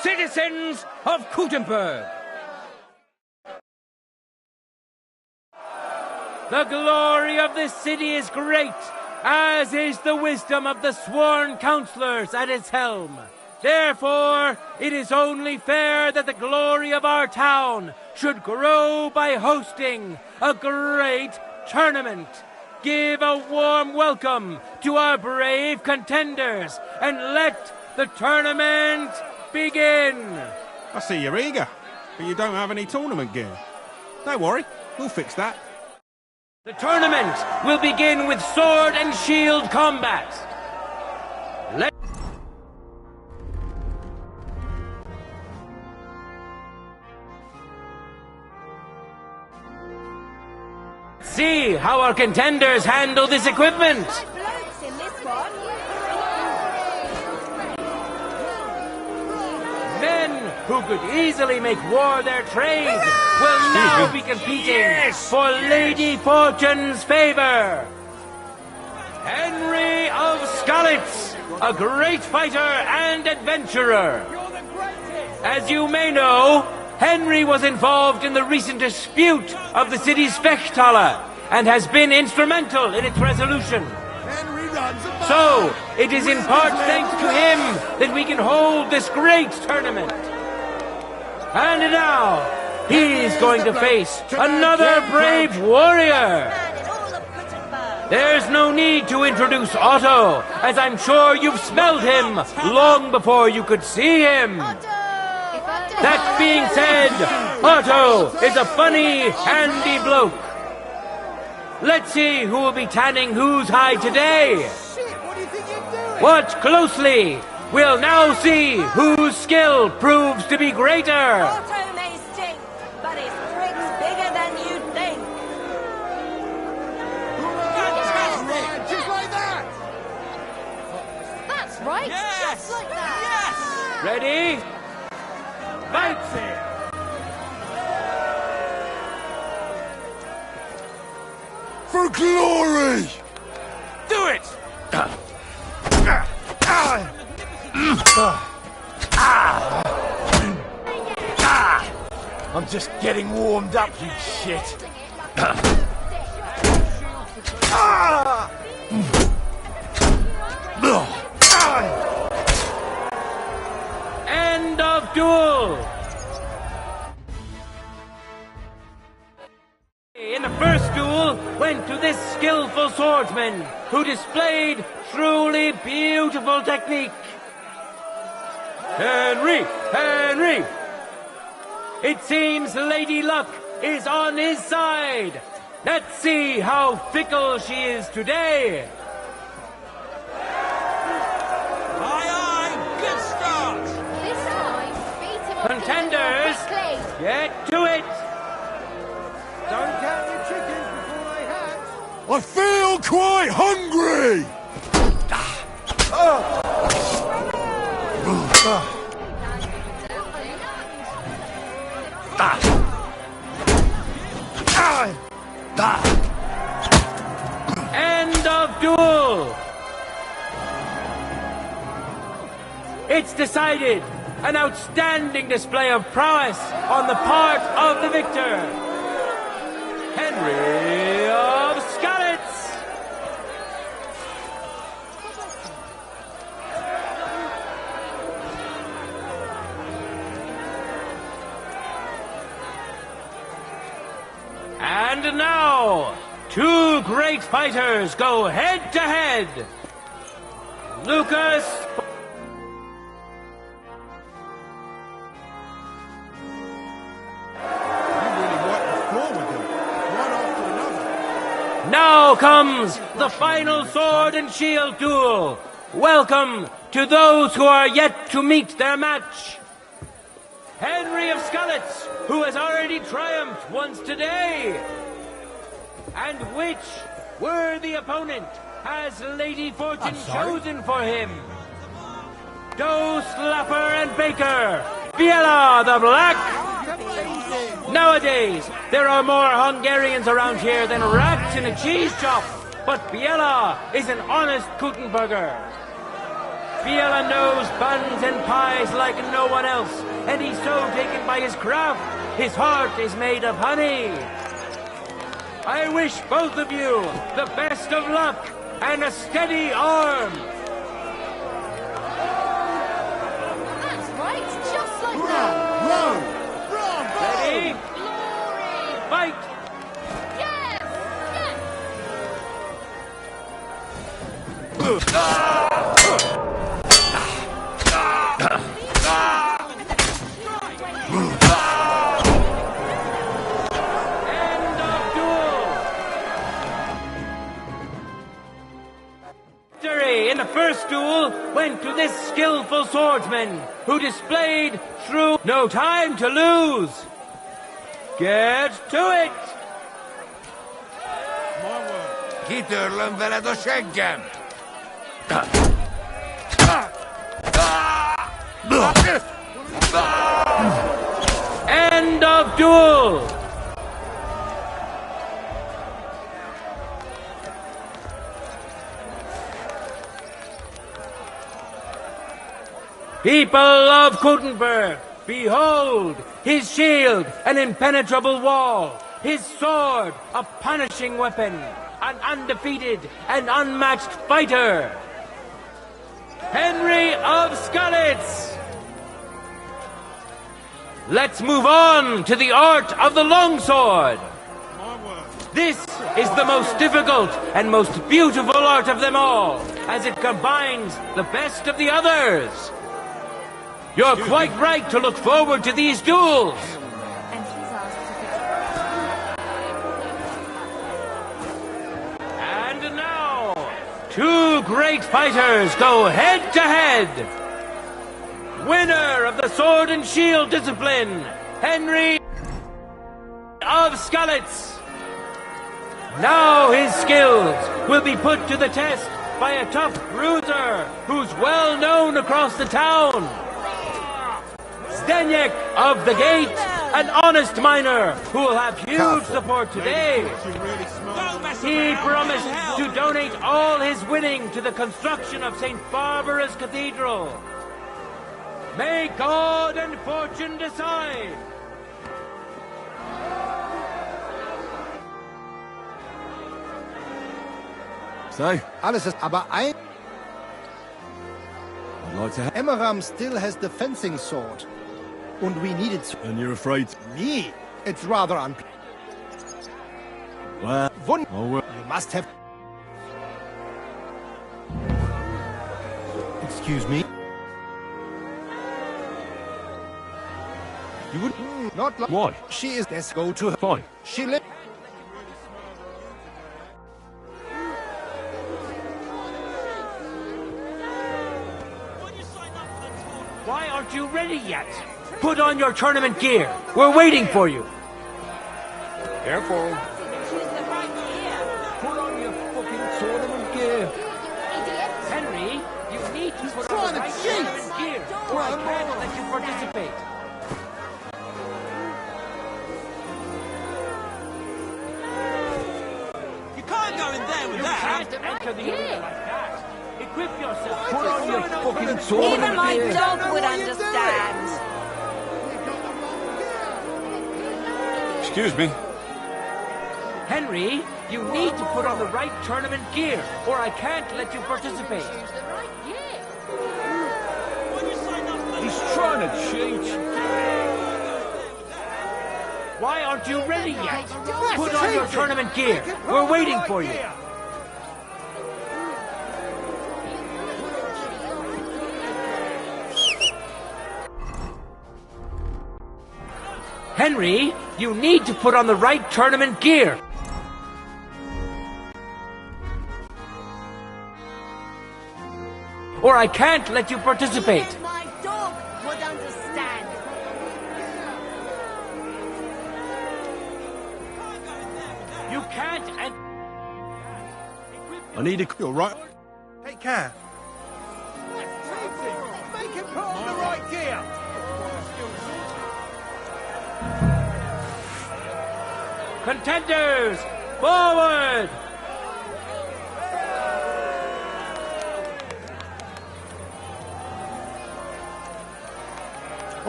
citizens of Gutenberg. The glory of this city is great, as is the wisdom of the sworn councillors at its helm. Therefore, it is only fair that the glory of our town should grow by hosting a great tournament. Give a warm welcome to our brave contenders and let the tournament begin. I see you're eager, but you don't have any tournament gear. Don't worry, we'll fix that. The tournament will begin with sword and shield combat. Let's see how our contenders handle this equipment. Men who could easily make war their trade will now be competing for Lady Fortune's favor. Henry of Skalitz, a great fighter and adventurer. As you may know, Henry was involved in the recent dispute of the city's Fechthalle and has been instrumental in its resolution. So, it is in part thanks to him that we can hold this great tournament. And now, he's going to face another brave warrior. There's no need to introduce Otto, as I'm sure you've smelled him long before you could see him. That being said, Otto is a funny, handy bloke. Let's see who will be tanning whose hide today. Watch closely. We'll now see whose skill proves to be greater. Otto may stink, but his prick's bigger than you'd think. Fantastic! Just like that! That's right, just like that. Ready? That's it. For glory! Do it! I'm just getting warmed up, you shit. End of duel! In the first duel went to this skillful swordsman who displayed truly beautiful technique. Henry! It seems Lady Luck is on his side. Let's see how fickle she is today. Aye, good start. This time, beat him up. Contenders, get to it. Don't count your chickens before they hatch. I feel quite hungry! End of duel. It's decided. An outstanding display of prowess on the part of the victor. Henry of Skalitz. And now, two great fighters go head to head. Lucas. Now comes the final sword and shield duel. Welcome to those who are yet to meet their match. Henry of Skalitz, who has already triumphed once today. And which worthy opponent has Lady Fortune chosen for him? Doe, Slapper, and Baker. Biela the Black. Nowadays, there are more Hungarians around here than rats in a cheese shop. But Biela is an honest Gutenberger. Fiala knows buns and pies like no one else, and he's so taken by his craft, his heart is made of honey. I wish both of you the best of luck and a steady arm. That's right, just like that. Ready? Glory! Fight! Yes! Yes! End of duel! Victory in the first duel went to this skillful swordsman who displayed through no time to lose. Get to it! Kitörlöm veled a seggem! End of duel! People of Kuttenberg, behold his shield, an impenetrable wall, his sword, a punishing weapon, an undefeated and unmatched fighter. Henry of Skalitz! Let's move on to the art of the longsword. This is the most difficult and most beautiful art of them all, as it combines the best of the others. You're quite right to look forward to these duels. And he's asked to And now, two great fighters go head to head. Winner of the sword and shield discipline, Henry of Skalitz. Now his skills will be put to the test by a tough bruiser who's well known across the town. Zdeněk of the Gate, an honest miner who will have huge support today. He promised to donate all his winning to the construction of St. Barbara's Cathedral. May God and fortune decide. So, Alles ist aber ein... I'd like to have... Emmeram still has the fencing sword. And we need it... And you're afraid... Me? It's rather Well... Oh, well... You must have... Excuse me? You wouldn't... Not like... Why? She is... Let's go to her. Fine. She lives... Why aren't you ready yet? Put on your tournament gear. We're waiting for you. Careful. choose the right gear. Put on your fucking tournament gear. Idiot! Henry, you need to put on trying the to right cheat. tournament gear, or I can't let you participate. You can't go in there with You that. can't enter the arena like that. Equip yourself. Put on your fucking Even tournament my gear. dog would understand. Excuse me. Henry, you need to put on the right tournament gear, or I can't let you participate. Choose the right gear. He's trying to cheat. Why aren't you ready yet? Put on your tournament gear. We're waiting for you. Henry, you need to put on the right tournament gear. Or I can't let you participate. Even my dog would understand. You can't and... I need a... You're right. Take care. Make him put on the right gear. Contenders, forward!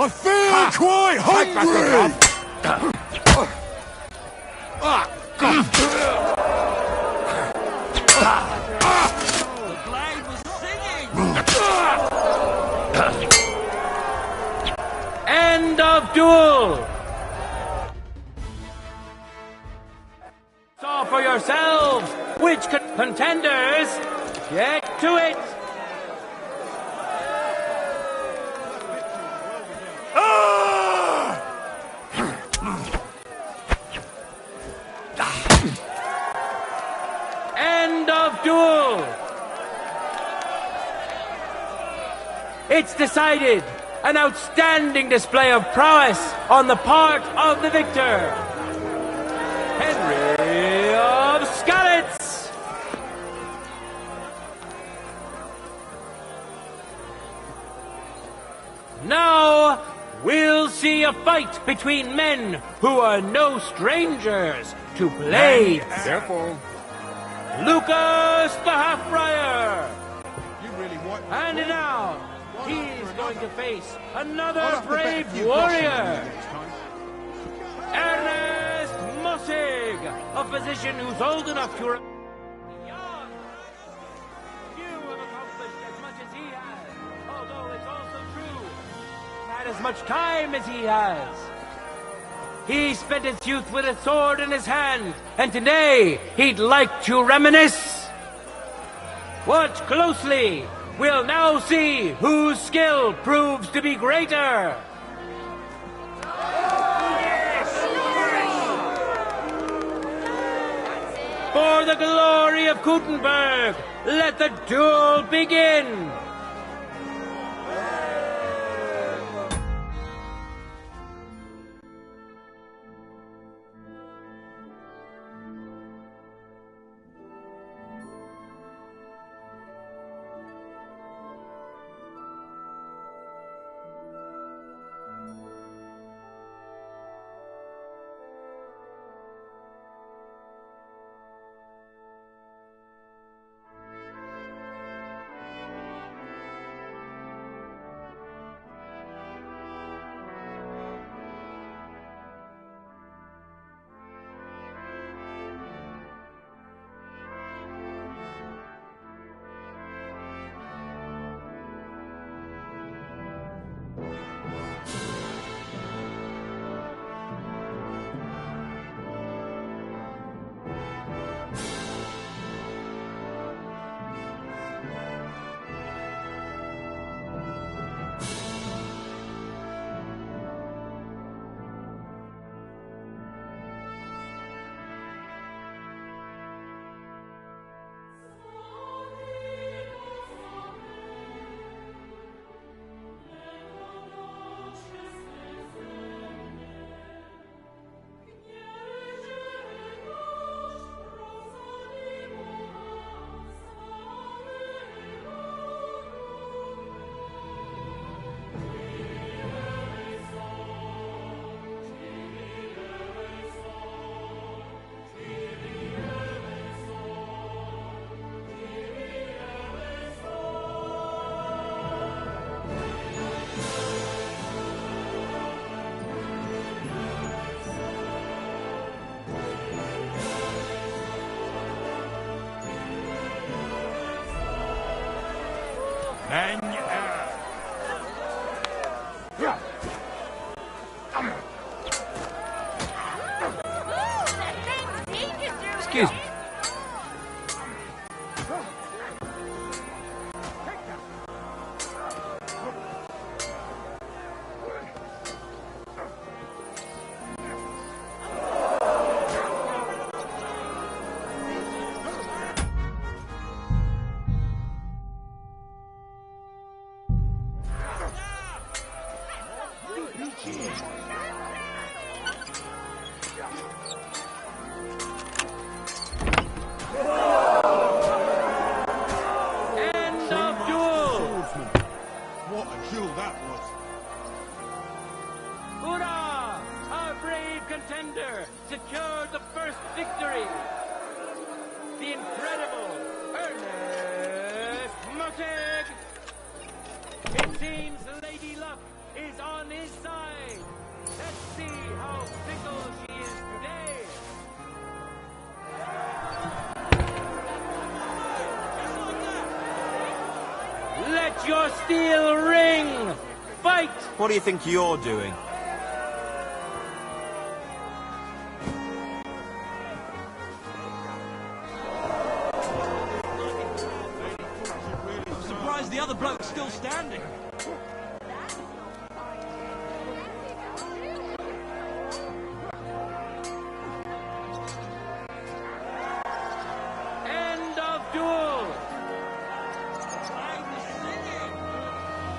I feel quite hungry! The blade was singing! End of duel! Saw for yourselves which contenders get to it! End of duel! It's decided! An outstanding display of prowess on the part of the victor! Henry of Skalitz! Now, we'll see a fight between men who are no strangers to blades. Careful. Lucas the Half-Briar! You really want... And now, he's going to face another I'll have to bet brave a few groschen on you warrior! next time. Ernest Mossig, a physician who's old enough to... Young! Few have accomplished as much as he has, although it's also true, had as much time as he has. He spent his youth with a sword in his hand, and today he'd like to reminisce. Watch closely. We'll now see whose skill proves to be greater. For the glory of Gutenberg, let the duel begin. Excuse me. his side. Let's see how fickle she is today. Let your steel ring! Fight! What do you think you're doing? I'm surprised the other bloke's still standing. End of duel!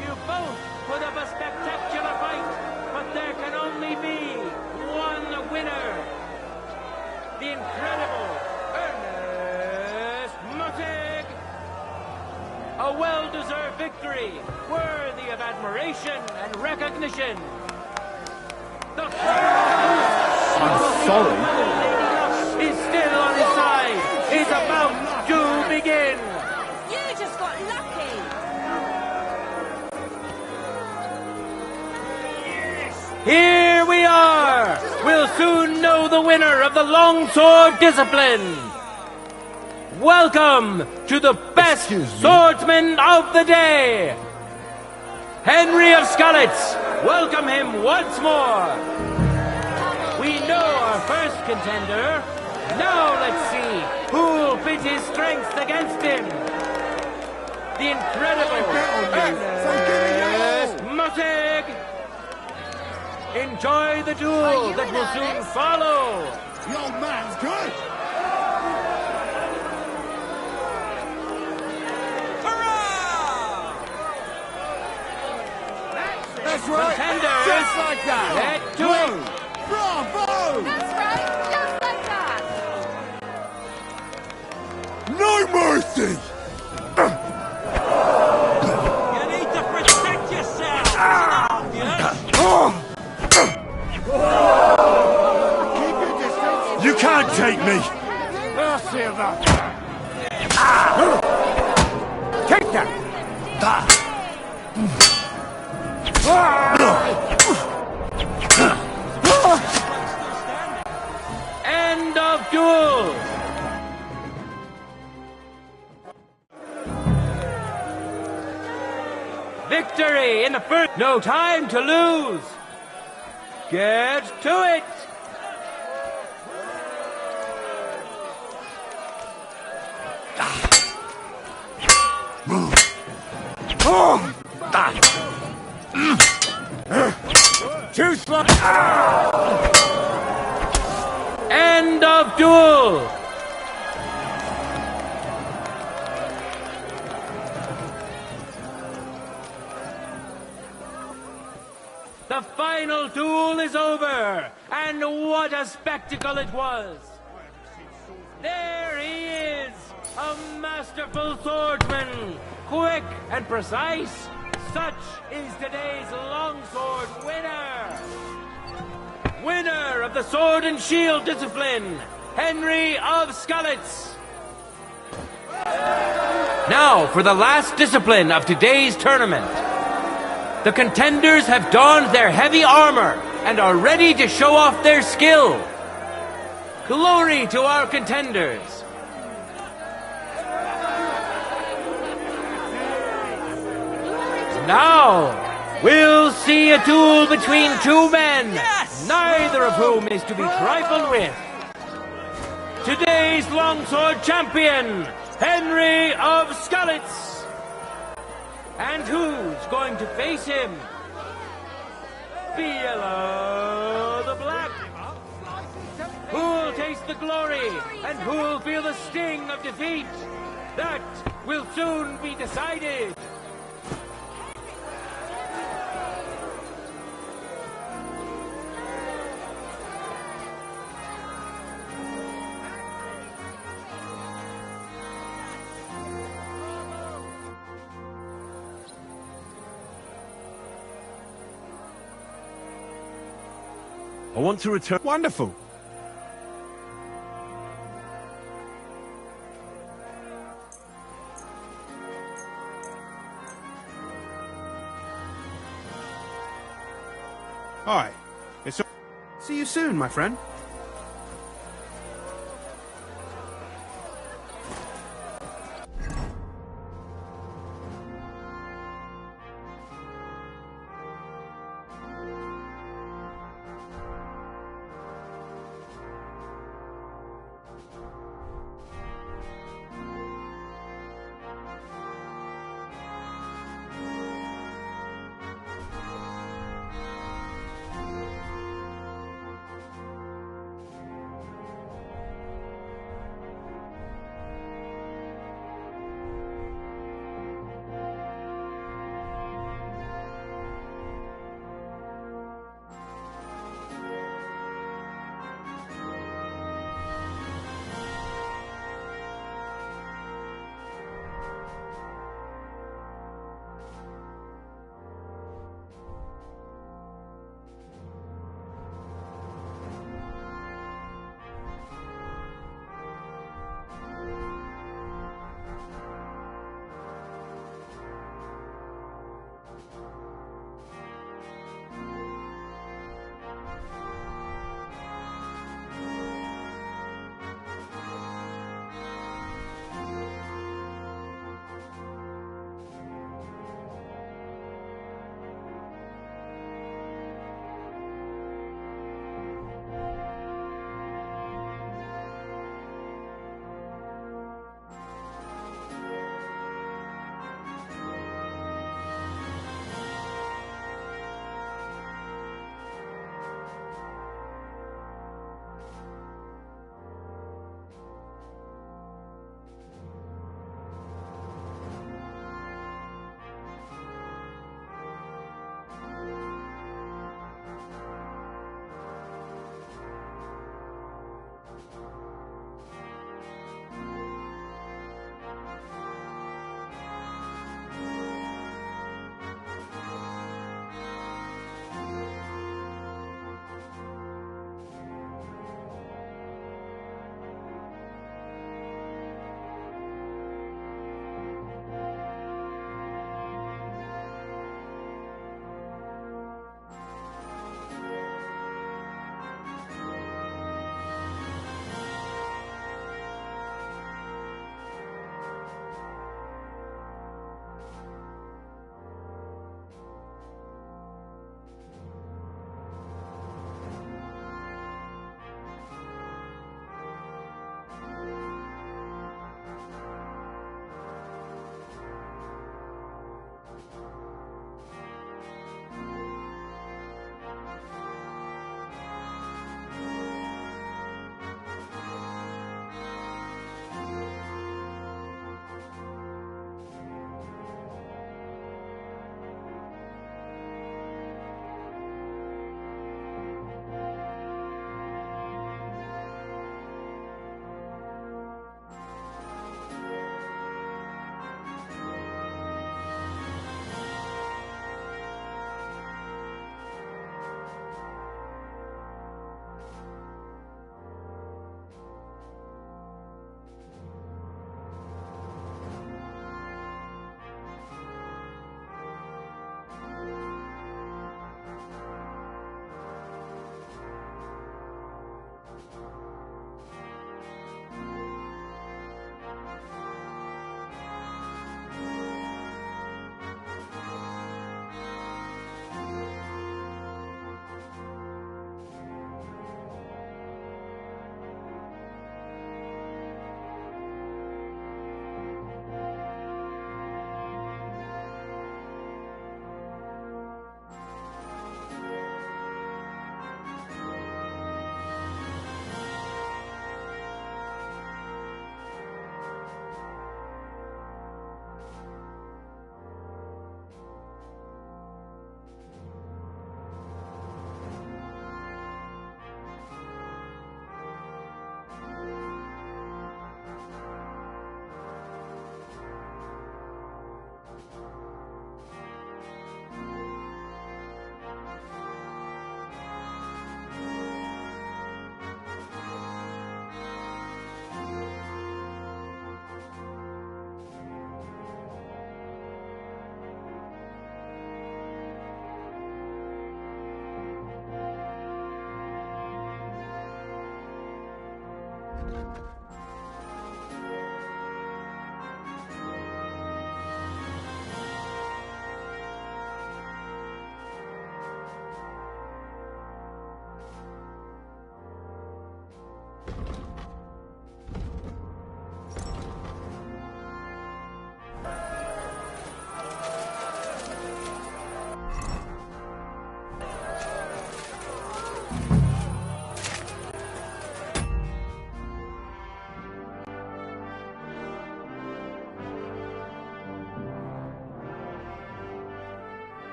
You both put up a spectacular fight, but there can only be one winner. The incredible Ernest Mutig. A well-deserved victory, worthy of admiration and recognition. The I'm sorry. is still on his side. Is about to begin. You just got lucky. Here we are! We'll soon know the winner of the longsword discipline! Welcome to the best swordsman of the day! Henry of Skalitz! Welcome him once more! We know our first contender. Now let's see who'll pit his strength against him. The incredible Ernest Mutig! Enjoy the duel that will soon follow. The old man's good. That's right. Contenders, Just like that. get to Whoa. it. Bravo. That's right, just like that. No mercy. You need to protect yourself. Yes? Keep your distance. You can't take me. I'll see about Take that. End of duel. Victory in the first. No time to lose. Get to it. Too slow. End of duel. The final duel is over, and what a spectacle it was! There he is, a masterful swordsman, quick and precise. Such is today's longsword winner! Winner of the sword and shield discipline, Henry of Skalitz. Now for the last discipline of today's tournament. The contenders have donned their heavy armor and are ready to show off their skill. Glory to our contenders. Now, we'll see a duel between two men, neither of whom is to be trifled with. Today's longsword champion, Henry of Skalitz. And who's going to face him? Below the Black. Who'll taste the glory and who'll feel the sting of defeat? That will soon be decided. I want to return. Wonderful. Hi. It's... See you soon, my friend.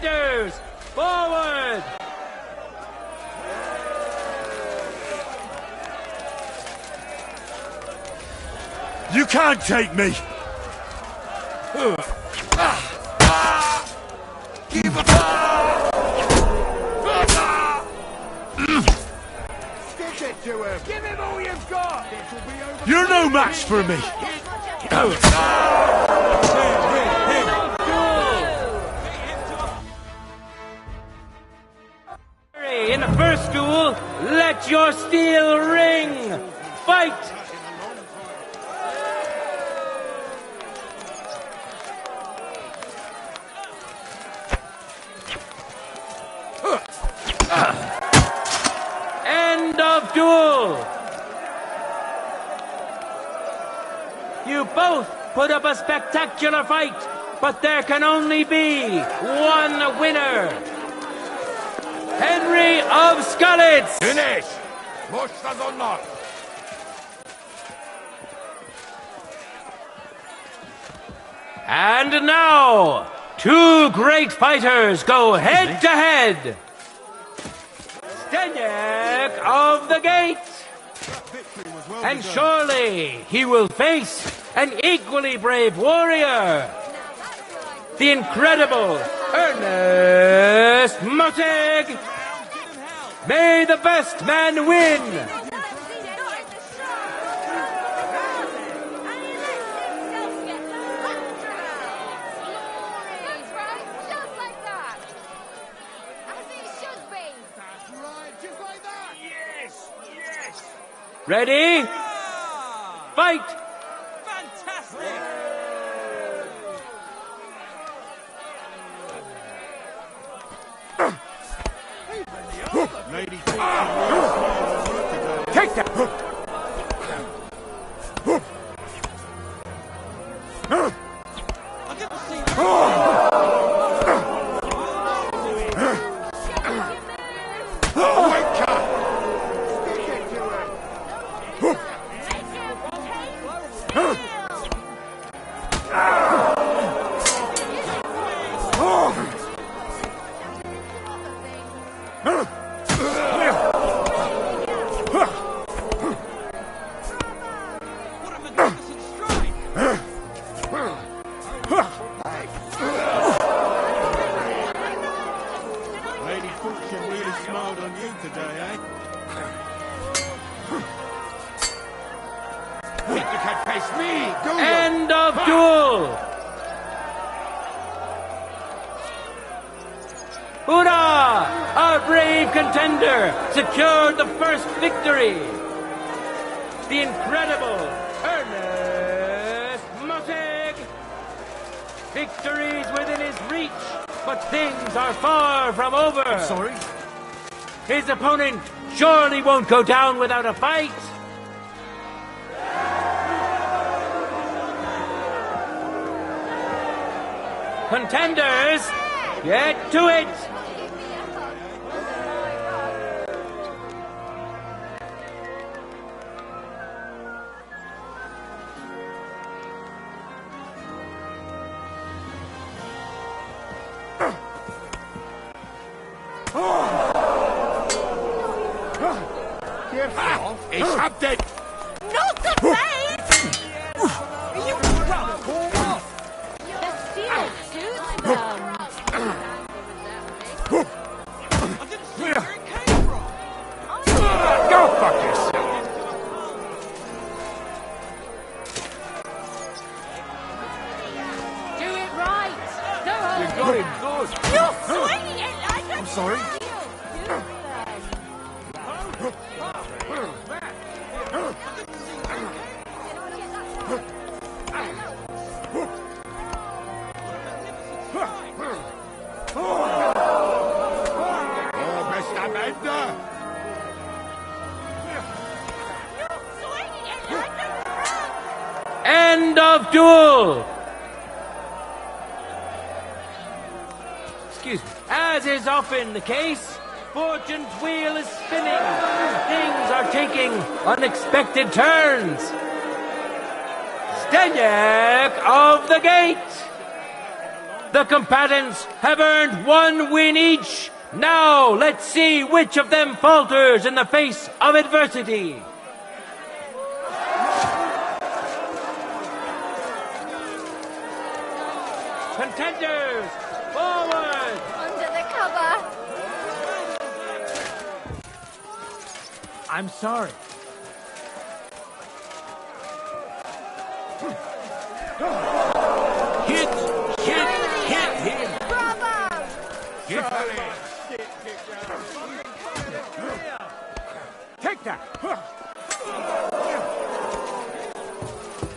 Contenders, forward! You can't take me! Stick it to him! Give him all you've got! This will be over. You're no match for me! In the first duel, let your steel ring! Fight! End of duel! You both put up a spectacular fight, but there can only be one winner. Henry of Skalitz! Finish! Możesz on not. And now, two great fighters go head to head. Steniak of the Gate. And surely he will face an equally brave warrior. The incredible Ernest Motig. May the best man win. Ready? Fight! Fantastic! Lady Take that! I've never seen that. What a magnificent strike! Lady Fortune really smiled on you today, eh? Think you can face me, do you? End of duel! Hurrah! Our brave contender secured the first victory! The incredible Ernest Motig! Victory's within his reach, but things are far from over. Sorry? His opponent surely won't go down without a fight. Contenders, get to it! Ich hab den! Not the face! You the steel suits them. I didn't see where it came from. Go fuck yourself! Do it right. You got him good! You're swinging it like a... I'm sorry? Oh, best am Ende! Swinging it like a... End of duel! Excuse me. As is often the case, Fortune's wheel is spinning. Things are taking unexpected turns. Steniak of the Gate! The combatants have earned 1 win each. Now, let's see which of them falters in the face of adversity. Contenders, forward! Under the cover. I'm sorry. Hit him! Bravo! Take that!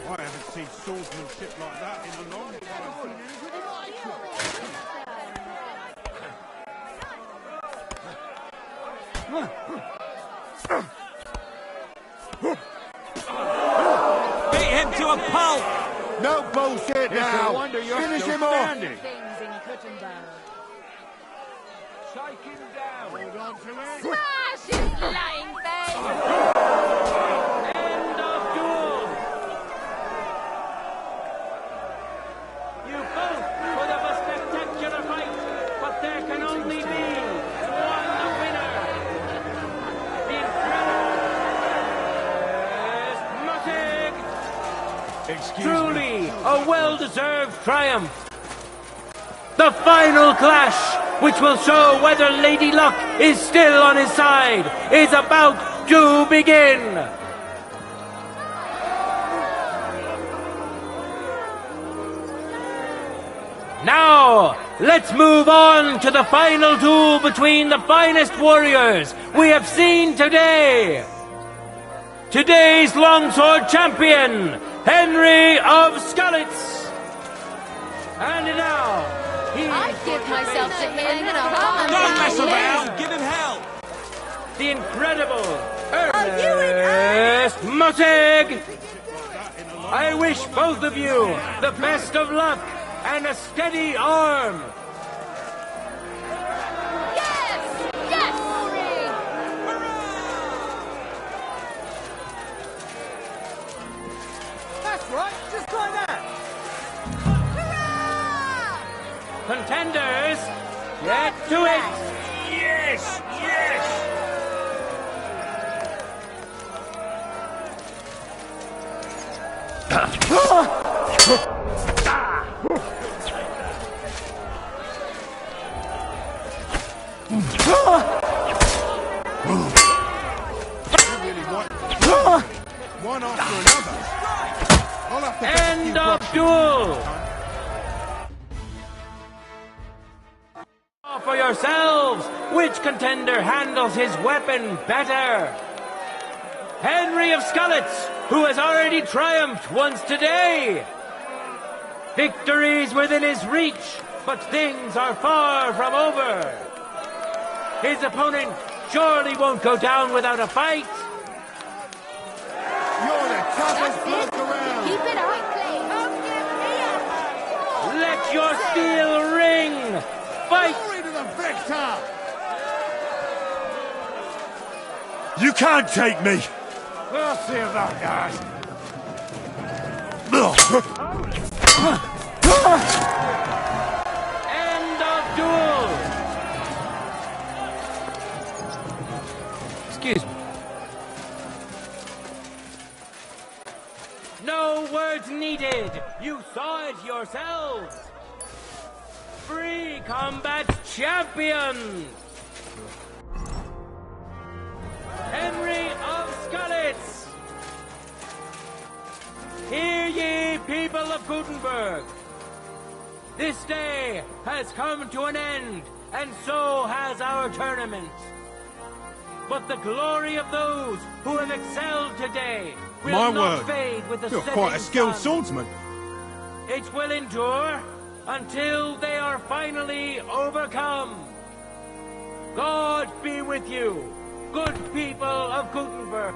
I haven't seen swordsmanship like that in a long time. Beat him to a pulp! No bullshit now! wonder you're Finish still him off! standing. Things in Kuttenberg. Shake him down. Hold on to it. Smash his lying face! End of duel. You both put up a spectacular fight, but there can only be one winner. The incredible Excuse me. truly a well-deserved triumph. The final clash, which will show whether Lady Luck is still on his side, is about to begin. Now, let's move on to the final duel between the finest warriors we have seen today. Today's longsword champion, Henry of Skalitz. And now, I'd give myself to him in a heartbeat. Don't mess around! Give him hell! the incredible you in Ernest Muttig. I wish both of you the best of luck and a steady arm. Yes! Yes! That's right, just like that! Hurrah! Contenders, get to it. Yes! Yes! One after another. I'll have to End of duel. For yourselves, which contender handles his weapon better? Henry of Skalitz, who has already triumphed once today. Victory's within his reach, but things are far from over. His opponent surely won't go down without a fight. You're the toughest bloke around! Keep it up, please. Don't give me a Let your steel ring. Fight. Glory to the victor! You can't take me! We'll see about that. End of duel. Excuse me. No words needed. You saw it yourselves. Free Combat Champion, Henry of Skalitz. Hear ye, people of Gutenberg. This day has come to an end, and so has our tournament. But the glory of those who have excelled today will My not word, fade with the you're setting quite a skilled sun. swordsman. It will endure until they are finally overcome. God be with you, good people of Gutenberg.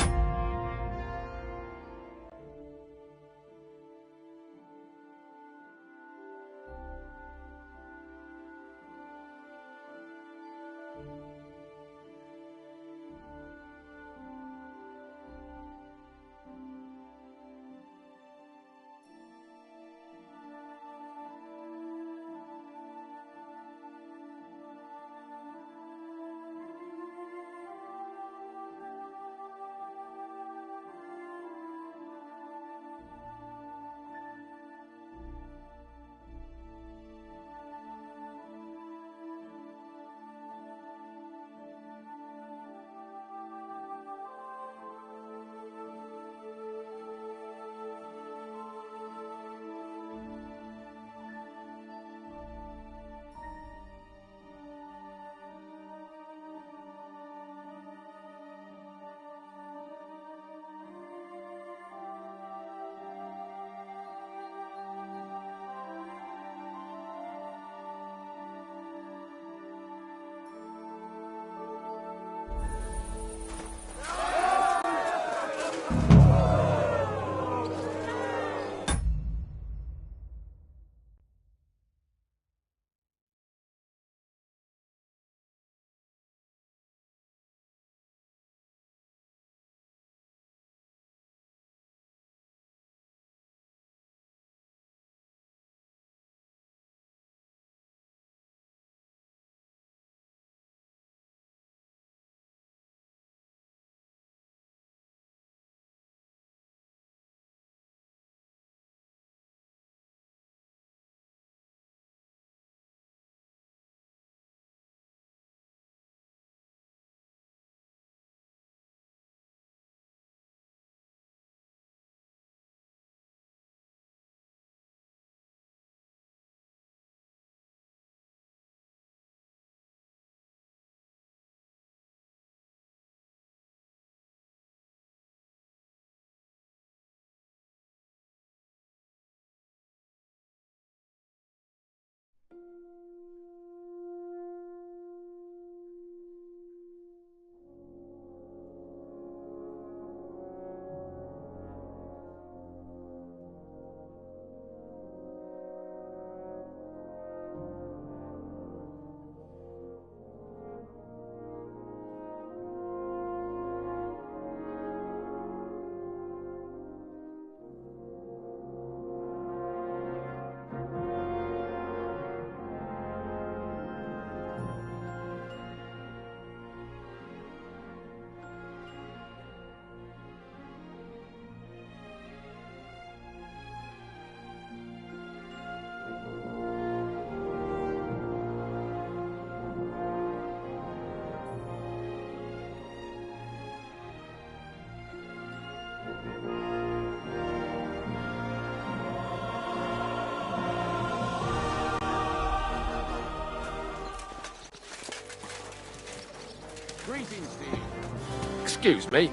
Excuse me.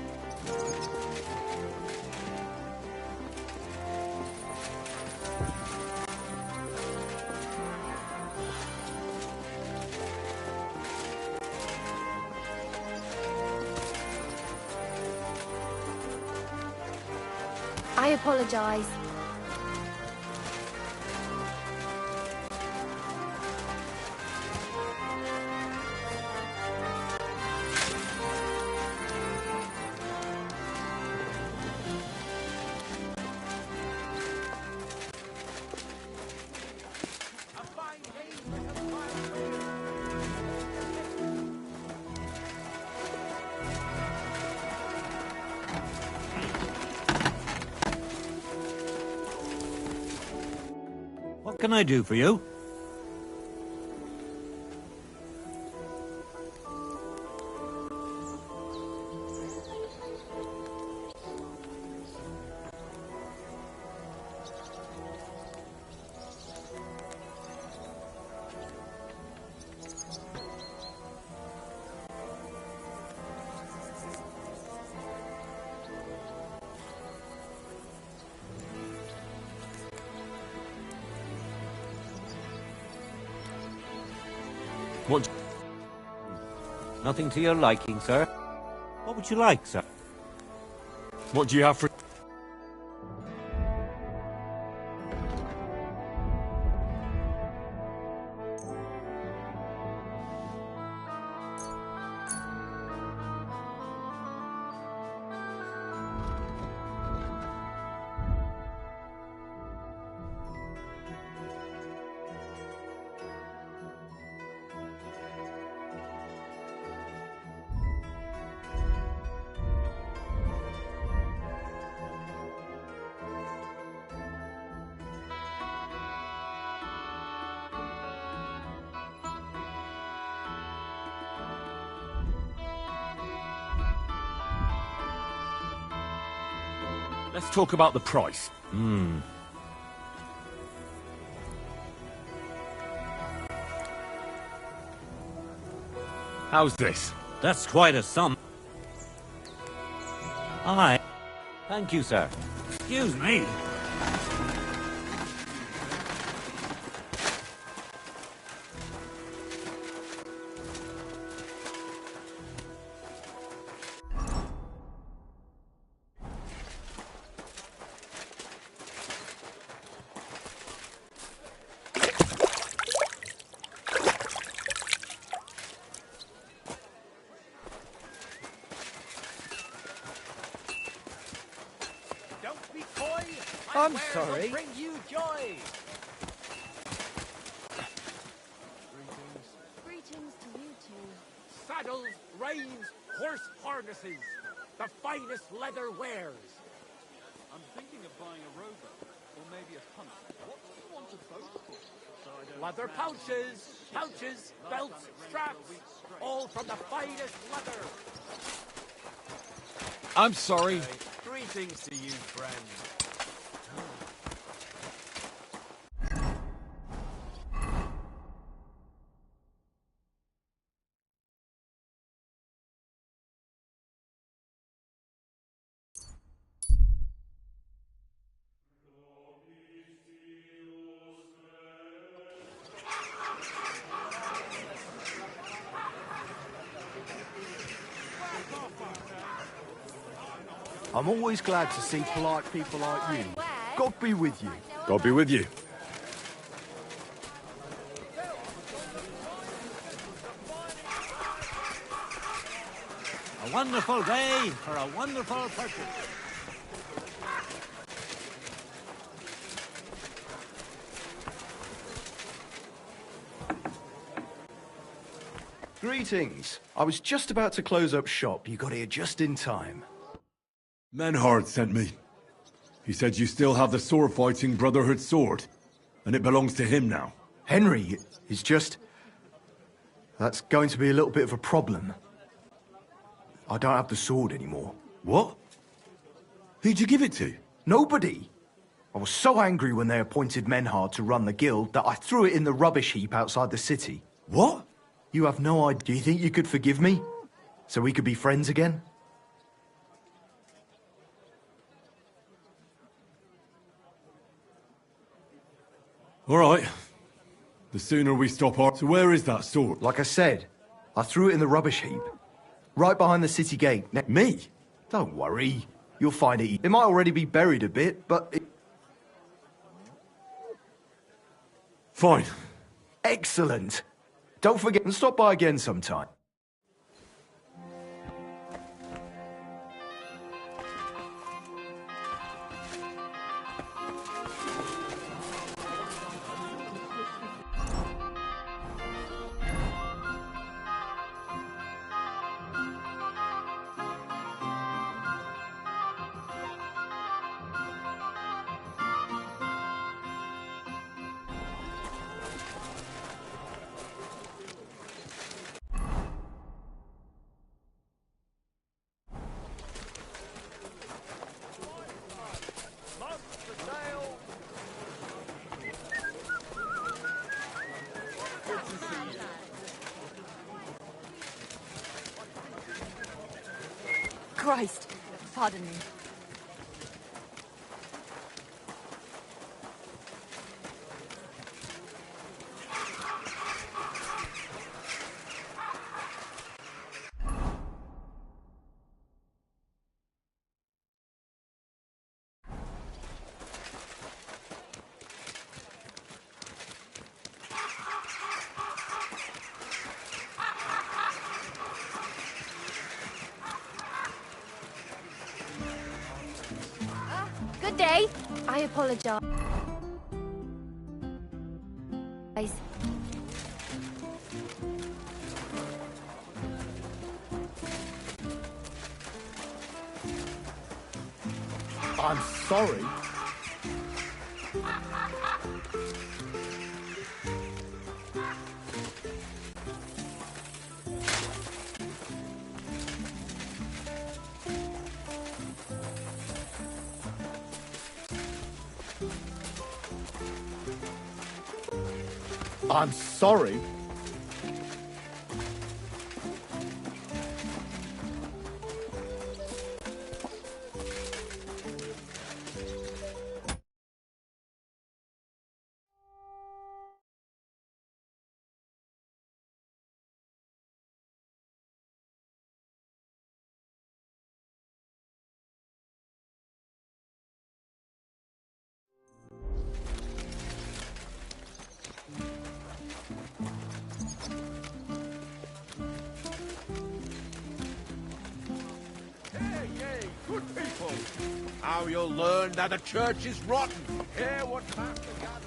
I apologize. What can I do for you? What? Nothing to your liking, sir. What would you like, sir? What do you have for... Let's talk about the price. How's this? That's quite a sum. Aye. Thank you, sir. Excuse me. I'm sorry. Bring you joy. Greetings to you two. Saddles, reins, horse harnesses. The finest leather wares. I'm thinking of buying a rowboat, or maybe a punt. What do you want a boat for? So I don't Leather pouches, belts, straps. All from the finest leather. I'm sorry. Greetings to you, friend. I'm always glad to see polite people like you. God be with you. God be with you. A wonderful day for a wonderful purchase. Greetings. I was just about to close up shop. You got here just in time. Menhard sent me. He said you still have the sword-fighting Brotherhood sword, and it belongs to him now. Henry is just... That's going to be a little bit of a problem. I don't have the sword anymore. What? Who'd you give it to? Nobody. I was so angry when they appointed Menhard to run the guild that I threw it in the rubbish heap outside the city. What? You have no idea. Do you think you could forgive me? So we could be friends again? All right. The sooner we stop our... So where is that sword? Like I said, I threw it in the rubbish heap. Right behind the city gate. Me? Don't worry. You'll find it. It might already be buried a bit, but... Fine. Excellent. Don't forget and stop by again sometime. Christ, pardon me. Good day. I apologize. I'm sorry. I'm sorry. Good people. Now you'll learn that the church is rotten. Hear what Master gathers.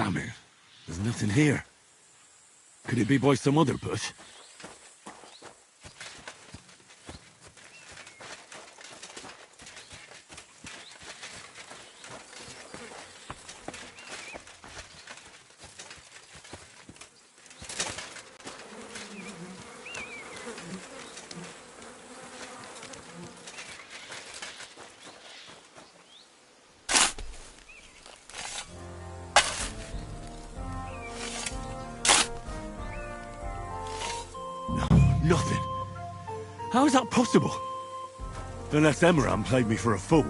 Damn it. There's nothing here. Could it be by some other bush? Nothing. How is that possible? Unless Emran played me for a fool.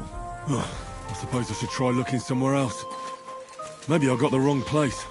I suppose I should try looking somewhere else. Maybe I got the wrong place.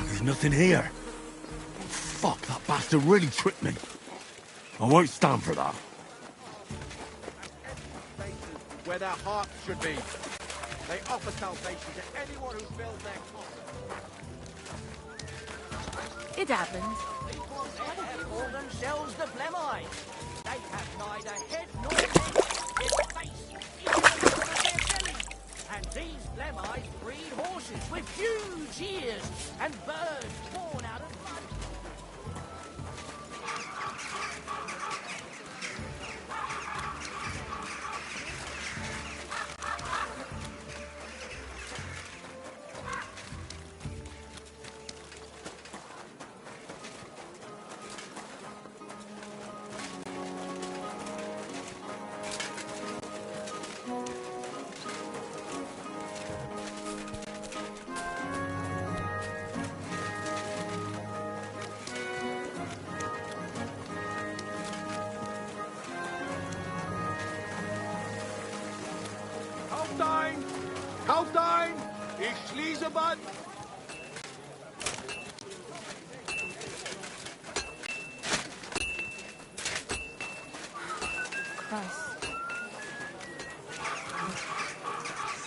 There's nothing here. Fuck, that bastard really tricked me. I won't stand for that. Where their hearts should be. They offer salvation to anyone who fills their coffin. It happens. They call themselves the Blemites. They have neither head nor neck, yet face equal to their belly. And these Blemites breed horses with huge ears and birds born out of blood. Kalkstein! Ich schließe Band! Christ.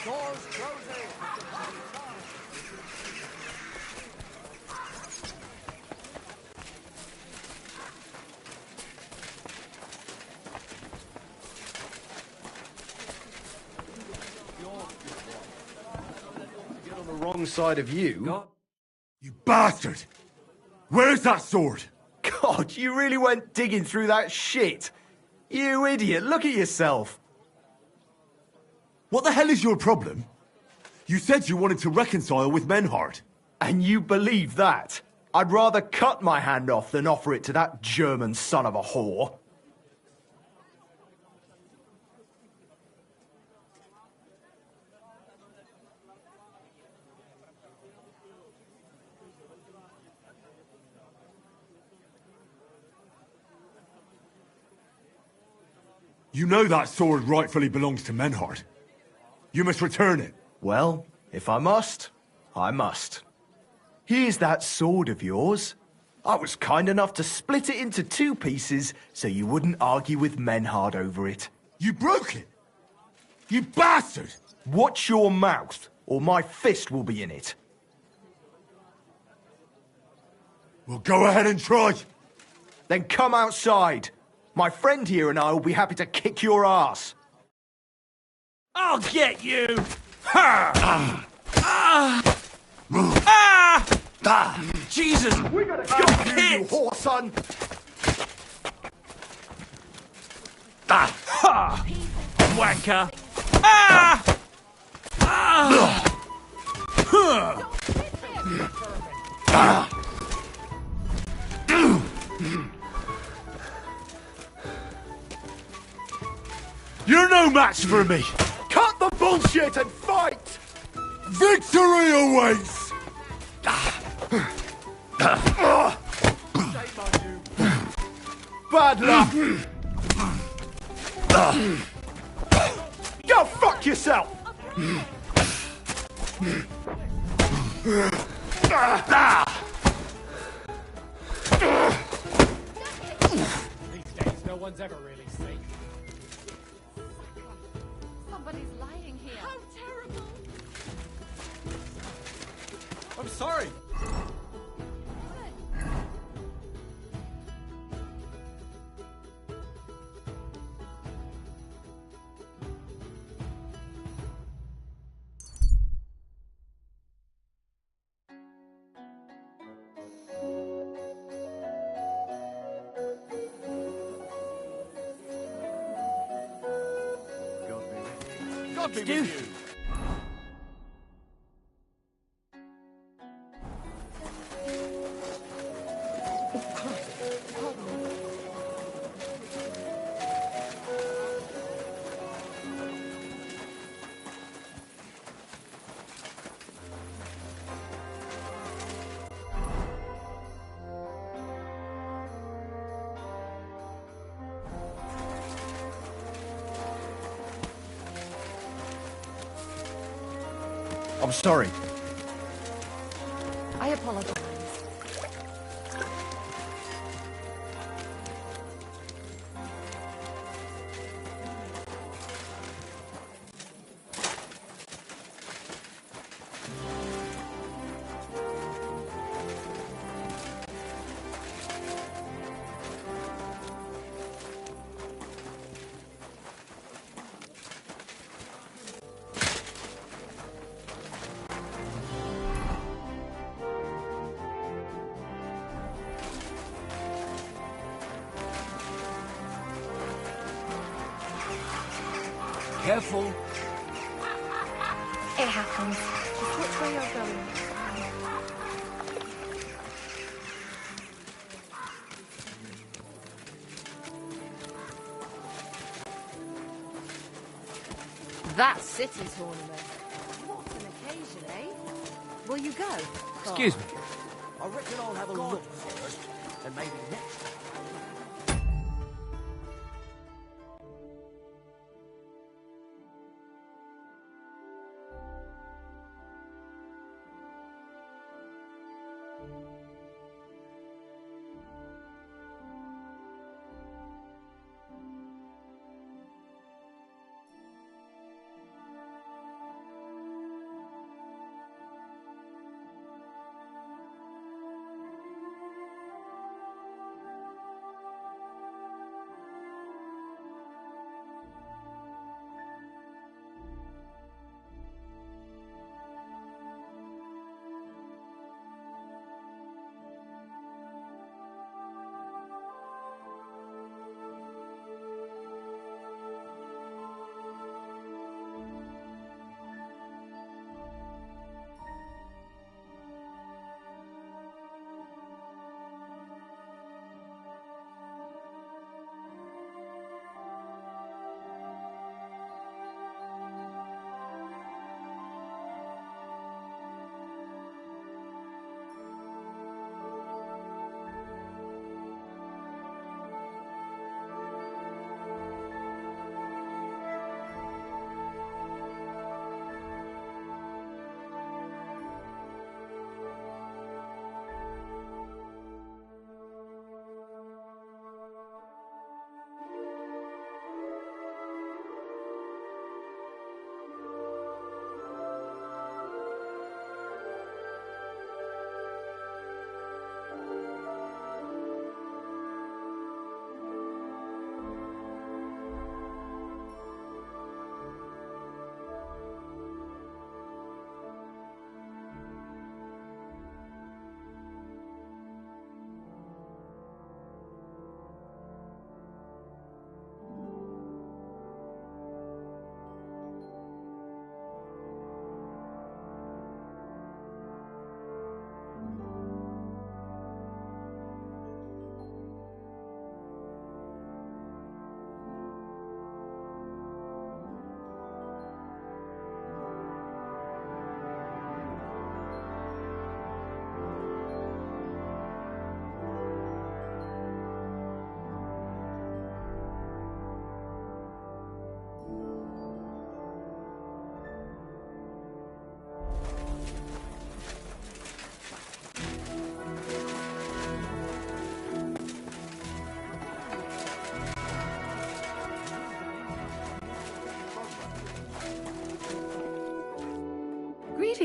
Doors closing! Wrong side of you. You bastard! Where's that sword? God, you really went digging through that shit. You idiot, look at yourself. What the hell is your problem? You said you wanted to reconcile with Menhard. And you believe that? I'd rather cut my hand off than offer it to that German son of a whore. You know that sword rightfully belongs to Menhard. You must return it. Well, if I must, I must. Here's that sword of yours. I was kind enough to split it into 2 pieces so you wouldn't argue with Menhard over it. You broke it? You bastard! Watch your mouth, or my fist will be in it. Well, go ahead and try. Then come outside. My friend here and I will be happy to kick your ass. I'll get you! Ha! Jesus! We gotta go, you whoreson! Ha! Wanker! Ah! Ah! You're no match for me! Cut the bullshit and fight! Victory awaits! Bad luck! Go fuck yourself! These days, no one's ever really safe. Somebody's lying here. How terrible! I'm sorry. God be with you. I'm sorry. I apologize. Careful. It happens. Just which way you're going. That city tournament. What an occasion, eh? Will you go? Excuse me. I reckon I'll have a look first, and maybe next time.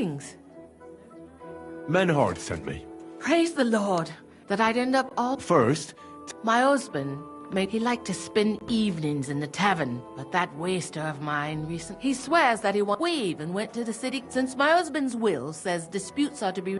tidings? Menhard sent me. Praise the Lord, that I'd end up all... First, My husband, he liked to spend evenings in the tavern, but that waster of mine he swears that he won't weave and went to the city since my husband's will says disputes are to be...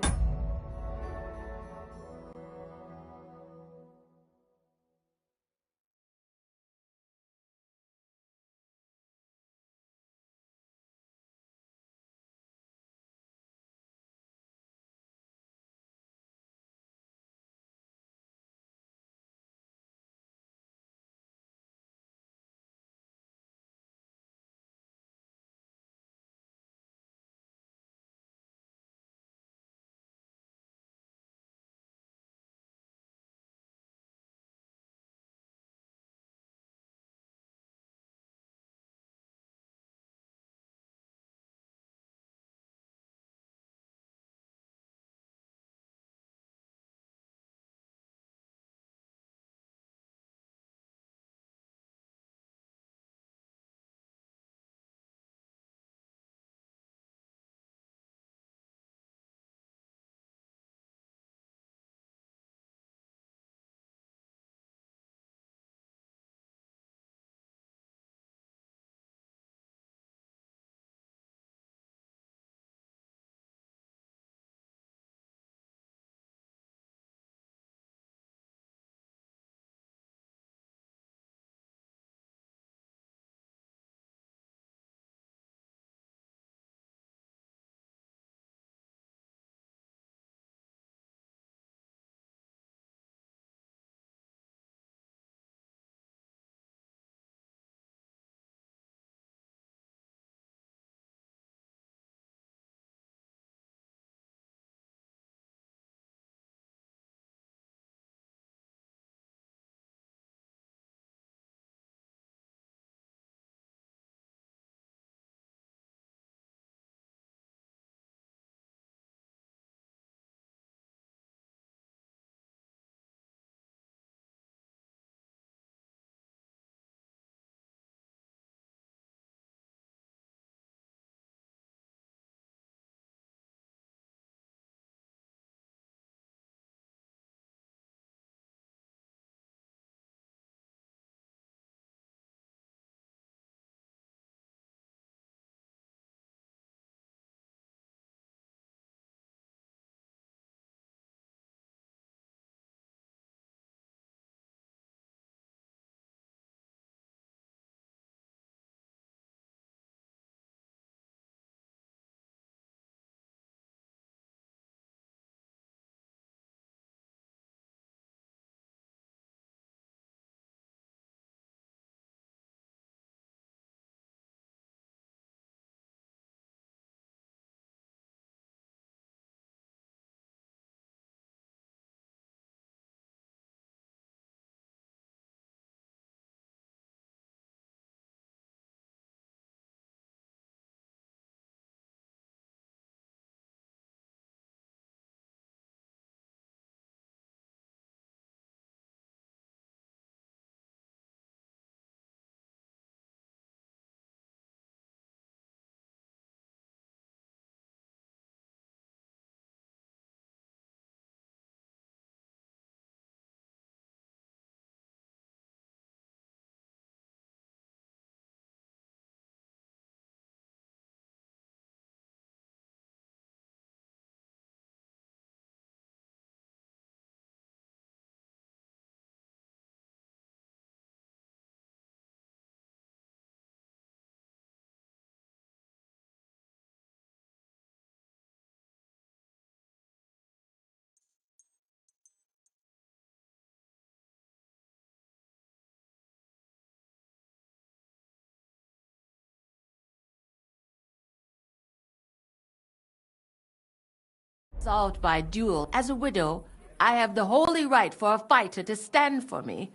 Solved by duel. As a widow, I have the holy right for a fighter to stand for me.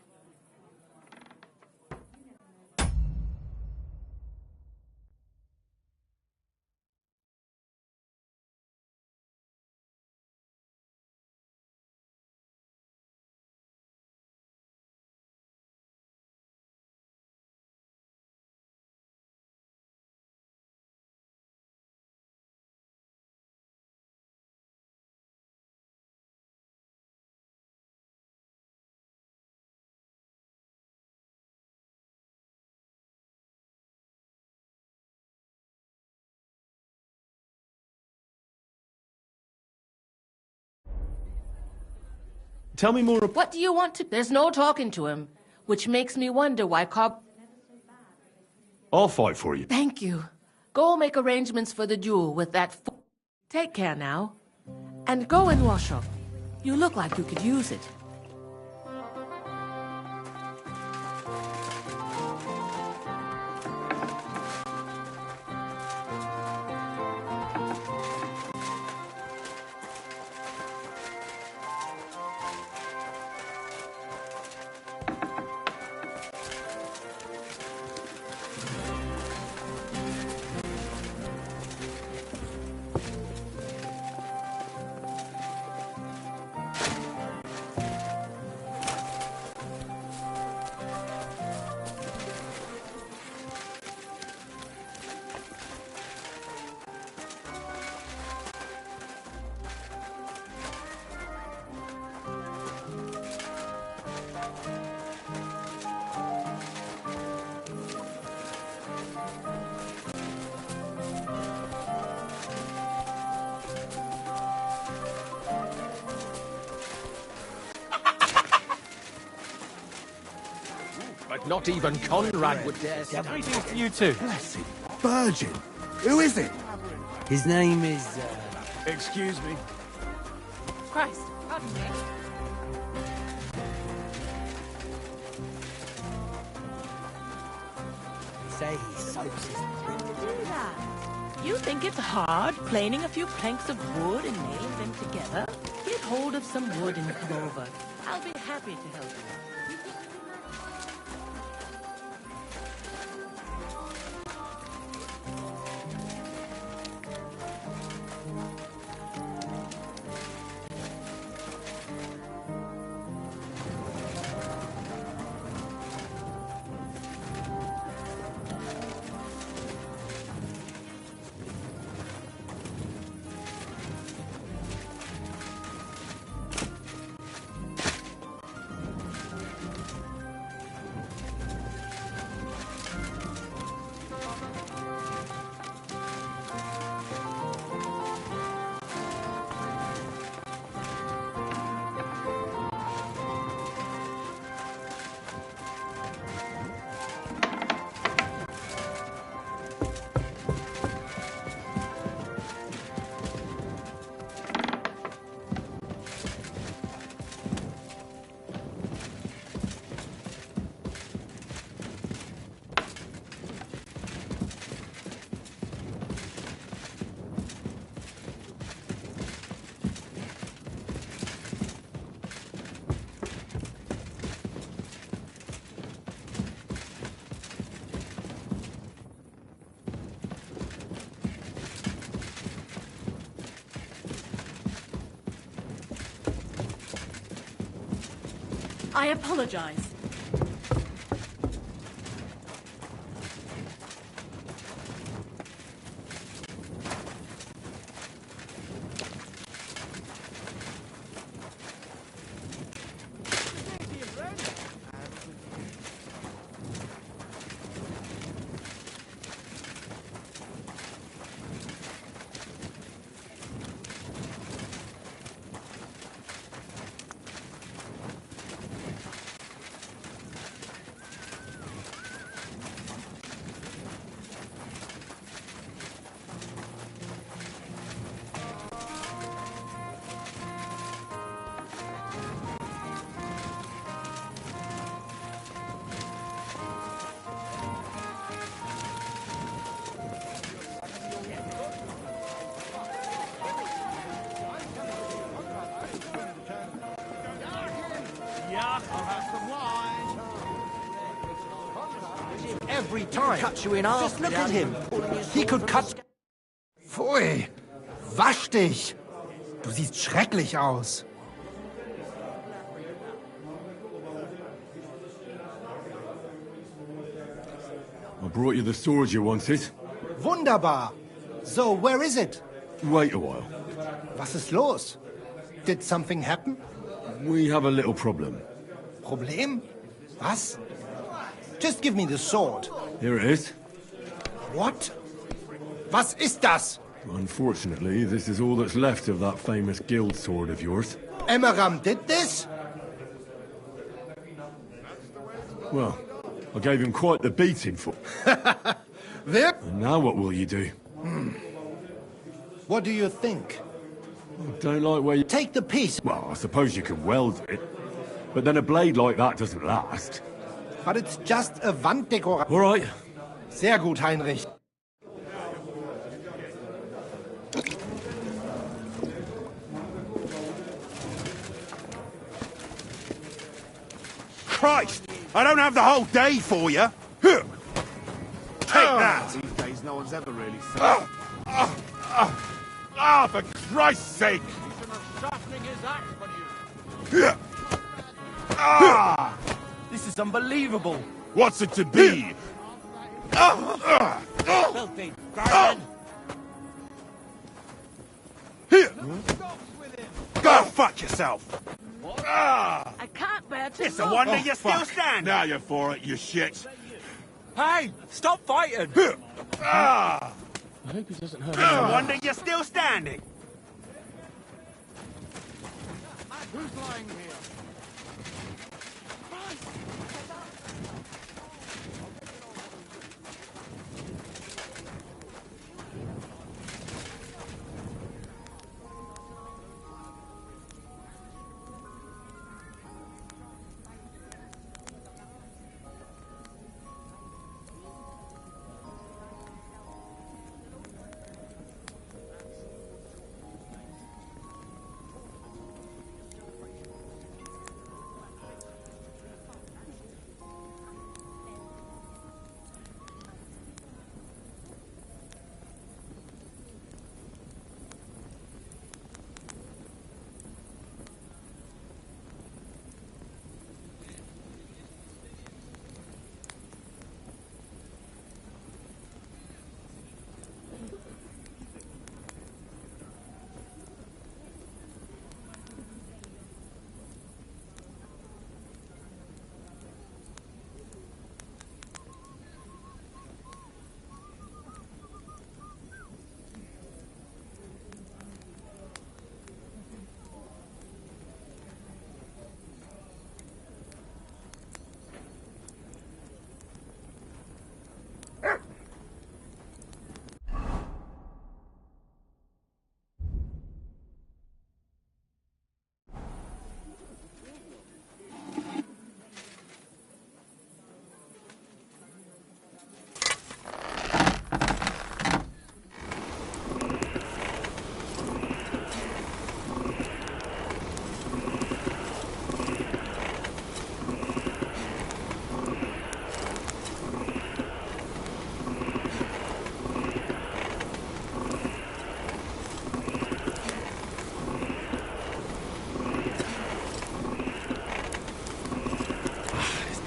Tell me more about... What do you want to... There's no talking to him, which makes me wonder why Cobb... I'll fight for you. Thank you. Go make arrangements for the duel with that Take care now. And go and wash up. You look like you could use it. But not even Conrad would dare say. Greetings to you too. Blessed Virgin. Who is it? His name is, Excuse me. Christ, pardon me. say he soaks his... You think it's hard, planing a few planks of wood and nailing them together? Get hold of some wood and come over. I'll be happy to help you. I apologize. Every time. Cut you in half. Just look at him. He could cut... Pfui! Wasch dich! Du siehst schrecklich aus. I brought you the sword you wanted. Wunderbar! So, where is it? Wait a while. Was ist los? Did something happen? We have a little problem. Problem? Was? Just give me the sword. Here it is. What? Was ist das? Unfortunately, this is all that's left of that famous guild sword of yours. Emmeram did this? Well, I gave him quite the beating for. There? And now what will you do? What do you think? I don't like where you... Take the piece. Well, I suppose you can weld it. But then a blade like that doesn't last. But it's just a Wanddekoration. All right. Sehr gut, Heinrich. Christ! I don't have the whole day for you. Take that! These days, no one's ever really safe. For Christ's sake! Sharpening his axe for you. This is unbelievable. What's it to be? Filthy vermin. Go fuck yourself! I can't bear to It's a look. wonder you're still fuck. standing! Now you're for it, you shit! Hey, stop fighting. I hope he doesn't hurt It's a wonder you're still standing! Who's lying here?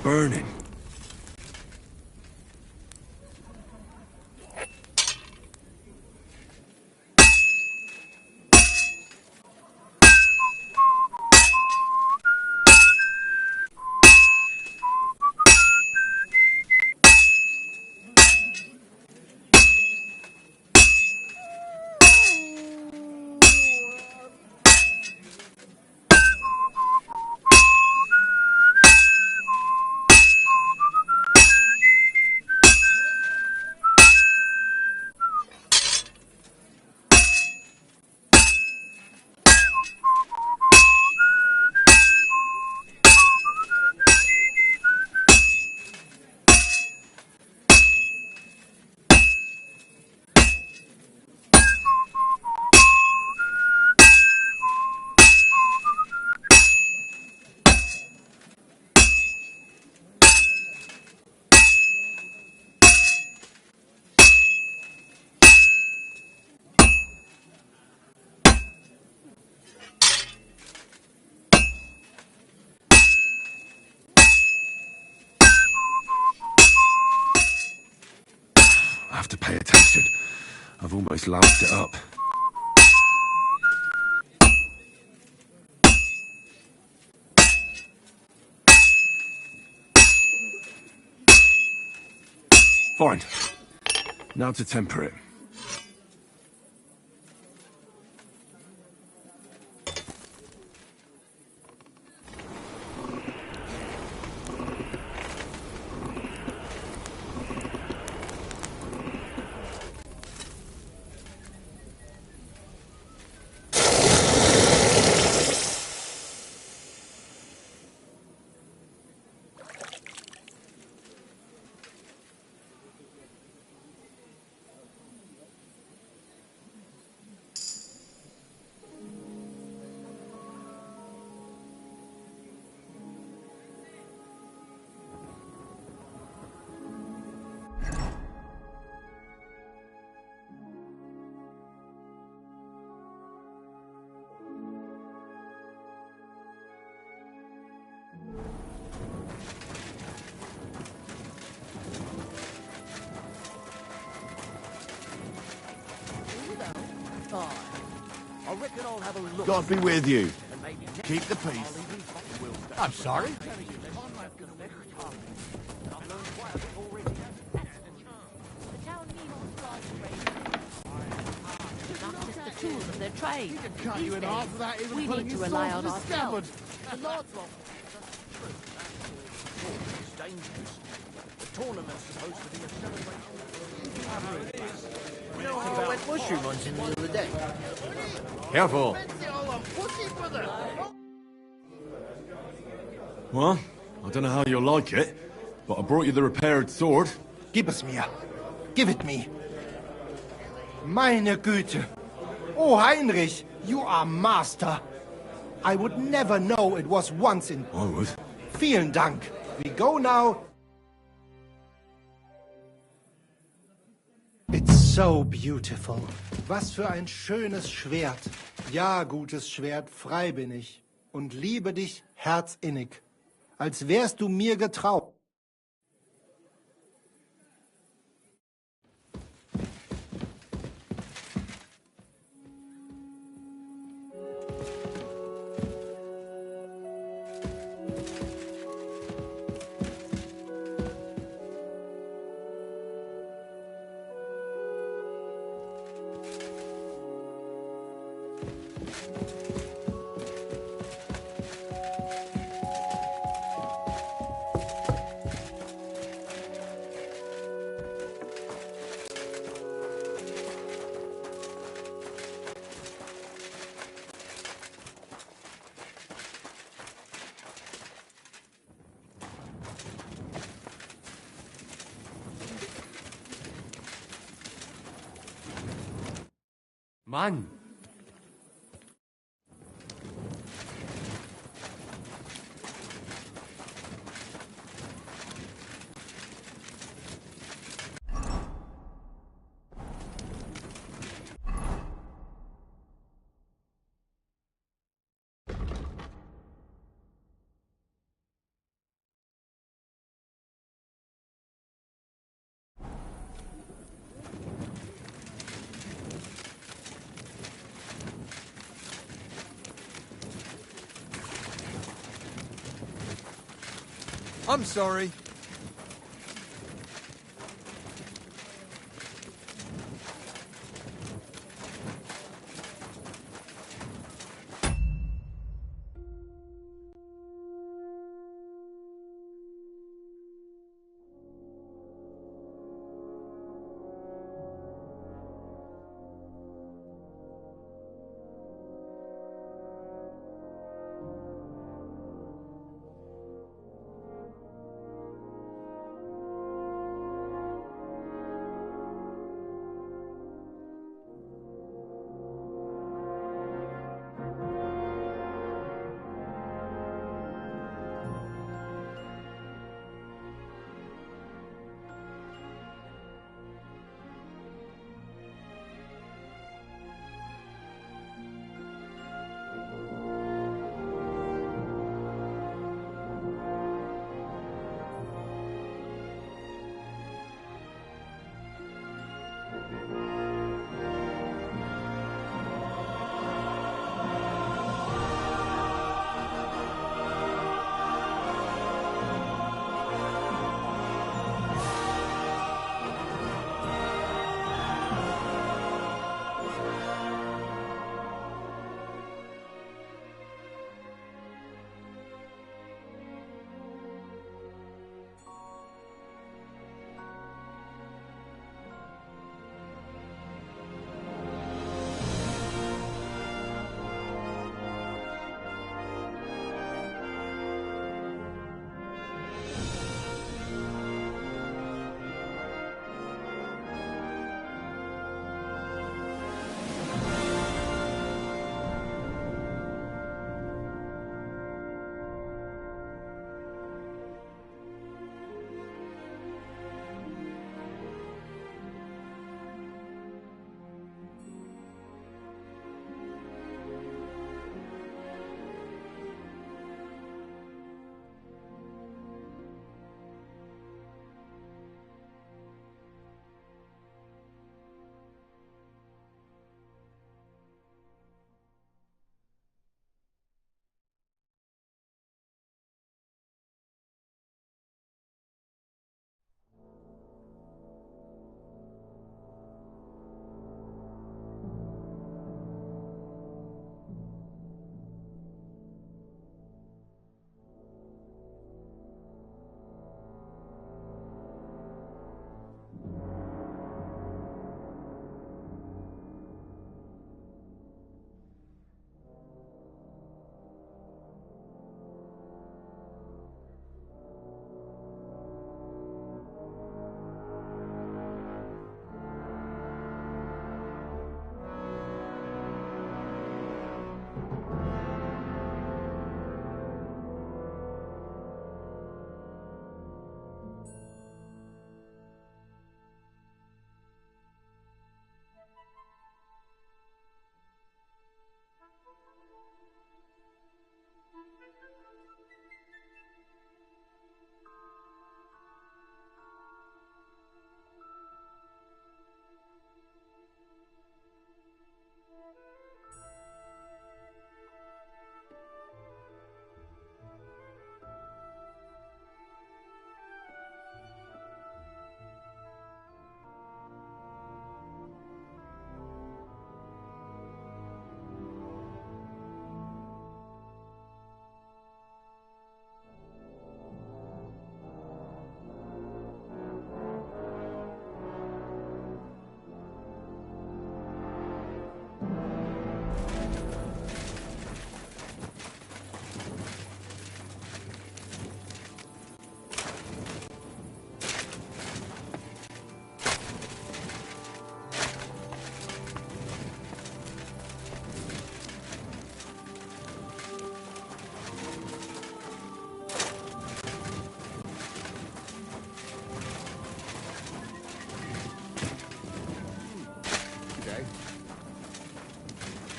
Burning. I have to pay attention. I've almost loused it up. Fine. Now to temper it. fine. I reckon I'll have a look. God be with you. And maybe next Keep the time I'll peace. leave these fucking wheels down. I'm sorry. I've learned quite a bit already. The town needs not just the tools of their trade. He can cut These you in days, half without even we putting need to his rely sword on in the ourselves. scabbard. The Lord's will. It's dangerous. The tournament's supposed to be a celebration. You know how I went mushroom hunting the other day? Careful. Well, I don't know how you'll like it, but I brought you the repaired sword. Gib es mir. Give it me. Meine Güte. Oh, Heinrich, you are master. I would never know it was once in... I would. Vielen Dank. We go now. It's so beautiful. Was für ein schönes Schwert. Ja, gutes Schwert, frei bin ich. Und liebe dich herzinnig. Als wärst du mir getraut. Mann. I'm sorry.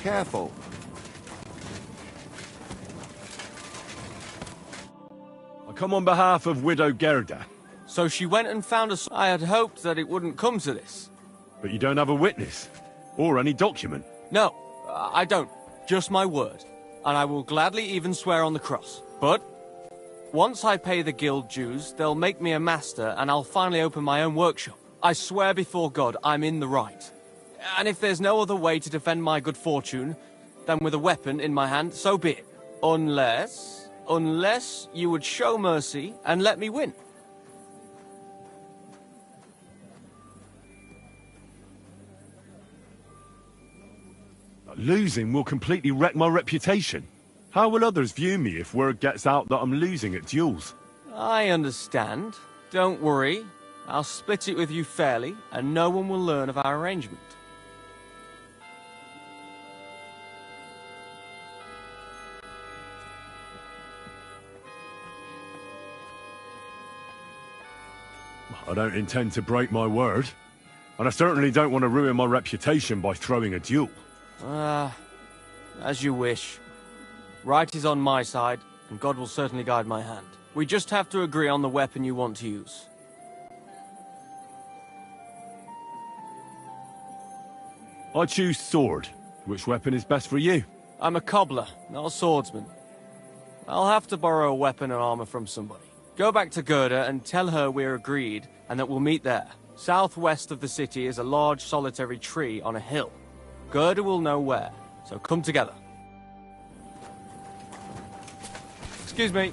careful. I come on behalf of Widow Gerda. So she went and found us. I had hoped that it wouldn't come to this. But you don't have a witness? Or any document? No, I don't. Just my word. And I will gladly even swear on the cross. But once I pay the guild dues, they'll make me a master and I'll finally open my own workshop. I swear before God I'm in the right. And if there's no other way to defend my good fortune than with a weapon in my hand, so be it. Unless you would show mercy and let me win. Losing will completely wreck my reputation. How will others view me if word gets out that I'm losing at duels? I understand. Don't worry. I'll split it with you fairly, and no one will learn of our arrangement. I don't intend to break my word. And I certainly don't want to ruin my reputation by throwing a duel. As you wish. Right is on my side, and God will certainly guide my hand. We just have to agree on the weapon you want to use. I choose sword. Which weapon is best for you? I'm a cobbler, not a swordsman. I'll have to borrow a weapon and armor from somebody. Go back to Gerda and tell her we're agreed, and that we'll meet there. Southwest of the city is a large solitary tree on a hill. Gerda will know where, so come together. Excuse me.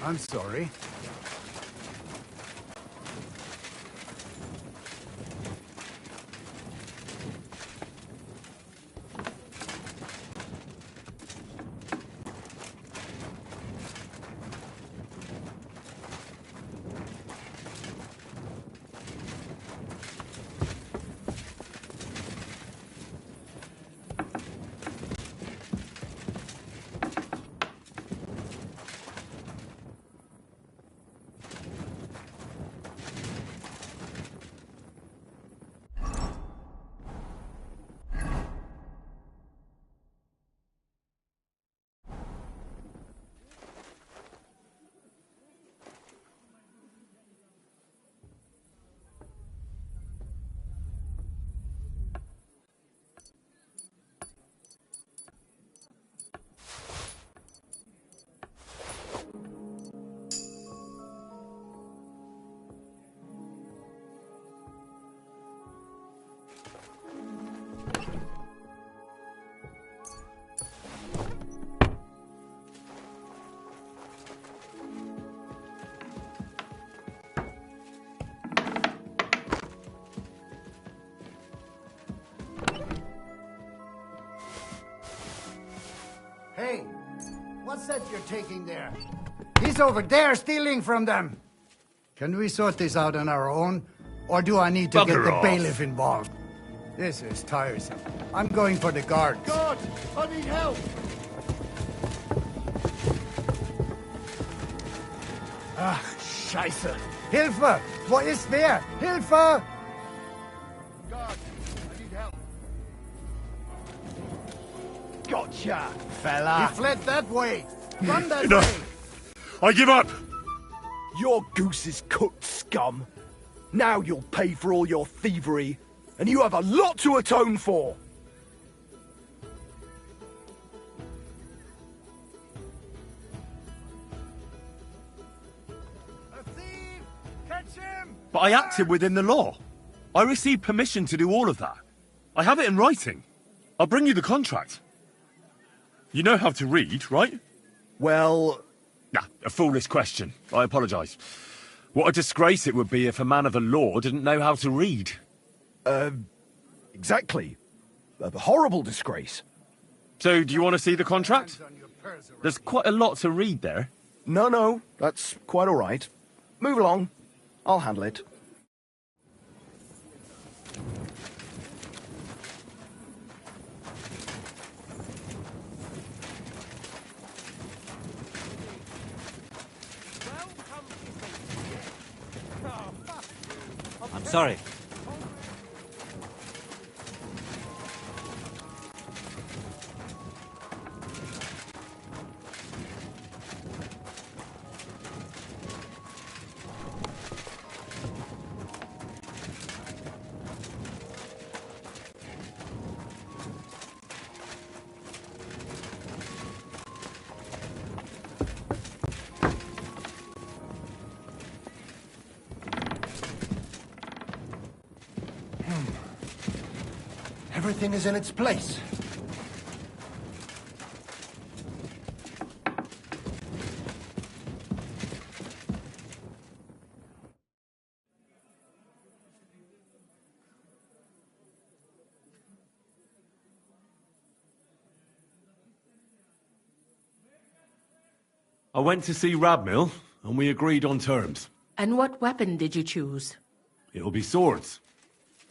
I'm sorry. Hey, what's that you're taking there? He's over there stealing from them. Can we sort this out on our own? Or do I need to get the bailiff involved? This is tiresome. I'm going for the guards. God, I need help. Ah, Scheiße. Hilfe! Wo ist wer? Hilfe! God, I need help. Gotcha, fella. He fled that way. Run that Enough. way. I give up. Your goose is cooked, scum. Now you'll pay for all your thievery, and you have a lot to atone for. A thief! Catch him! But I acted within the law. I received permission to do all of that. I have it in writing. I'll bring you the contract. You know how to read, right? Well... Nah, a foolish question. I apologise. What a disgrace it would be if a man of the law didn't know how to read. Exactly. A horrible disgrace. So, do you want to see the contract? There's quite a lot to read there. No, that's quite all right. Move along. I'll handle it. I'm sorry. Everything is in its place. I went to see Radmill, and we agreed on terms. And what weapon did you choose? It'll be swords.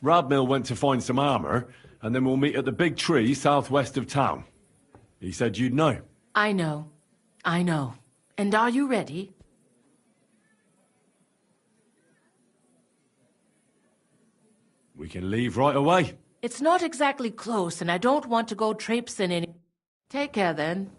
Radmill went to find some armour, and then we'll meet at the big tree southwest of town. He said you'd know. I know. I know. And are you ready? We can leave right away. It's not exactly close, and I don't want to go traipsing in. Take care, then.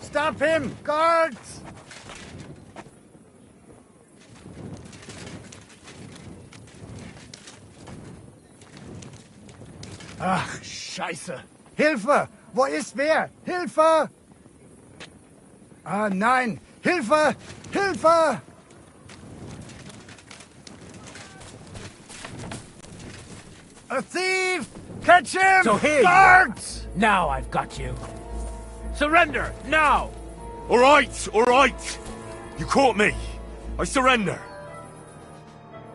Stop him! Guards! Ach, Scheiße! Hilfe! Wo ist wer? Hilfe! Ah, nein! Hilfe! Hilfe! A thief! Catch him! So here Guards! Now I've got you. Surrender, now! All right, all right. You caught me. I surrender.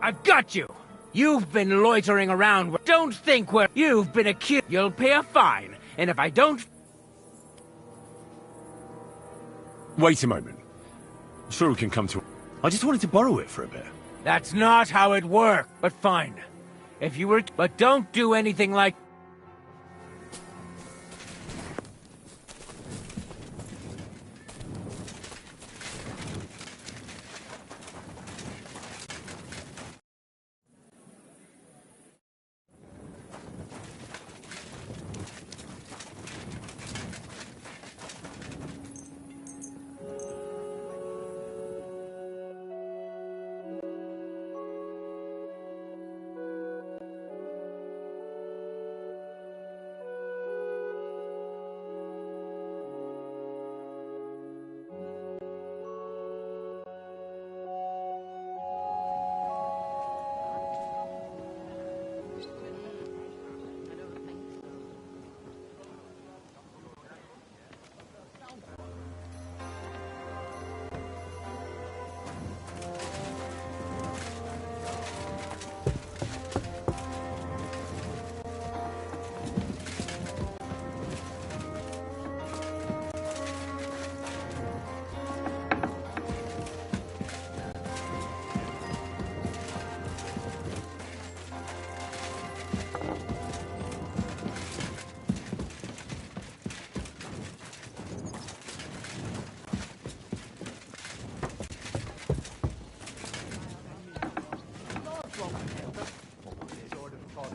I've got you. You've been loitering around. Don't think where you've been accused. You'll pay a fine, and if I don't... Wait a moment. I'm sure we can come to... I just wanted to borrow it for a bit. That's not how it works, but fine. If you were... But don't do anything like...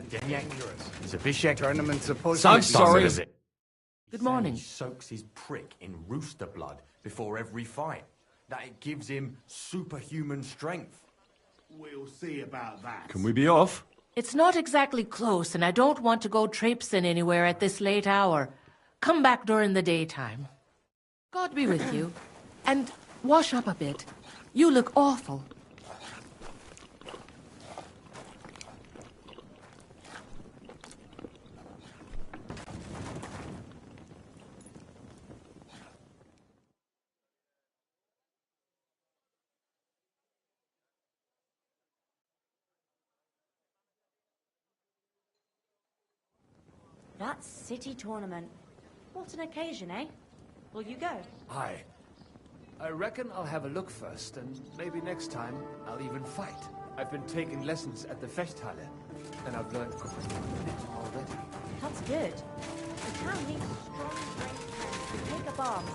dangerous. It's a Bishek Tournament supposed so to be sorry. Is it? Good morning. He soaks his prick in rooster blood before every fight. That it gives him superhuman strength. We'll see about that. Can we be off? It's not exactly close, and I don't want to go traipsing anywhere at this late hour. Come back during the daytime. God be with you. And wash up a bit. You look awful. That city tournament. What an occasion, eh? Will you go? Aye. I reckon I'll have a look first, and maybe next time I'll even fight. I've been taking lessons at the Fechthalle, and I've learned a bit already. That's good. The town needs strong, brave men to take up arms,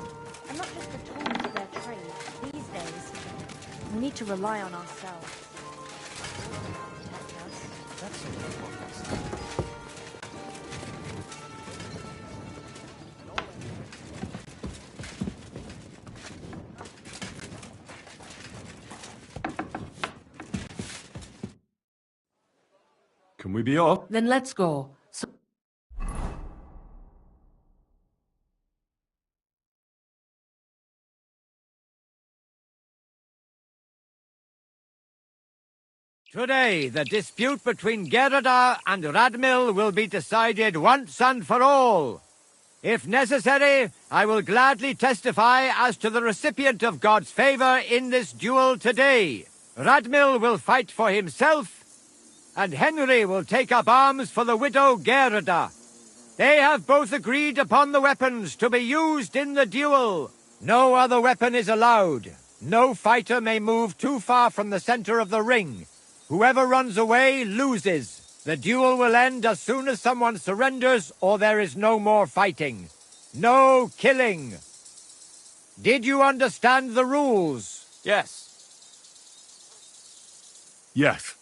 and not just the tools of their trade. These days, we need to rely on ourselves. Protect us. That's what Can we be off? Then let's go. So Today, the dispute between Gerda and Radmil will be decided once and for all. If necessary, I will gladly testify as to the recipient of God's favor in this duel today. Radmil will fight for himself, and Henry will take up arms for the widow Gerda. They have both agreed upon the weapons to be used in the duel. No other weapon is allowed. No fighter may move too far from the center of the ring. Whoever runs away loses. The duel will end as soon as someone surrenders or there is no more fighting. No killing. Did you understand the rules? Yes. Yes.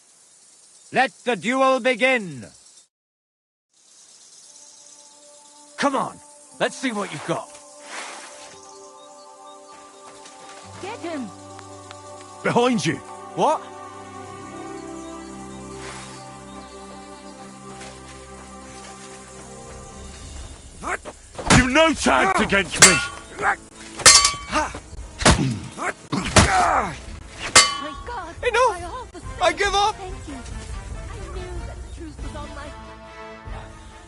Let the duel begin. Come on, let's see what you've got. get him. Behind you. What? You've no chance against me! My God! Enough! I give up! Thank you. I knew that the truth was on my...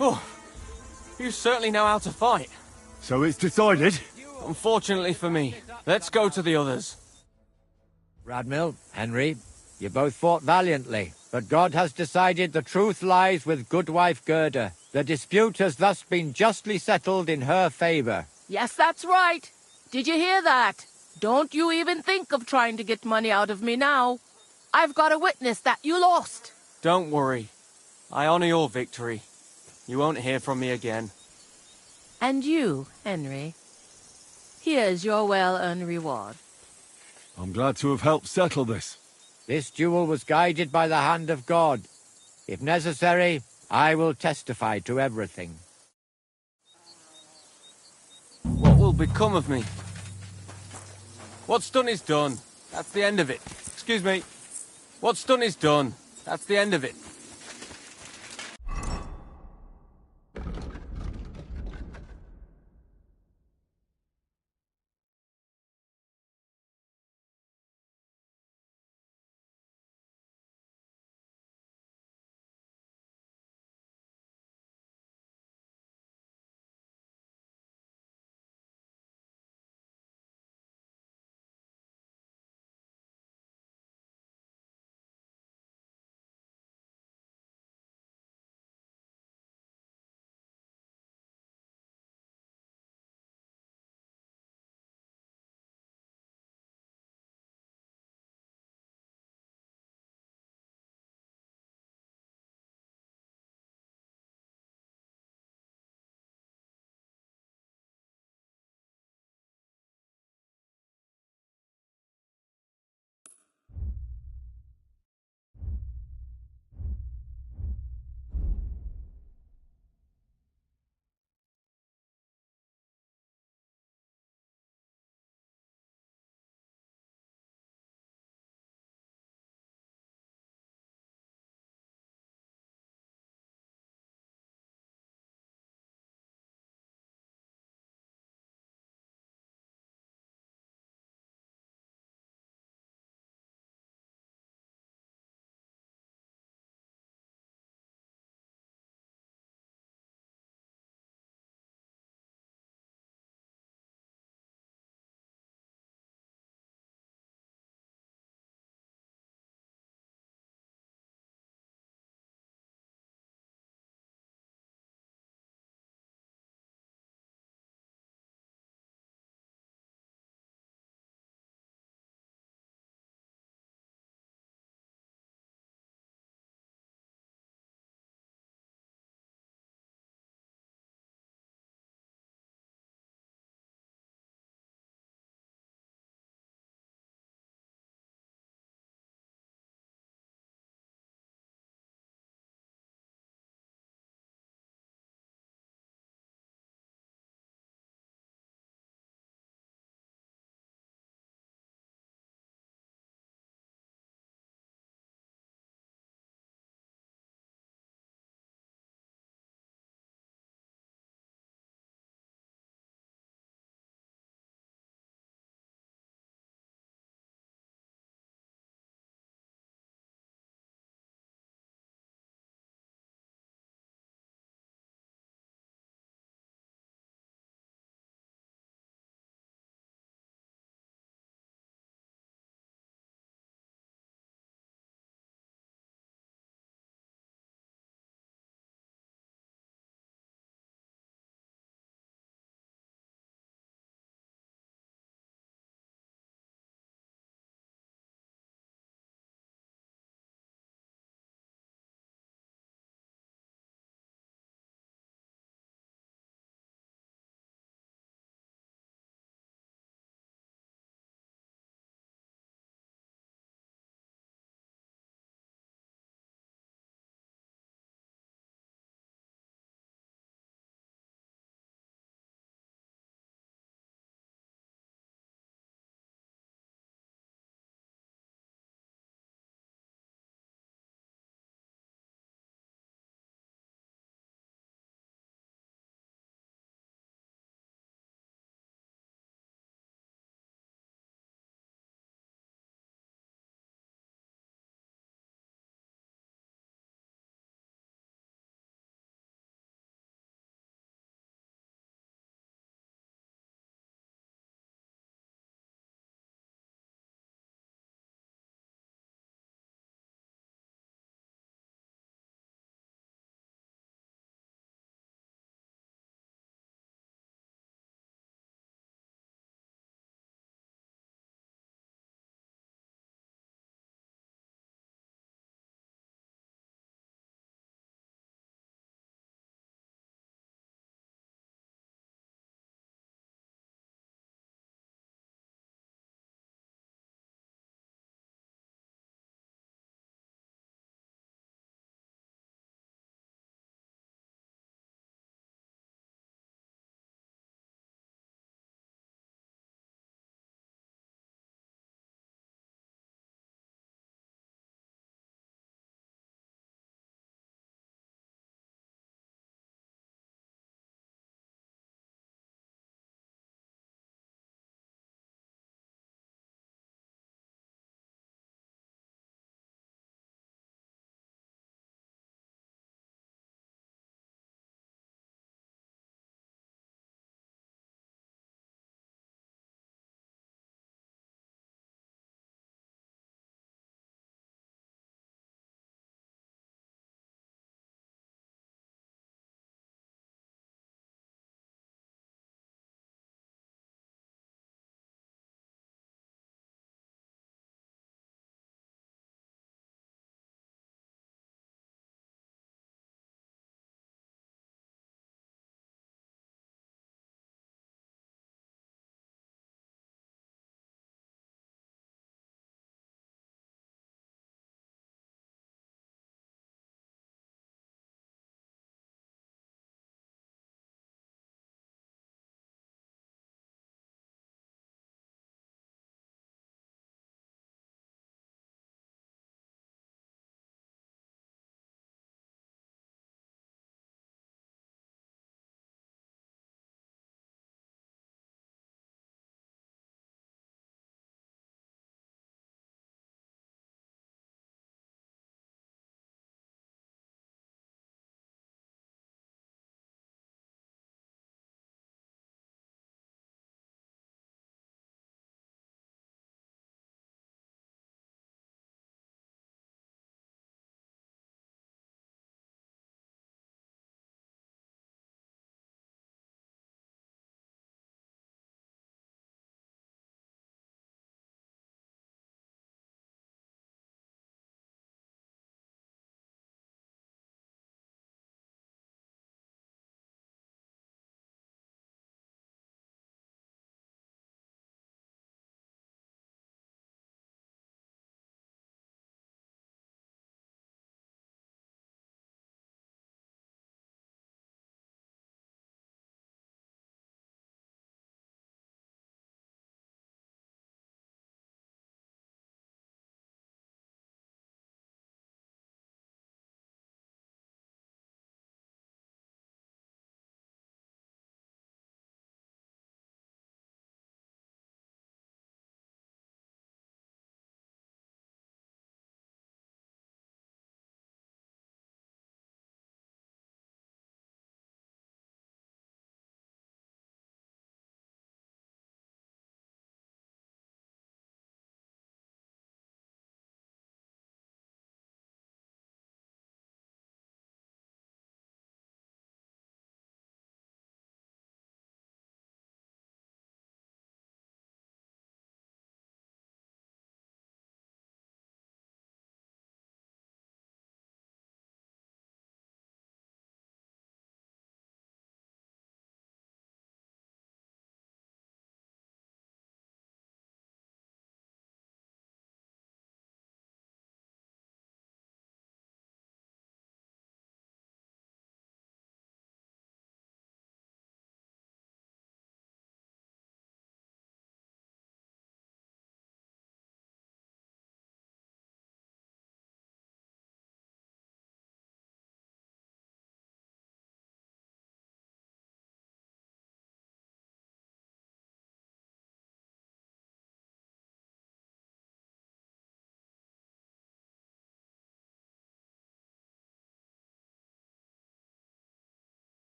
Oh, you certainly know how to fight. So it's decided? Unfortunately for me. Let's go to the others. Radmil, Henry, you both fought valiantly, but God has decided the truth lies with Goodwife Gerda. The dispute has thus been justly settled in her favor. Yes, that's right. Did you hear that? Don't you even think of trying to get money out of me now. I've got a witness that you lost. Don't worry. I honor your victory. You won't hear from me again. And you, Henry. Here's your well-earned reward. I'm glad to have helped settle this. This duel was guided by the hand of God. If necessary, I will testify to everything. What will become of me? What's done is done. That's the end of it. Excuse me. What's done is done. That's the end of it.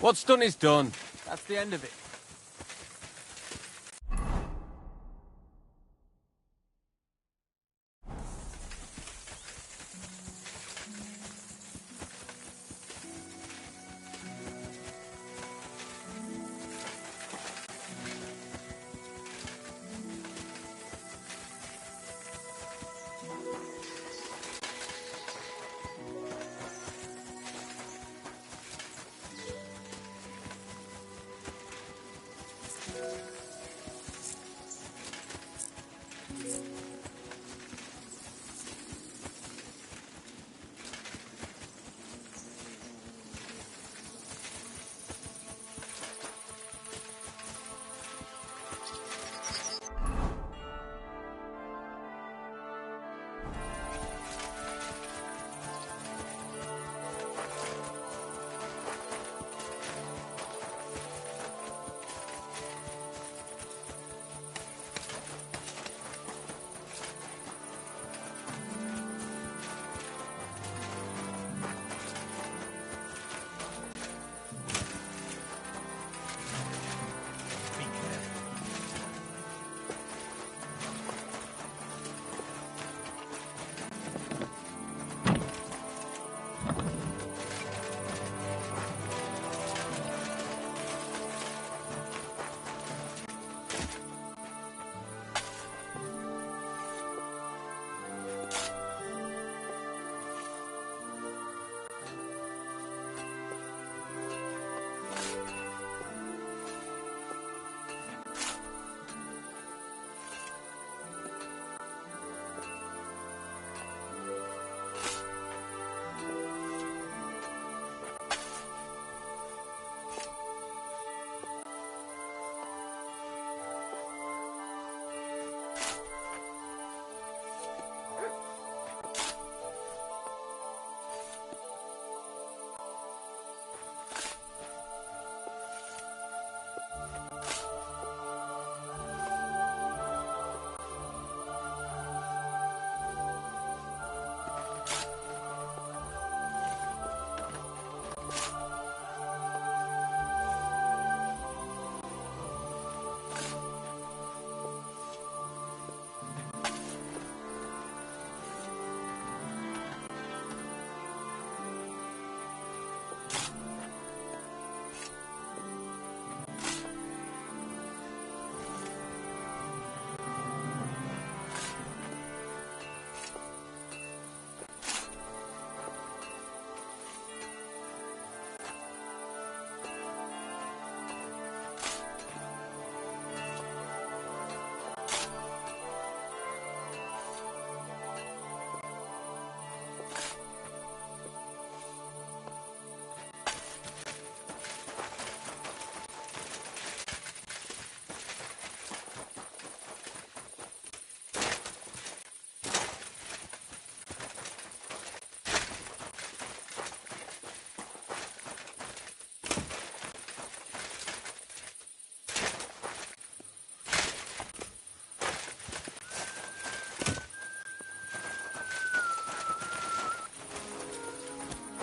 What's done is done. That's the end of it.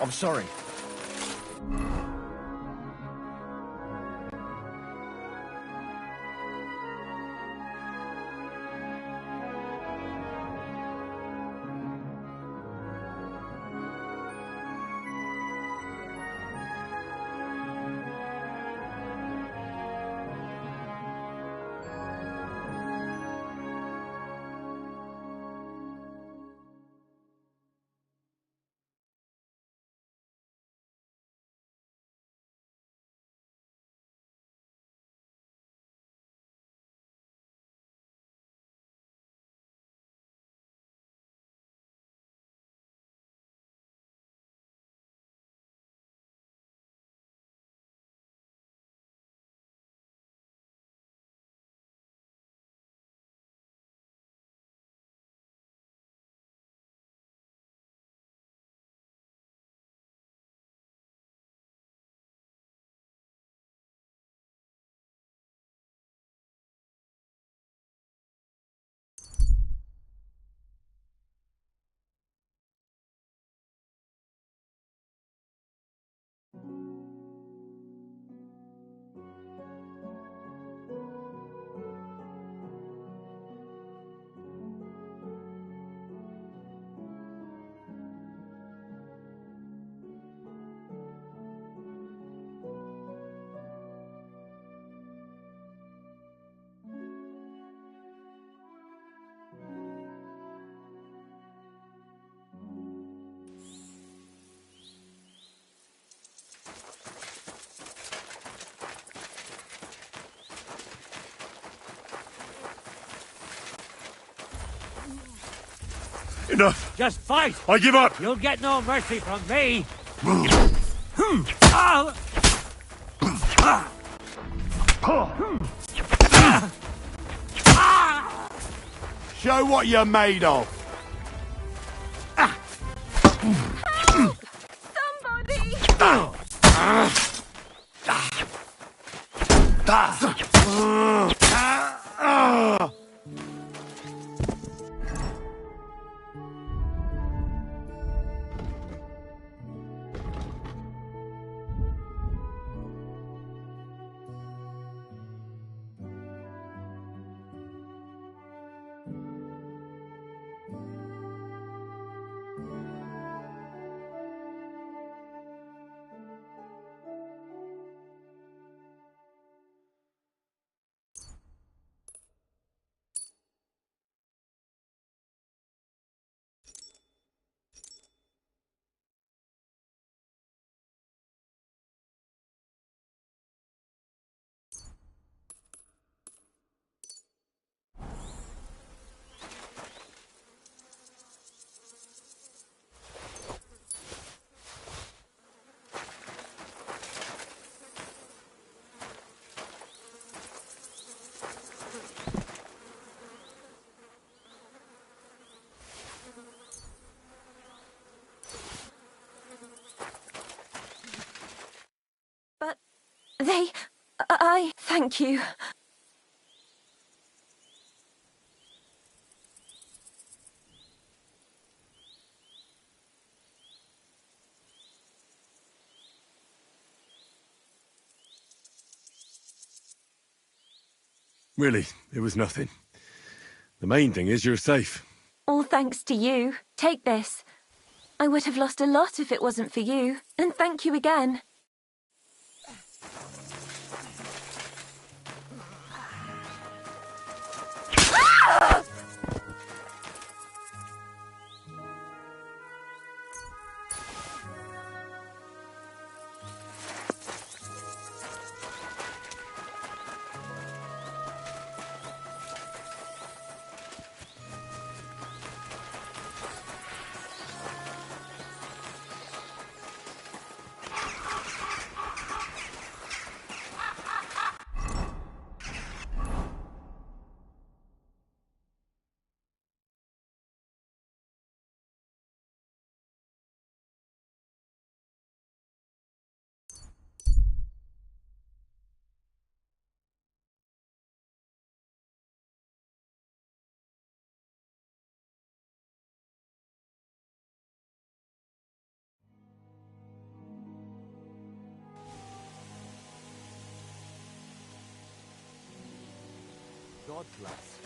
I'm sorry. Enough. Just fight. I give up. You'll get no mercy from me. Show what you're made of. But I thank you. Really, it was nothing. The main thing is you're safe. All thanks to you. Take this. I would have lost a lot if it wasn't for you. And thank you again. God bless.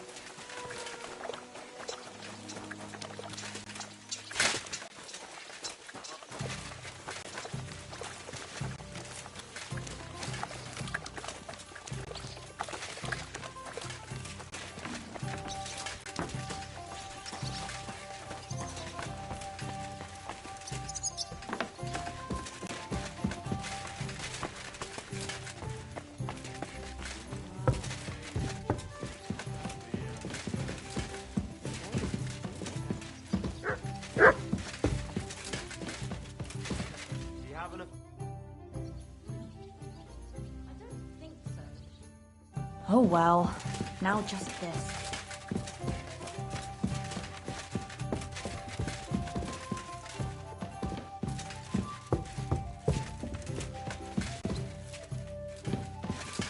Oh well. Now just this.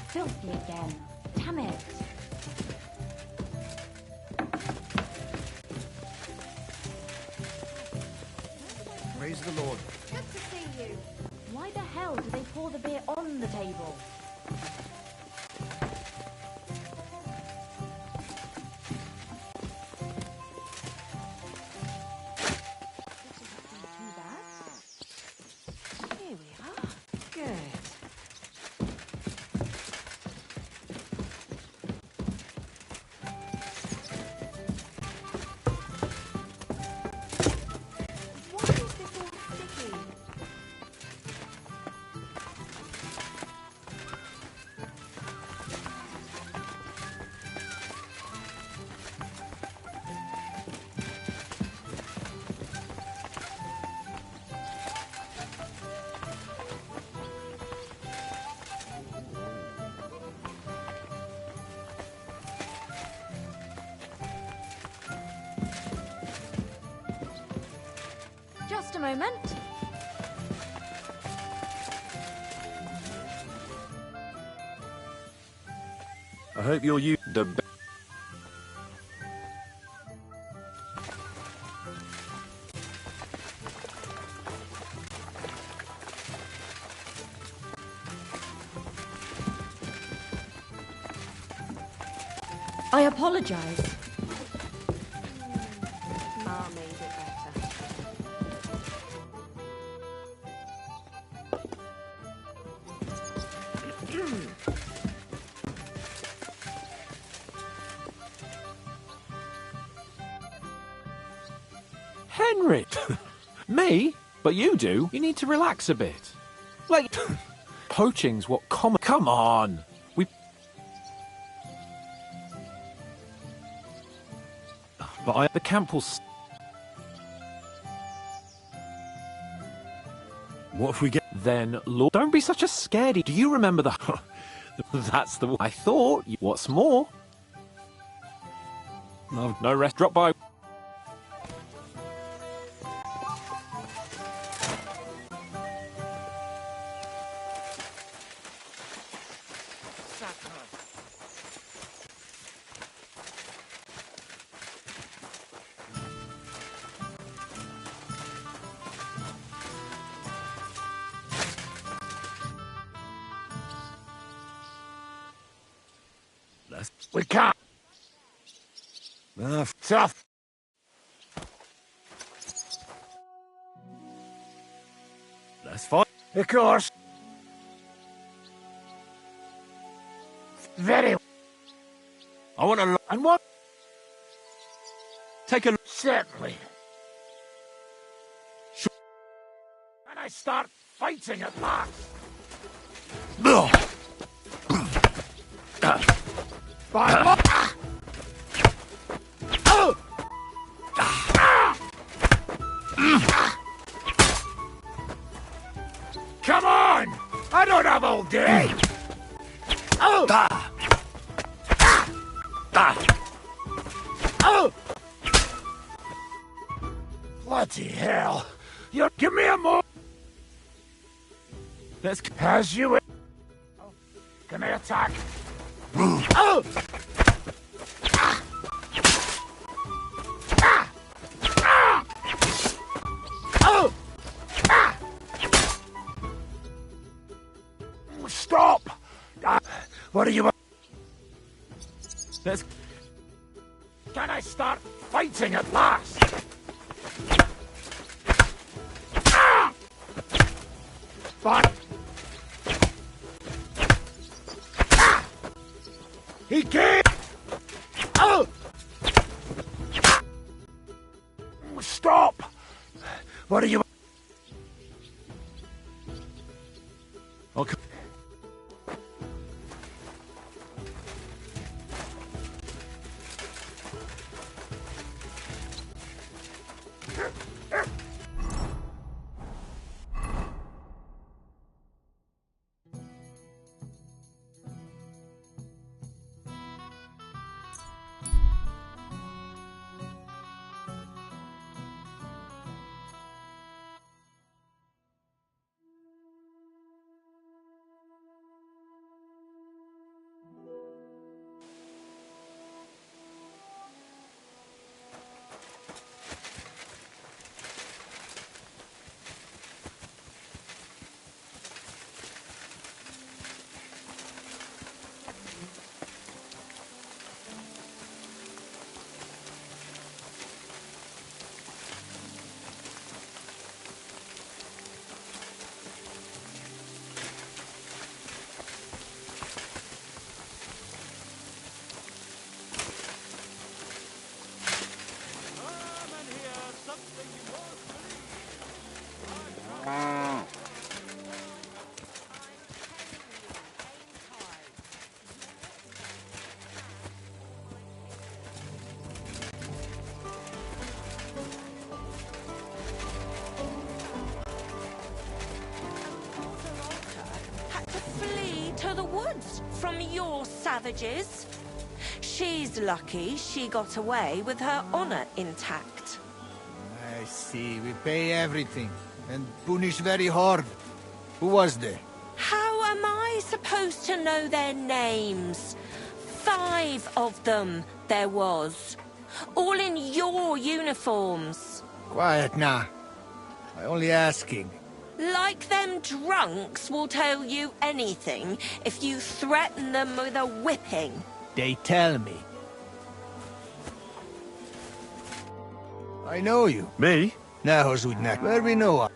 Filthy again. Damn it. Praise the Lord. Good to see you. Why the hell do they pour the beer on the table? Here we are. Good. Why is this all sticky? moment. I hope you'll use the... I apologize. Ma made it better. Henry! Me? But you do. You need to relax a bit. Like, poaching's what common... Come on! But the camp will... What if we get... Then, Lord... Don't be such a scaredy. Do you remember the... That's the... I thought... What's more? No rest. Drop by... We can't. Tough. Let's fight. Of course. Very. I want to... And what? Take a... Certainly. And I start fighting at last. Come on! I don't have all day! Bloody hell! You give me a more. Let's... As you... Can I attack? Stop! What are you... Let's... Can I start fighting at last? But... He came! Stop! What are you... Okay. To the woods from your savages. She's lucky she got away with her honor intact. see. We pay everything. And punish very hard. Who was there? How am I supposed to know their names? 5 of them there was. All in your uniforms. Quiet now. I only asking. Like them drunks will tell you anything if you threaten them with a whipping. They tell me. I know you. Me? No, Zudnak. Where we know.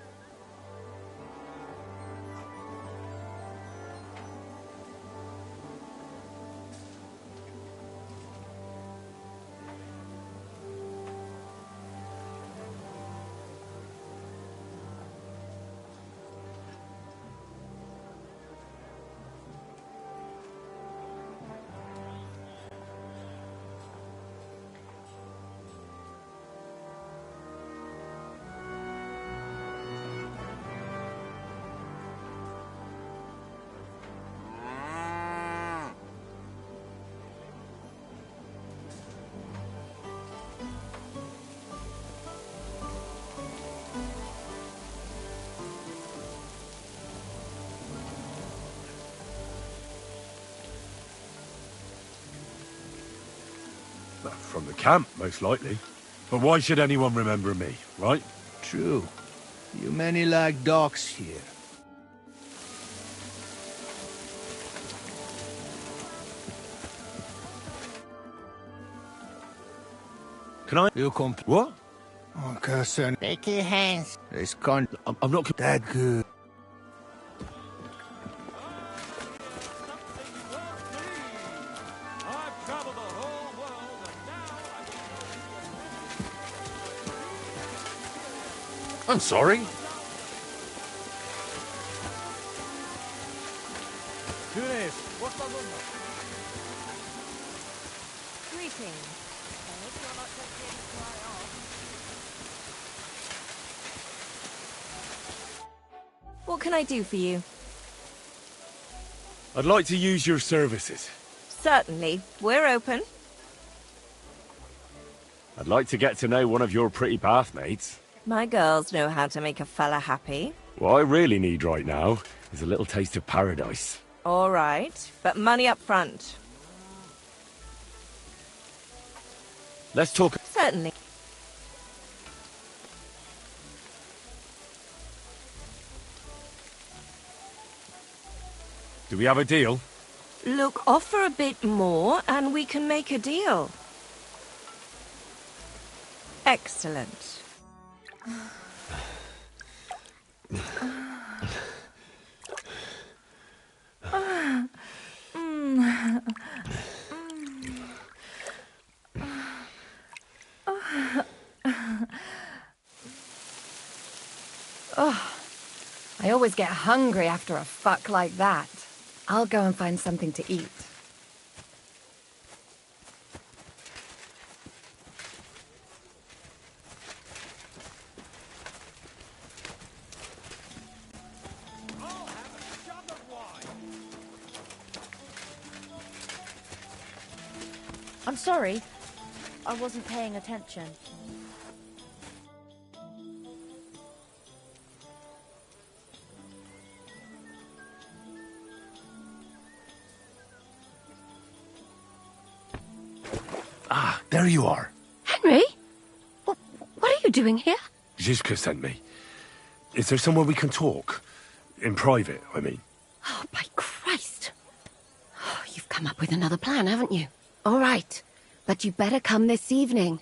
From the camp, most likely. But why should anyone remember me, right? True. You many like dogs here. Can I? You come. What? Oh, cousin. Take your hands. This con. I'm not that good. I'm sorry. Greetings. I hope you're not just here to fly off. What can I do for you? I'd like to use your services. Certainly. We're open. I'd like to get to know one of your pretty bathmates. My girls know how to make a fella happy. What I really need right now is a little taste of paradise. All right, but money up front. Let's talk. Certainly. Do we have a deal? Look, offer a bit more and we can make a deal. Excellent. Oh, I always get hungry after a fuck like that. I'll go and find something to eat. I'm sorry. I wasn't paying attention. Ah, there you are. Henry? What are you doing here? Zizka sent me. Is there somewhere we can talk? In private, I mean. Oh, by Christ. Oh, you've come up with another plan, haven't you? All right. But you better come this evening.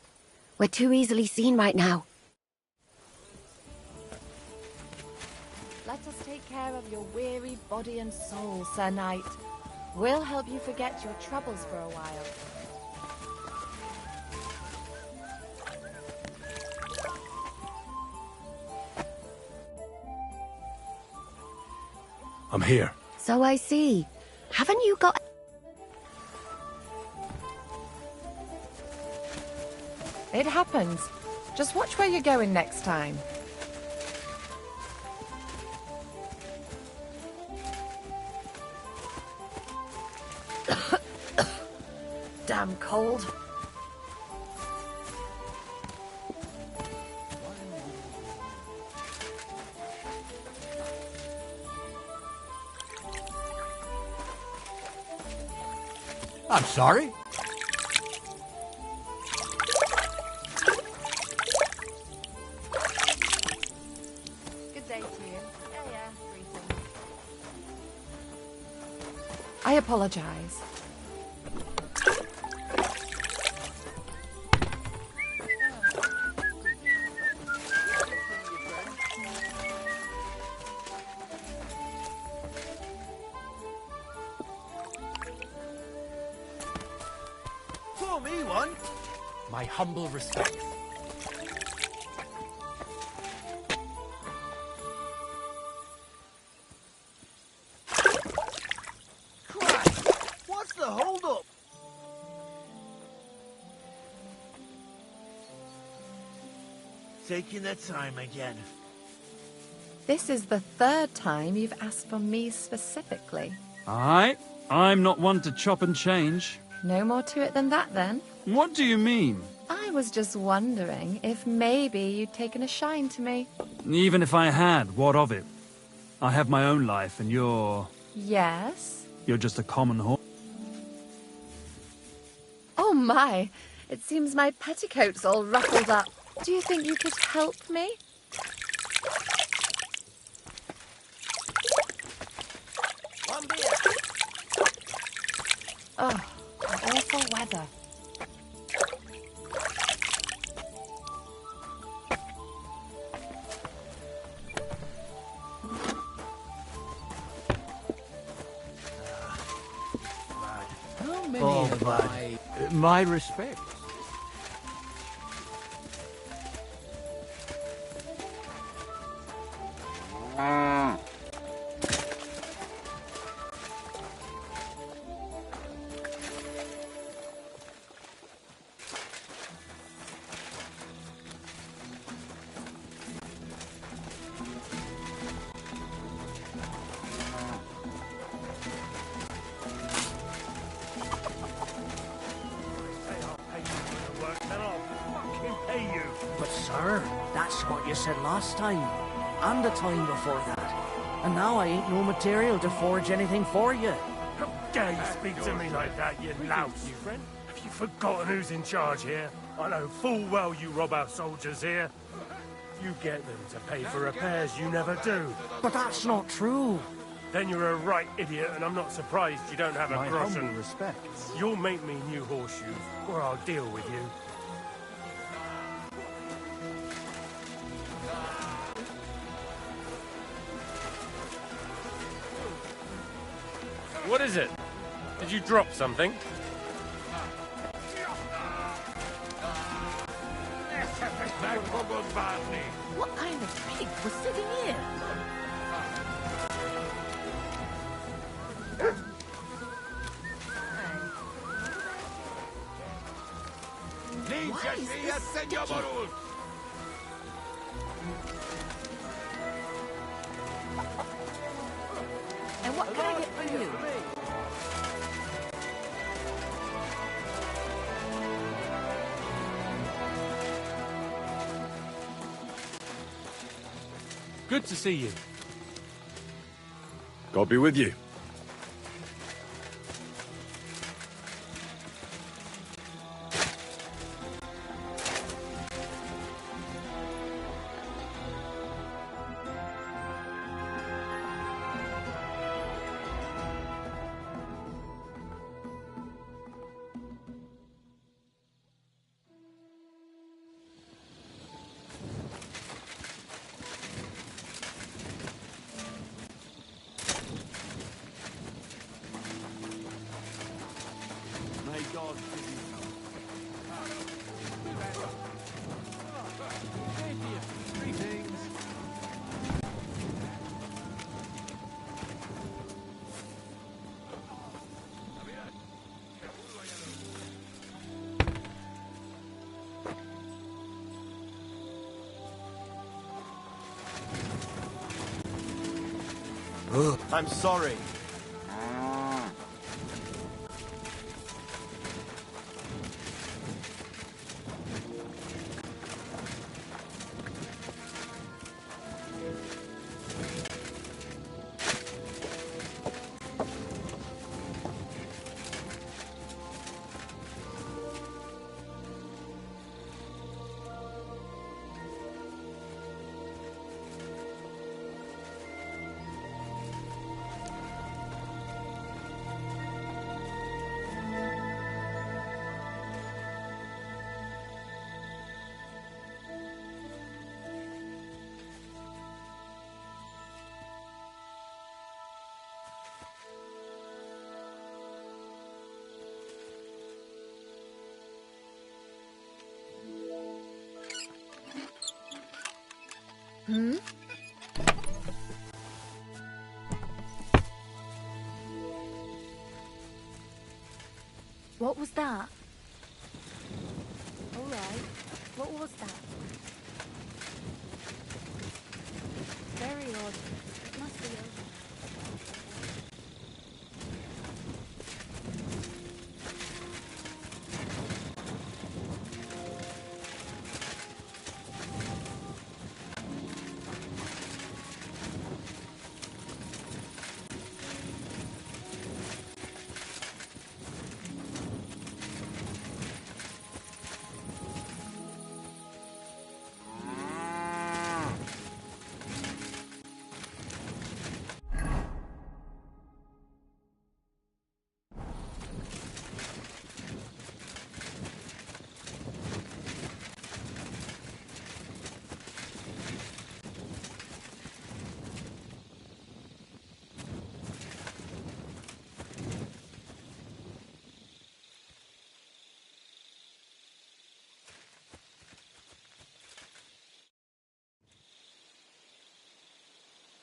We're too easily seen right now. Let us take care of your weary body and soul, Sir Knight. We'll help you forget your troubles for a while. I'm here. So I see. Haven't you got... It happens. Just watch where you're going next time. Damn cold. I'm sorry. Good day to you. Yeah, greetings. I apologize. Pour me one. My humble respects. Christ, what's the hold-up? Taking their time again. This is the third time you've asked for me specifically. Alright, I'm not one to chop and change. No more to it than that, then. What do you mean? I was just wondering if maybe you'd taken a shine to me. Even if I had, what of it? I have my own life, and you're Yes? just a common horse. Oh my! It seems my petticoat's all ruffled up. Do you think you could help me? One beer. Oh, awful weather. How many Oh, of bud. my respects? But sir, that's what you said last time. And the time before that. And now I ain't no material to forge anything for you. How dare you speak to me like that, you louse? Have you forgotten who's in charge here? I know full well you rob our soldiers here. You get them to pay for repairs you never do. But that's not true. Then you're a right idiot, and I'm not surprised you don't have a My groschen. humble respects. You'll make me new horseshoes, or I'll deal with you. What is it? Did you drop something? What kind of pig was sitting here? Why is this sticky? And what can I get for you? Good to see you. God be with you. May God give you Greetings. I'm sorry. Hmm? What was that? All right. What was that? Very odd. It must be over.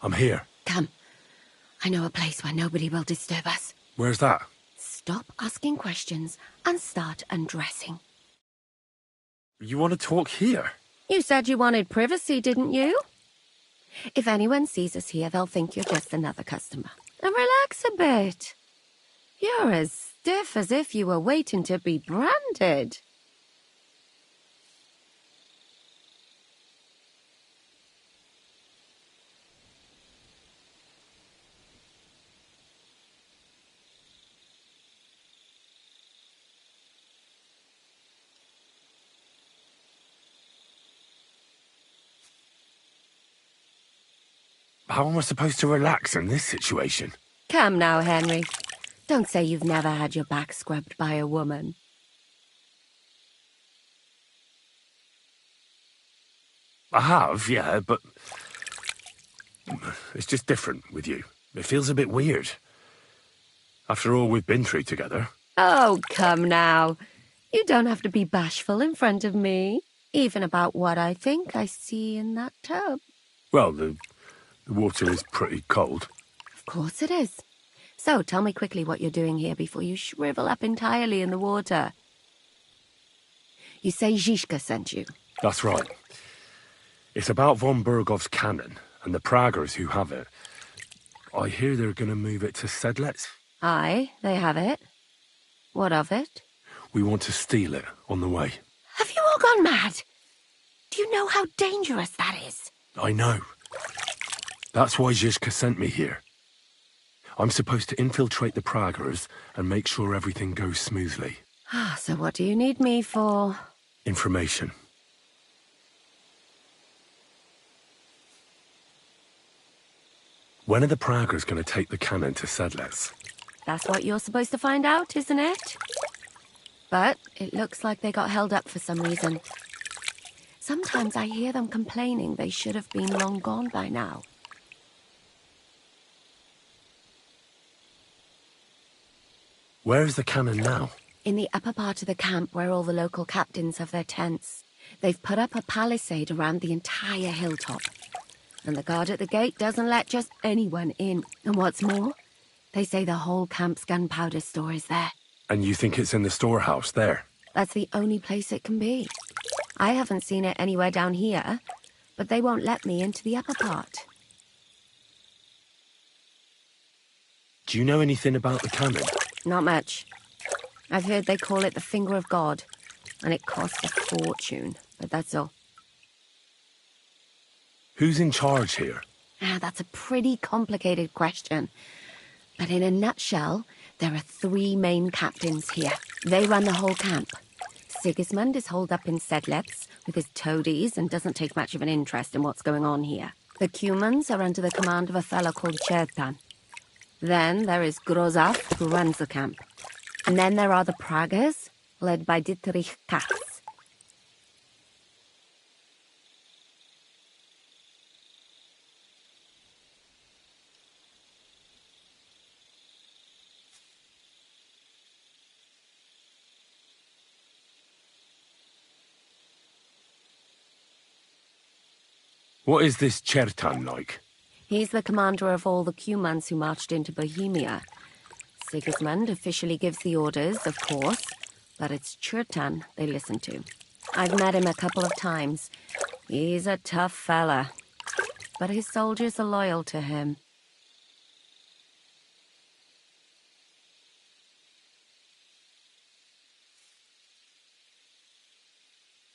I'm here. Come. I know a place where nobody will disturb us. Where's that? Stop asking questions and start undressing. You want to talk here? You said you wanted privacy, didn't you? If anyone sees us here, they'll think you're just another customer. And relax a bit. You're as stiff as if you were waiting to be branded. How am I supposed to relax in this situation? Come now, Henry. Don't say you've never had your back scrubbed by a woman. I have, yeah, but it's just different with you. It feels a bit weird. After all we've been through together. Oh, come now. You don't have to be bashful in front of me, even about what I think I see in that tub. Well, the water is pretty cold. Of course it is. So tell me quickly what you're doing here before you shrivel up entirely in the water. You say Zizka sent you? That's right. It's about von Bergov's cannon and the Praggers who have it. I hear they're going to move it to Sedlec. Aye, they have it. What of it? We want to steal it on the way. Have you all gone mad? Do you know how dangerous that is? I know. That's why Zizka sent me here. I'm supposed to infiltrate the Praggers and make sure everything goes smoothly. So what do you need me for? Information. When are the Praggers going to take the cannon to Sedlec? That's what you're supposed to find out, isn't it? But it looks like they got held up for some reason. Sometimes I hear them complaining they should have been long gone by now. Where is the cannon now? In the upper part of the camp where all the local captains have their tents. They've put up a palisade around the entire hilltop. And the guard at the gate doesn't let just anyone in. And what's more, they say the whole camp's gunpowder store is there. And you think it's in the storehouse there? That's the only place it can be. I haven't seen it anywhere down here, but they won't let me into the upper part. Do you know anything about the cannon? Not much. I've heard they call it the Finger of God, and it costs a fortune, but that's all. Who's in charge here? That's a pretty complicated question. But in a nutshell, there are 3 main captains here. They run the whole camp. Sigismund is holed up in Sedlec with his toadies and doesn't take much of an interest in what's going on here. The Cumans are under the command of a fellow called Chertan. Then there is Grozaf, who runs the camp. And then there are the Praggers, led by Dietrich Katz. What is this Chertan like? He's the commander of all the Cumans who marched into Bohemia. Sigismund officially gives the orders, of course, but it's Chertan they listen to. I've met him a couple of times. He's a tough fella, but his soldiers are loyal to him.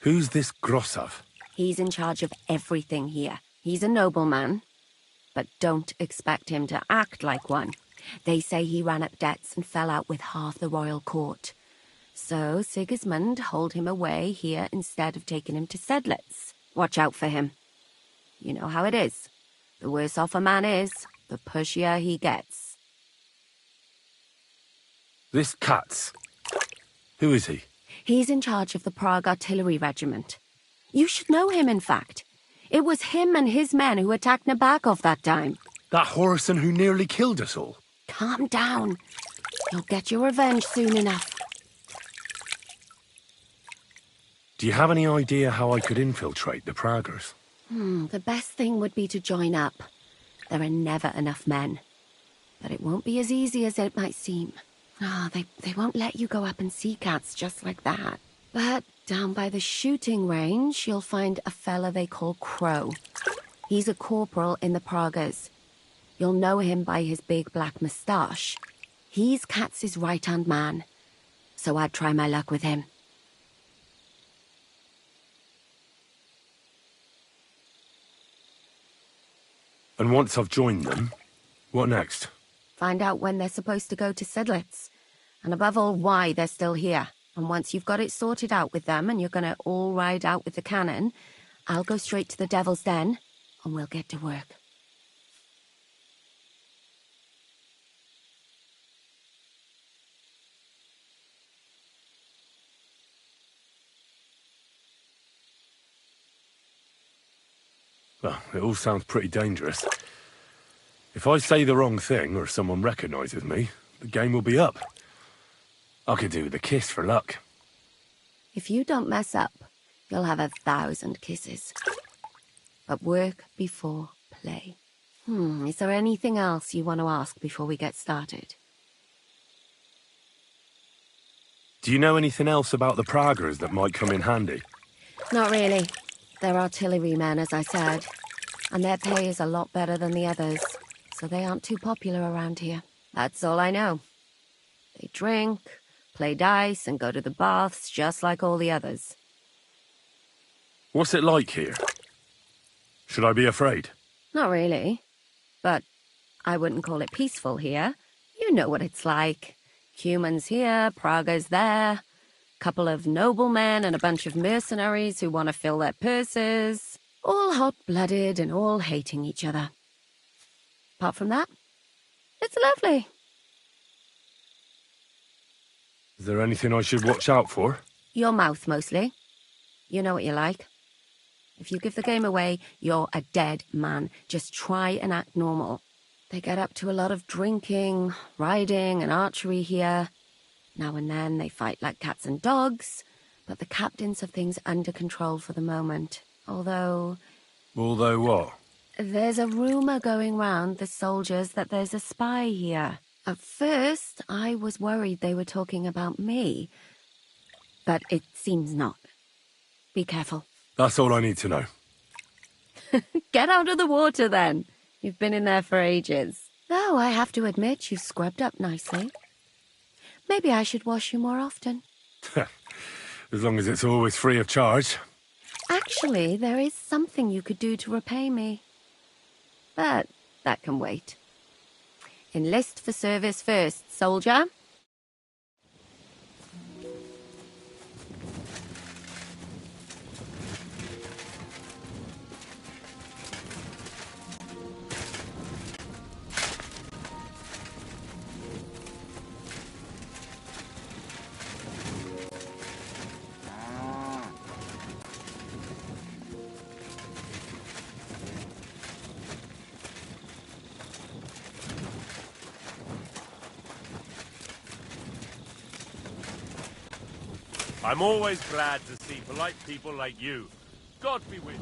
Who's this Grossav? He's in charge of everything here. He's a nobleman, but don't expect him to act like one. They say he ran up debts and fell out with half the royal court. So Sigismund holed him away here instead of taking him to Sedlitz. Watch out for him. You know how it is. The worse off a man is, the pushier he gets. This Katz. Who is he? He's in charge of the Prague Artillery Regiment. You should know him, in fact. It was him and his men who attacked Nabakov that time. That Horison who nearly killed us all. Calm down. You'll get your revenge soon enough. Do you have any idea how I could infiltrate the Praggers? The best thing would be to join up. There are never enough men. But it won't be as easy as it might seem. They won't let you go up and see cats just like that. But down by the shooting range, you'll find a fella they call Crow. He's a corporal in the Praggers. You'll know him by his big black moustache. He's Katz's right-hand man. So I'd try my luck with him. And once I've joined them, what next? Find out when they're supposed to go to Sedlitz. And above all, why they're still here. And once you've got it sorted out with them and you're going to all ride out with the cannon, I'll go straight to the Devil's Den and we'll get to work. Well, it all sounds pretty dangerous. If I say the wrong thing or someone recognizes me, the game will be up. I could do with a kiss for luck. If you don't mess up, you'll have 1,000 kisses. But work before play. Is there anything else you want to ask before we get started? Do you know anything else about the Praggers that might come in handy? Not really. They're artillerymen, as I said. And their pay is a lot better than the others. So they aren't too popular around here. That's all I know. They drink, play dice, and go to the baths just like all the others. What's it like here? Should I be afraid? Not really. But I wouldn't call it peaceful here. You know what it's like. Cumans here, Praggers there. Couple of noblemen and a bunch of mercenaries who want to fill their purses. All hot-blooded and all hating each other. Apart from that, it's lovely. Is there anything I should watch out for? Your mouth, mostly. You know what you're like. If you give the game away, you're a dead man. Just try and act normal. They get up to a lot of drinking, riding, and archery here. Now and then they fight like cats and dogs, but the captains have things under control for the moment. Although what? There's a rumor going round the soldiers that there's a spy here. At first, I was worried they were talking about me, but it seems not. Be careful. That's all I need to know. Get out of the water, then. You've been in there for ages. Though I have to admit you've scrubbed up nicely. Maybe I should wash you more often. As long as it's always free of charge. Actually, there is something you could do to repay me. But that can wait. Enlist for service first, soldier. I'm always glad to see polite people like you. God be with you.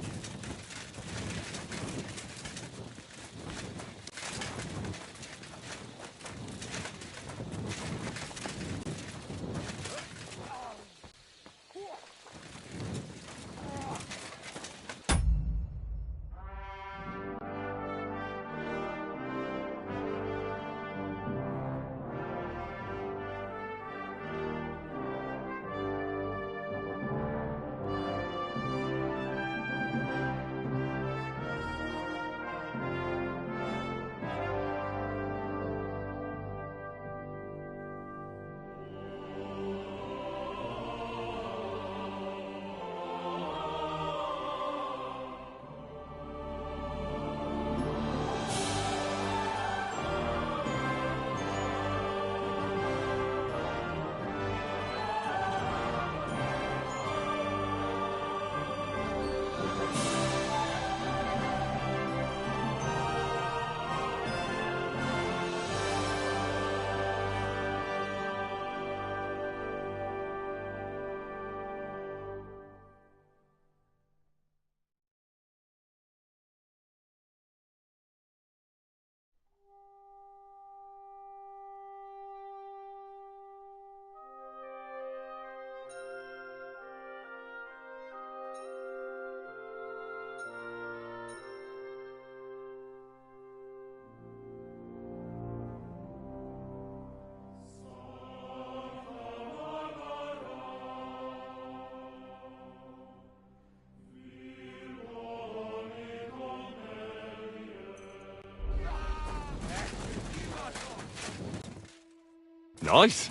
Nice.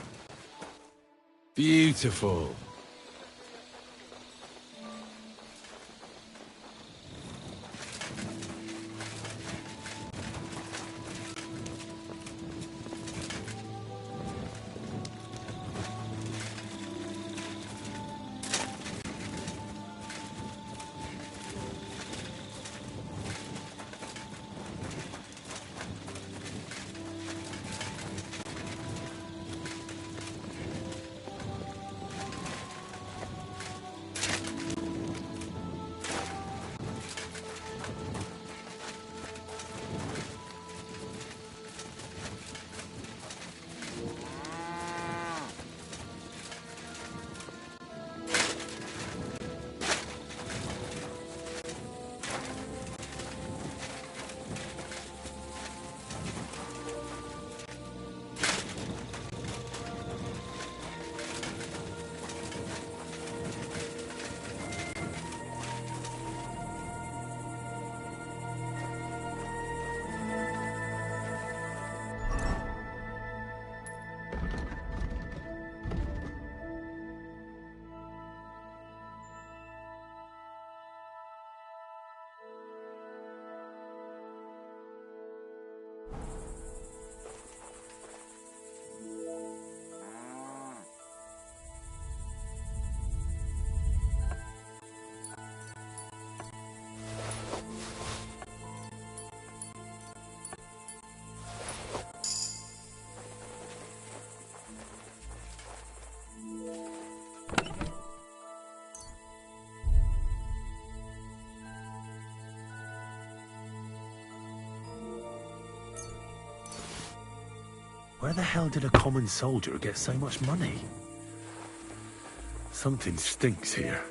Beautiful. Where the hell did a common soldier get so much money? Something stinks here.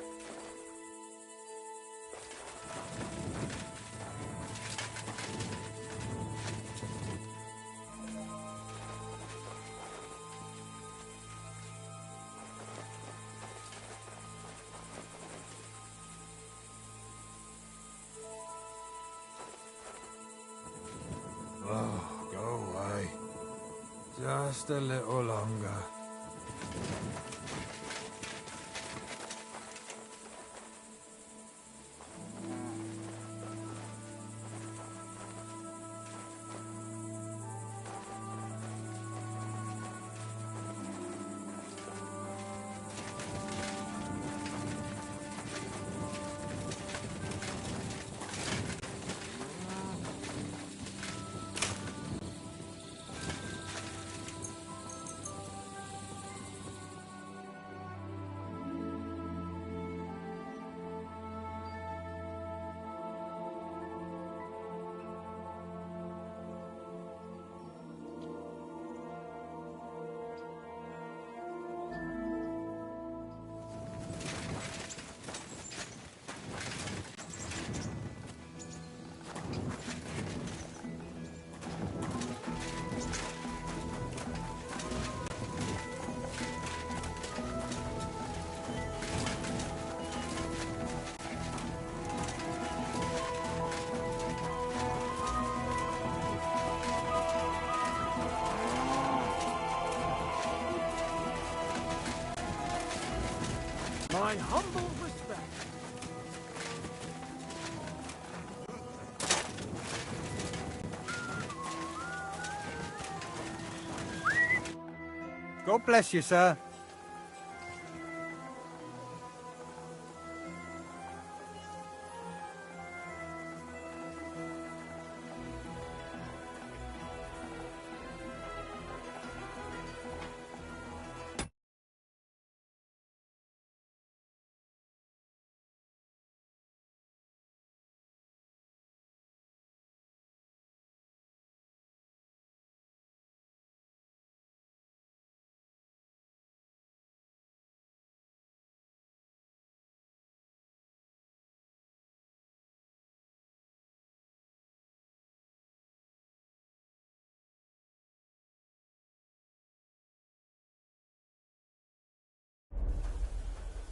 Oh, go away. Just a little longer. My humble respect. God bless you, sir.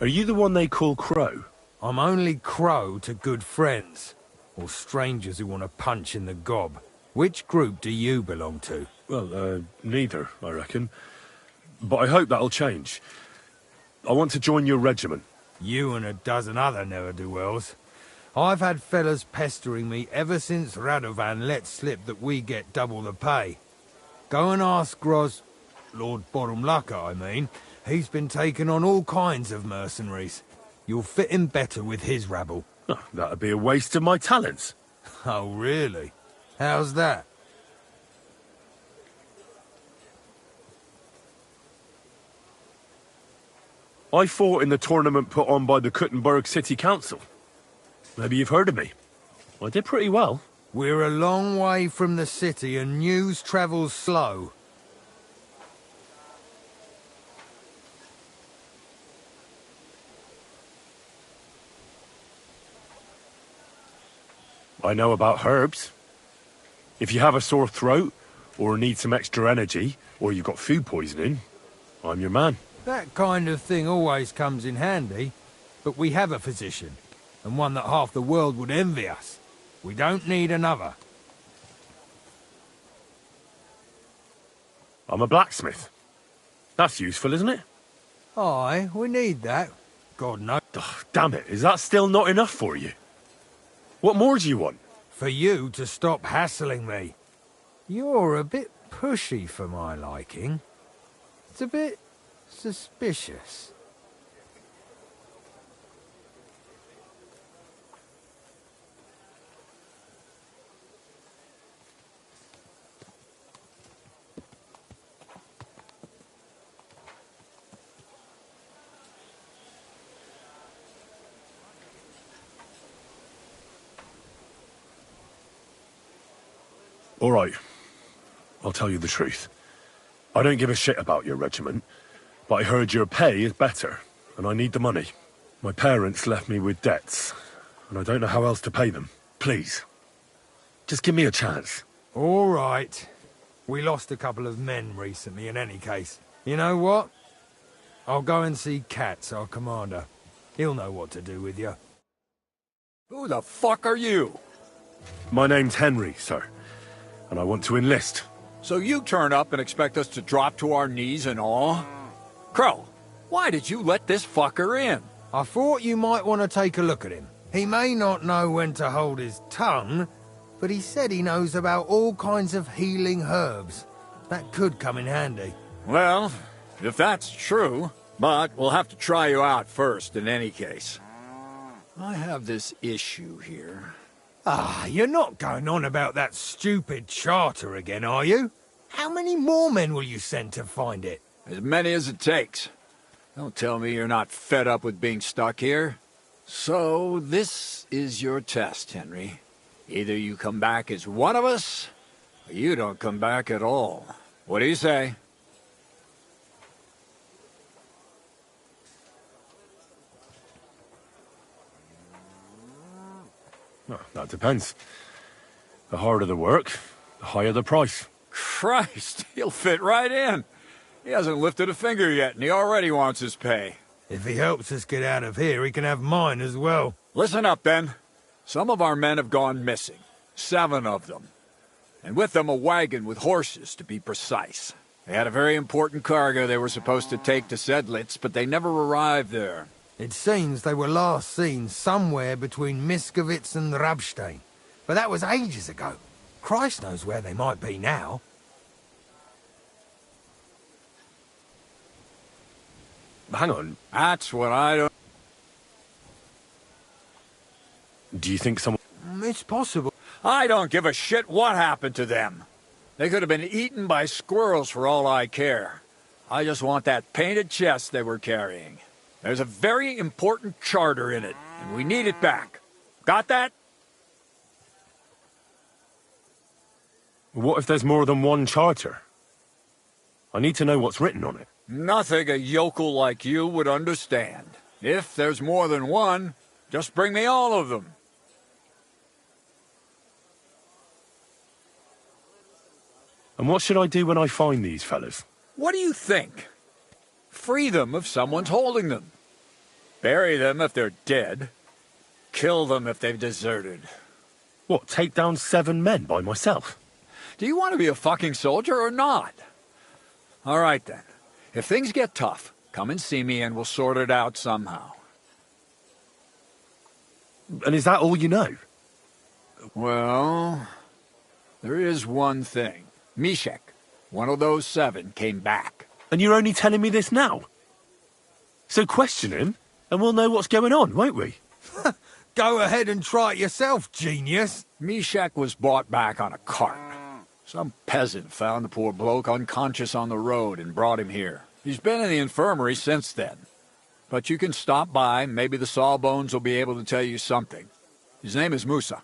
Are you the one they call Crow? I'm only Crow to good friends, or strangers who want to punch in the gob. Which group do you belong to? Well, neither, I reckon. but I hope that'll change. I want to join your regiment. You and a dozen other ne'er-do-wells. I've had fellas pestering me ever since Radovan let slip that we get double the pay. Go and ask Lord Borumlaka, I mean. He's been taking on all kinds of mercenaries. You'll fit in better with his rabble. Oh, that'd be a waste of my talents. Oh, really? How's that? I fought in the tournament put on by the Kuttenberg City Council. Maybe you've heard of me. I did pretty well. We're a long way from the city and news travels slow. I know about herbs. If you have a sore throat, or need some extra energy, or you've got food poisoning, I'm your man. That kind of thing always comes in handy, but we have a physician, and one that half the world would envy us. We don't need another. I'm a blacksmith. That's useful, isn't it? Aye, we need that. God knows. Oh, damn it, is that still not enough for you? What more do you want? For you to stop hassling me. You're a bit pushy for my liking. It's a bit suspicious. All right. I'll tell you the truth. I don't give a shit about your regiment, but I heard your pay is better, and I need the money. My parents left me with debts, and I don't know how else to pay them. Please, just give me a chance. All right. We lost a couple of men recently in any case. You know what? I'll go and see Katz, our commander. He'll know what to do with you. Who the fuck are you? My name's Henry, sir, and I want to enlist. So you turn up and expect us to drop to our knees in awe? Crow, why did you let this fucker in? I thought you might want to take a look at him. He may not know when to hold his tongue, but he said he knows about all kinds of healing herbs. That could come in handy. Well, if that's true, but we'll have to try you out first in any case. I have this issue here. Ah, you're not going on about that stupid charter again, are you? How many more men will you send to find it? As many as it takes. Don't tell me you're not fed up with being stuck here. So, this is your test, Henry. Either you come back as one of us, or you don't come back at all. What do you say? Well, that depends. The harder the work, the higher the price. Christ, he'll fit right in. He hasn't lifted a finger yet, and he already wants his pay. If he helps us get out of here, he can have mine as well. Listen up, then. Some of our men have gone missing. 7 of them. And with them a wagon with horses, to be precise. They had a very important cargo they were supposed to take to Sedlitz, but they never arrived there. It seems they were last seen somewhere between Miskovitz and Rabstein. But that was ages ago. Christ knows where they might be now. Hang on. That's what I don't... Do you think someone... It's possible. I don't give a shit what happened to them. They could have been eaten by squirrels for all I care. I just want that painted chest they were carrying. There's a very important charter in it, and we need it back. Got that? What if there's more than one charter? I need to know what's written on it. Nothing a yokel like you would understand. If there's more than one, just bring me all of them. And what should I do when I find these fellas? What do you think? Free them if someone's holding them. Bury them if they're dead. Kill them if they've deserted. What, take down 7 men by myself? Do you want to be a fucking soldier or not? All right, then. If things get tough, come and see me and we'll sort it out somehow. And is that all you know? Well, there is one thing. Mishek, one of those 7, came back. And you're only telling me this now? So question him, and we'll know what's going on, won't we? Go ahead and try it yourself, genius. Mishek was brought back on a cart. Some peasant found the poor bloke unconscious on the road and brought him here. He's been in the infirmary since then. But you can stop by, maybe the Sawbones will be able to tell you something. His name is Musa.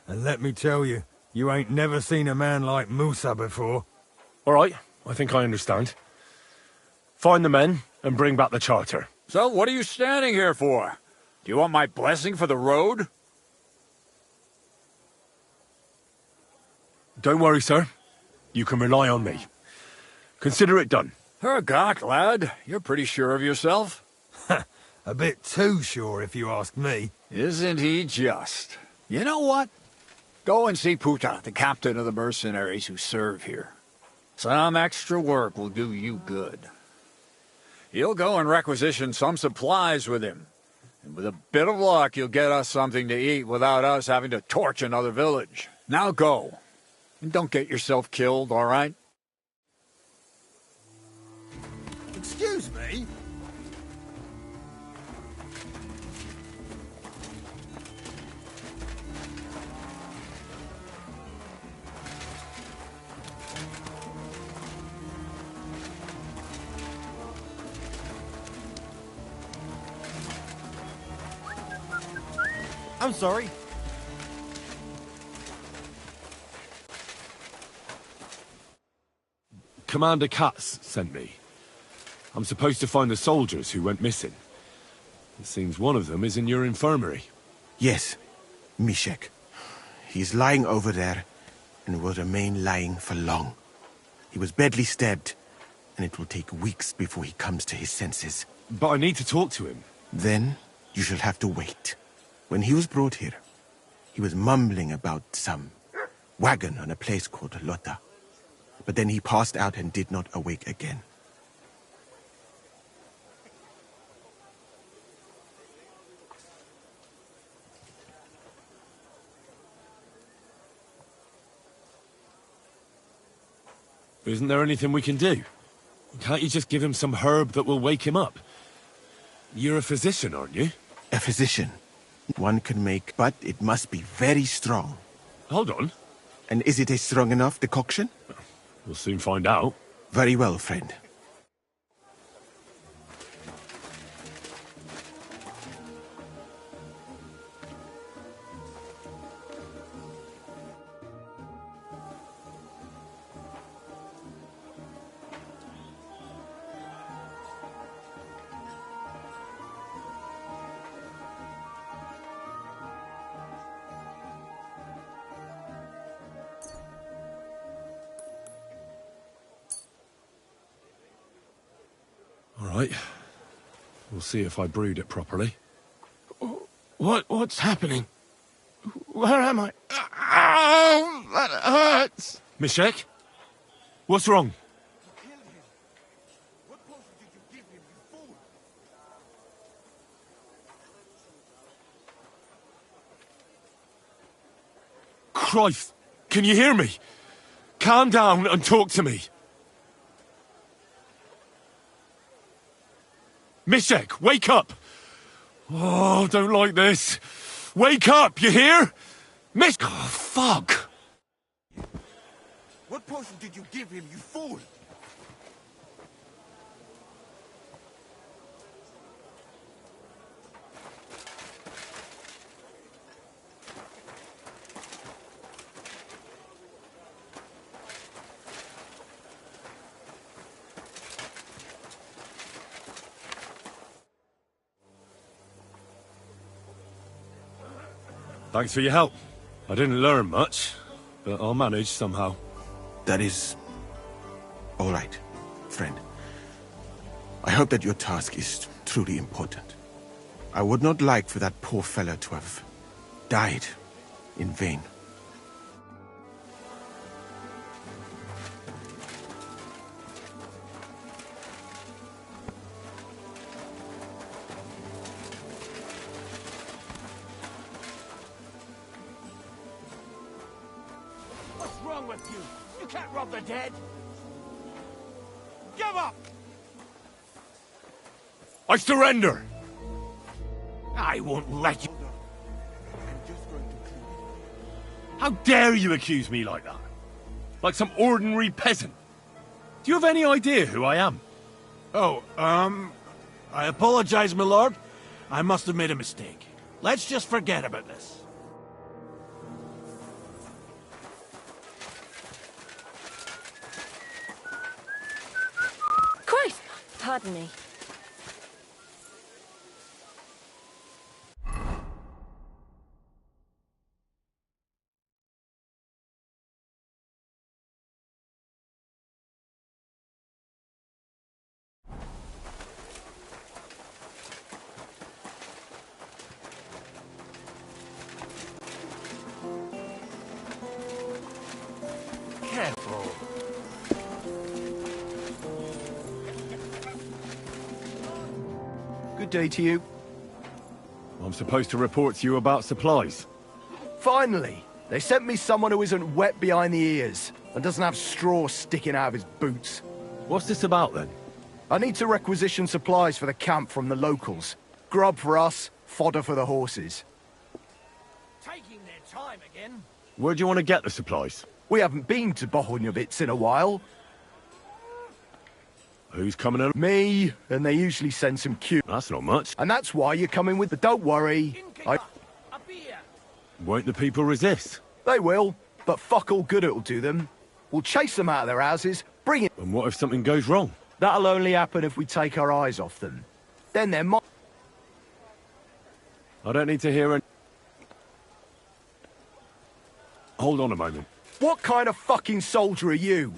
And let me tell you, you ain't never seen a man like Musa before. All right, I think I understand. Find the men and bring back the charter. So what are you standing here for? Do you want my blessing for the road? Don't worry, sir. You can rely on me. Consider it done. Hergott, lad. You're pretty sure of yourself. A bit too sure, if you ask me. Isn't he just? You know what? Go and see Puta, the captain of the mercenaries who serve here. Some extra work will do you good. He'll go and requisition some supplies with him. And with a bit of luck, you'll get us something to eat without us having to torch another village. Now go. And don't get yourself killed, all right? Excuse me? I'm sorry. Commander Katz sent me. I'm supposed to find the soldiers who went missing. It seems one of them is in your infirmary. Yes, Mishek. He's lying over there, and will remain lying for long. He was badly stabbed, and it will take weeks before he comes to his senses. But I need to talk to him. Then you shall have to wait. When he was brought here, he was mumbling about some wagon on a place called Lota. But then he passed out and did not awake again. Isn't there anything we can do? Can't you just give him some herb that will wake him up? You're a physician, aren't you? A physician. One can make, but it must be very strong. Hold on. And is it a strong enough decoction? We'll soon find out. Very well, friend. All right. We'll see if I brewed it properly. What's happening? Where am I? Ow! That hurts! Mishek? What's wrong? Christ! Can you hear me? Calm down and talk to me. Mishek, wake up! Oh, don't like this. Wake up, you hear? Oh, fuck! What potion did you give him, you fool? Thanks for your help. I didn't learn much, but I'll manage somehow. That is all right, friend. I hope that your task is truly important. I would not like for that poor fellow to have died in vain. wrong with you? You can't rob the dead. Give up! I surrender! I won't let you. How dare you accuse me like that? Like some ordinary peasant? Do you have any idea who I am? Oh, I apologize, my lord. I must have made a mistake. Let's just forget about this. Christ! Pardon me. Careful. Good day to you. I'm supposed to report to you about supplies. Finally! They sent me someone who isn't wet behind the ears and doesn't have straw sticking out of his boots. What's this about, then? I need to requisition supplies for the camp from the locals. Grub for us, fodder for the horses. Taking their time again. Where do you want to get the supplies? We haven't been to Bohunjovitz in a while. Who's coming in? Me, and they usually send some cute. That's not much. And that's why you're coming with. But don't worry, Won't the people resist? They will, but fuck all good it'll do them. We'll chase them out of their houses, bring it. And what if something goes wrong? That'll only happen if we take our eyes off them. Then there might. I don't need to hear any... Hold on a moment. What kind of fucking soldier are you?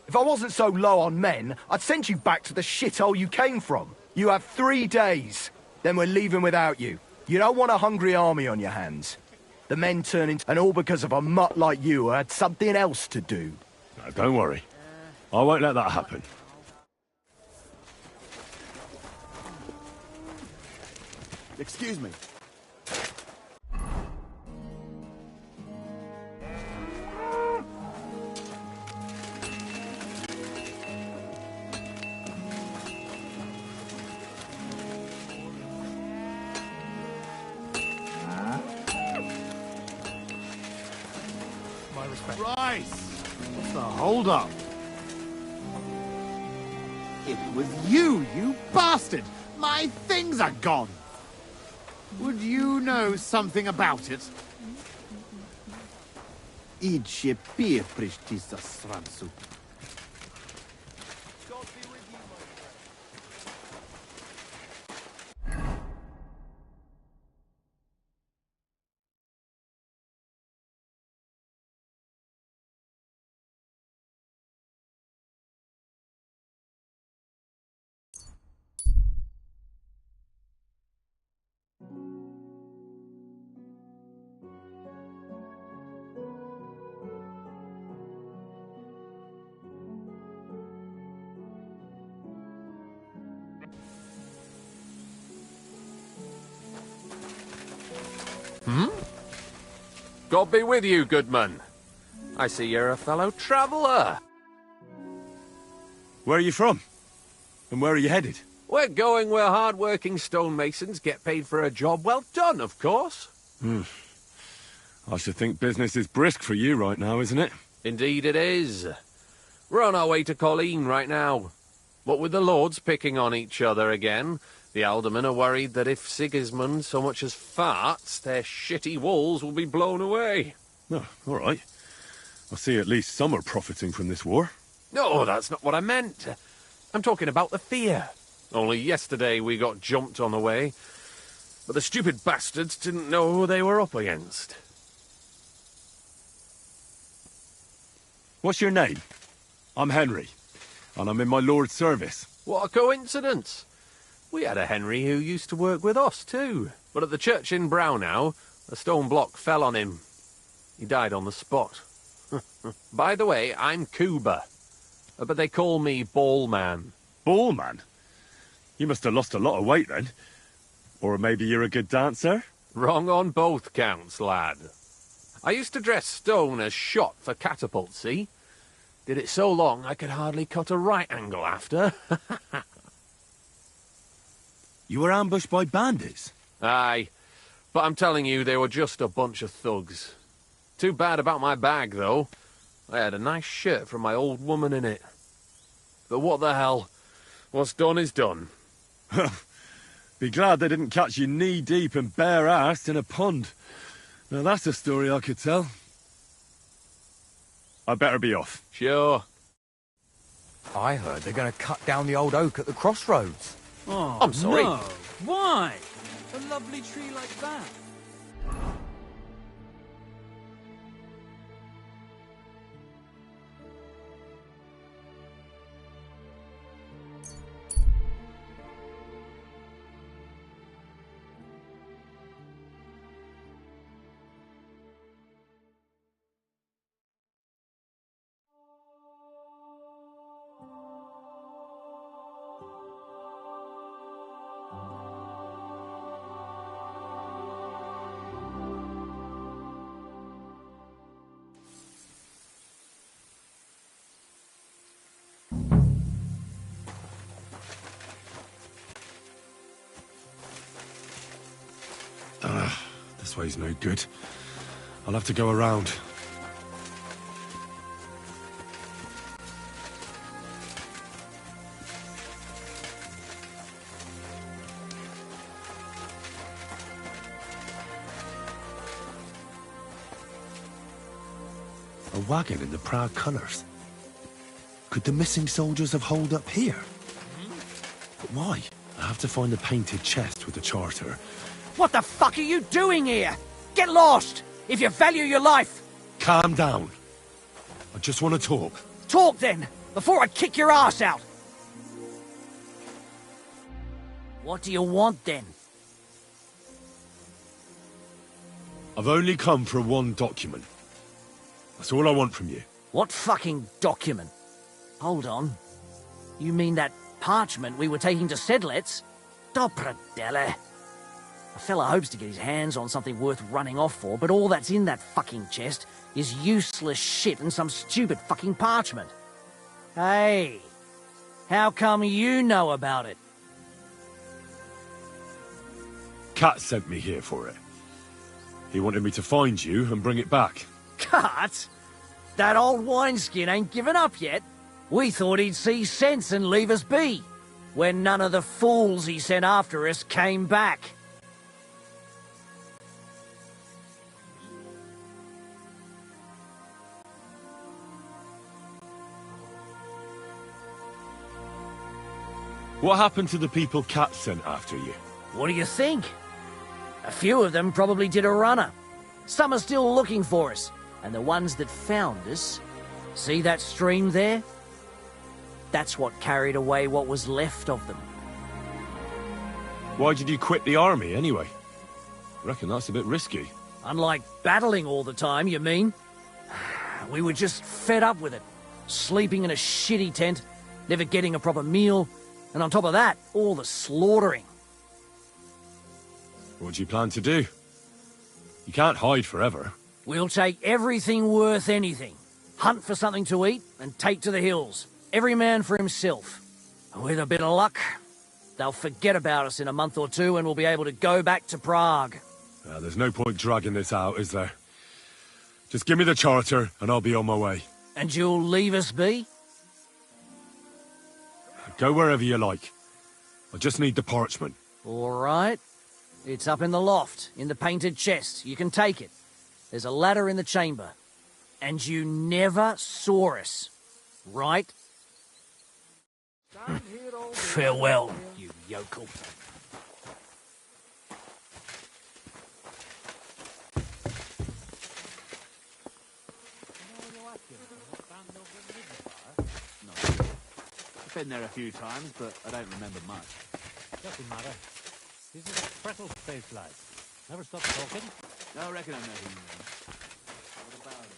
If I wasn't so low on men, I'd send you back to the shithole you came from. You have 3 days. Then we're leaving without you. You don't want a hungry army on your hands. The men turn into... And all because of a mutt like you who had something else to do. No, don't worry. I won't let that happen. Excuse me. My respect. Christ! What's the hold-up? It was you, you bastard! My things are gone! Would you know something about it? Idźcie pieprzyć ty zasrancu. God be with you, goodman. I see you're a fellow traveller. Where are you from? And where are you headed? We're going where hard-working stonemasons get paid for a job well done, of course. I should think business is brisk for you right now, isn't it? Indeed it is. We're on our way to Colleen right now. What with the lords picking on each other again, the aldermen are worried that if Sigismund so much as farts, their shitty walls will be blown away. Oh, all right. I see at least some are profiting from this war. No, that's not what I meant. I'm talking about the fear. Only yesterday we got jumped on the way, but the stupid bastards didn't know who they were up against. What's your name? I'm Henry, and I'm in my lord's service. What a coincidence. We had a Henry who used to work with us, too. But at the church in Brownau, a stone block fell on him. He died on the spot. By the way, I'm Cuba, but they call me Ballman. Ballman? You must have lost a lot of weight, then. Or maybe you're a good dancer? Wrong on both counts, lad. I used to dress stone as shot for catapult, see? Did it so long I could hardly cut a right angle after. You were ambushed by bandits? Aye, but I'm telling you, they were just a bunch of thugs. Too bad about my bag, though. I had a nice shirt from my old woman in it. But what the hell? What's done is done. Be glad they didn't catch you knee-deep and bare-assed in a pond. Now that's a story I could tell. I'd better be off. Sure. I heard they're going to cut down the old oak at the crossroads. Oh, I'm sorry. No. Why? A lovely tree like that. This way's no good. I'll have to go around. A wagon in the proud colours. Could the missing soldiers have holed up here? But why? I have to find the painted chest with the charter. What the fuck are you doing here? Get lost, if you value your life. Calm down. I just want to talk. Talk then, before I kick your ass out. What do you want then? I've only come for one document. That's all I want from you. What fucking document? Hold on. You mean that parchment we were taking to Sedlets? Dobrodele. A fella hopes to get his hands on something worth running off for, but all that's in that fucking chest is useless shit and some stupid fucking parchment. Hey, how come you know about it? Cat sent me here for it. He wanted me to find you and bring it back. Cut? That old wineskin ain't given up yet. We thought he'd see sense and leave us be, when none of the fools he sent after us came back. What happened to the people Cat sent after you? What do you think? A few of them probably did a runner. Some are still looking for us, and the ones that found us... See that stream there? That's what carried away what was left of them. Why did you quit the army, anyway? I reckon that's a bit risky. Unlike battling all the time, you mean? We were just fed up with it. Sleeping in a shitty tent, never getting a proper meal, and on top of that, all the slaughtering. What do you plan to do? You can't hide forever. We'll take everything worth anything. Hunt for something to eat and take to the hills. Every man for himself. With a bit of luck, they'll forget about us in a month or two and we'll be able to go back to Prague. There's no point dragging this out, is there? Just give me the charter and I'll be on my way. And you'll leave us be? Go wherever you like. I just need the parchment. All right. It's up in the loft, in the painted chest. You can take it. There's a ladder in the chamber. And you never saw us, right? Farewell, you yokel. I've been there a few times, but I don't remember much. Doesn't matter. This is a pretzel space light. Never stop talking. No, I reckon I know who you mean. What about it?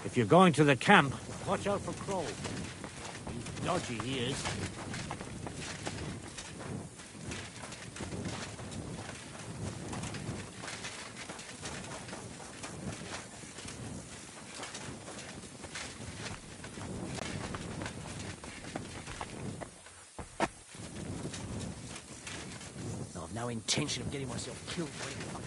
If you're going to the camp, watch out for Kroll. He's dodgy, he is. I've no intention of getting myself killed by any fucking...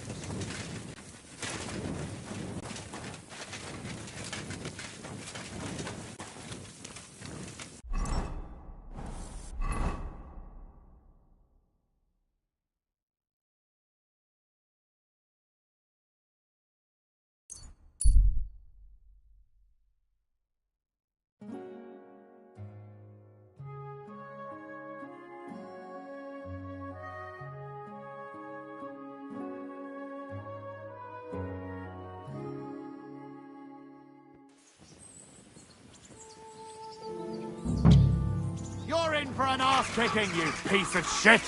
You're in for an ass-kicking, you piece of shit!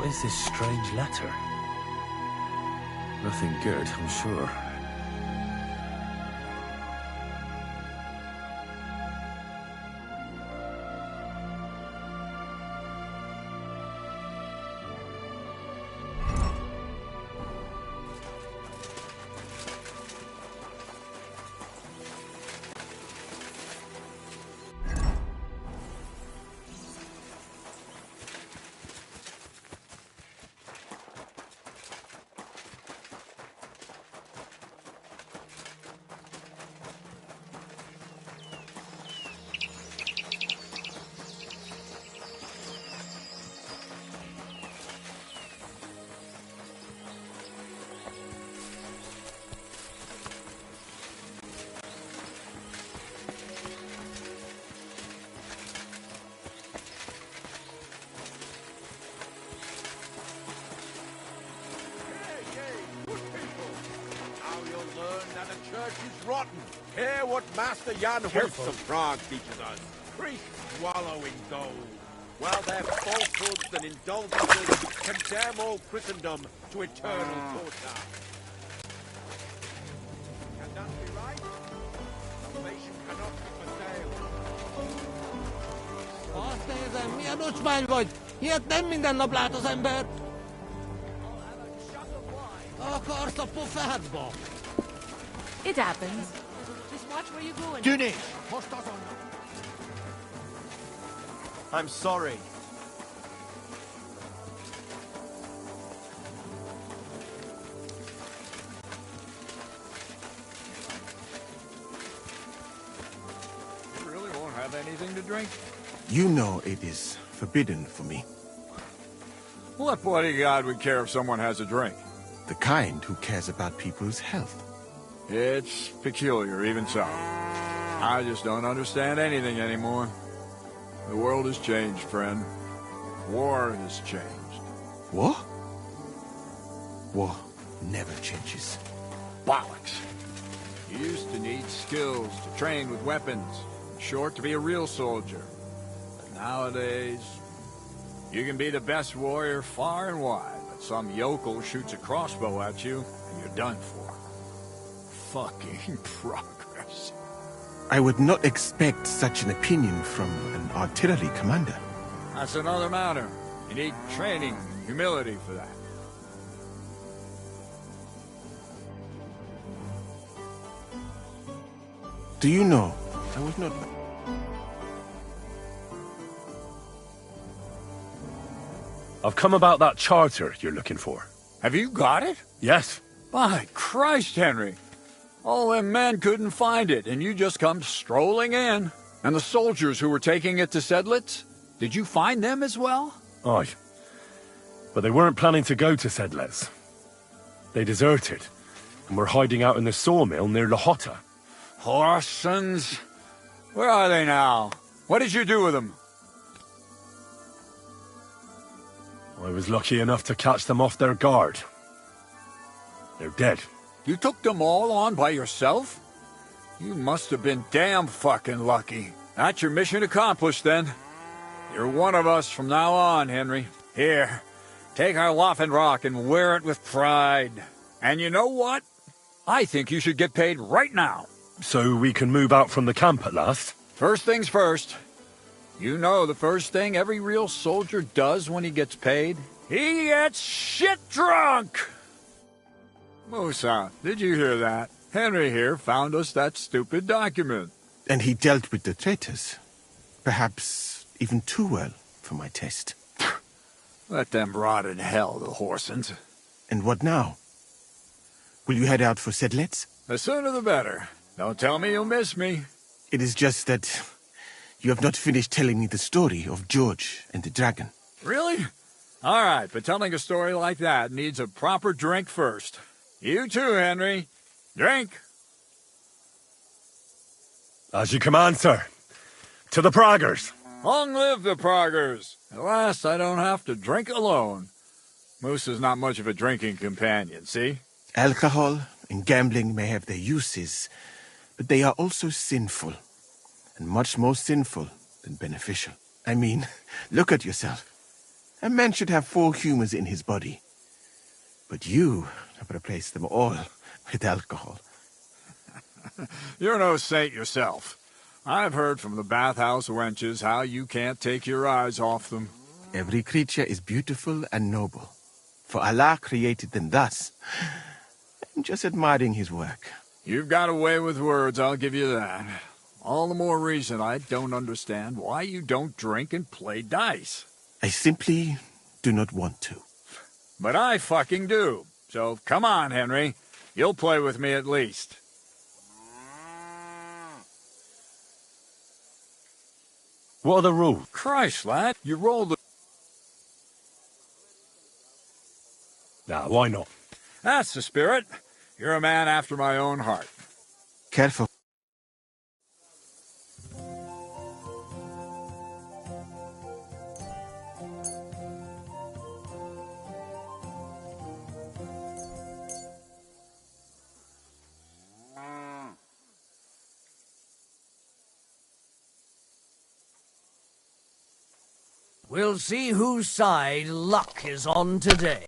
What is this strange letter? Nothing good, I'm sure. Is rotten. Hear what Master Jan Wilson Prague teaches us. Priests wallow in gold, while their falsehoods and indulgences condemn all Christendom to eternal torture. Can that be right? Salvation cannot be for sale. Azt nézem, milyen ocsmány vagy! Ilyet nem minden nap lát az ember! Akarsz a pofádba? It happens. Just watch where you're going. Tűnés! Most azon! I'm sorry. You really won't have anything to drink? You know it is forbidden for me. What bloody god would care if someone has a drink? The kind who cares about people's health. It's peculiar, even so. I just don't understand anything anymore. The world has changed, friend. War has changed. War? War never changes. Bollocks. You used to need skills to train with weapons. In short, to be a real soldier. But nowadays, you can be the best warrior far and wide, but some yokel shoots a crossbow at you, and you're done for. Fucking progress. I would not expect such an opinion from an artillery commander. That's another matter. You need training and humility for that. Do you know, I was not... I've come about that charter you're looking for. Have you got it? Yes. By Christ, Henry. All them men couldn't find it, and you just come strolling in. And the soldiers who were taking it to Sedlitz? Did you find them as well? Aye. But they weren't planning to go to Sedlitz. They deserted, and were hiding out in the sawmill near Lahota. Horsons. Where are they now? What did you do with them? I was lucky enough to catch them off their guard. They're dead. You took them all on by yourself? You must have been damn fucking lucky. That's your mission accomplished, then. You're one of us from now on, Henry. Here, take our Waffenrock and wear it with pride. And you know what? I think you should get paid right now. So we can move out from the camp at last? First things first. You know the first thing every real soldier does when he gets paid? He gets shit drunk! Musa, did you hear that? Henry here found us that stupid document. And he dealt with the traitors. Perhaps even too well for my taste. Let them rot in hell, the Horsens. And what now? Will you head out for Sedlitz? The sooner the better. Don't tell me you'll miss me. It is just that you have not finished telling me the story of George and the dragon. Really? All right, but telling a story like that needs a proper drink first. You too, Henry. Drink. As you command, sir. To the Praggers. Long live the Praggers. At last I don't have to drink alone. Moose is not much of a drinking companion, see? Alcohol and gambling may have their uses, but they are also sinful. And much more sinful than beneficial. I mean, look at yourself. A man should have 4 humors in his body. But you have replaced them all with alcohol. You're no saint yourself. I've heard from the bathhouse wenches how you can't take your eyes off them. Every creature is beautiful and noble. For Allah created them thus. I'm just admiring his work. You've got a way with words, I'll give you that. All the more reason I don't understand why you don't drink and play dice. I simply do not want to. But I fucking do. So come on, Henry. You'll play with me at least. What are the rules? Christ, lad, you rolled the... Nah, why not? That's the spirit. You're a man after my own heart. Careful. We'll see whose side luck is on today.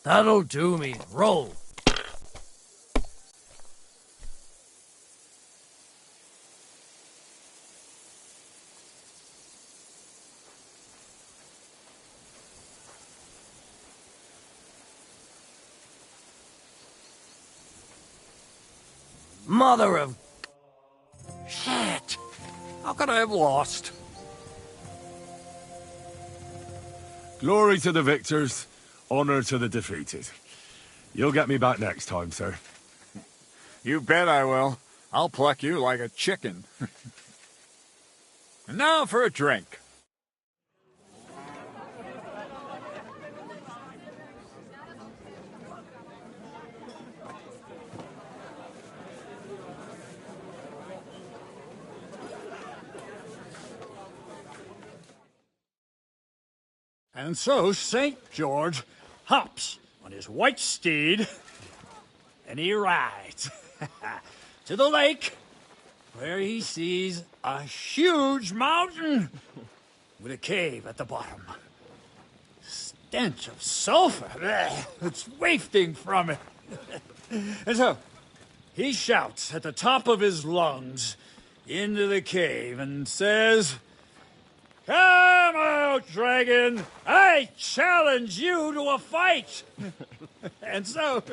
That'll do me. Roll. Mother of... Shit! How could I have lost? Glory to the victors, honor to the defeated. You'll get me back next time, sir. You bet I will. I'll pluck you like a chicken. And now for a drink. And so St. George hops on his white steed, and he rides to the lake, where he sees a huge mountain with a cave at the bottom. Stench of sulfur, it's wafting from it. And so he shouts at the top of his lungs into the cave and says, "Come out, dragon! I challenge you to a fight!" And so,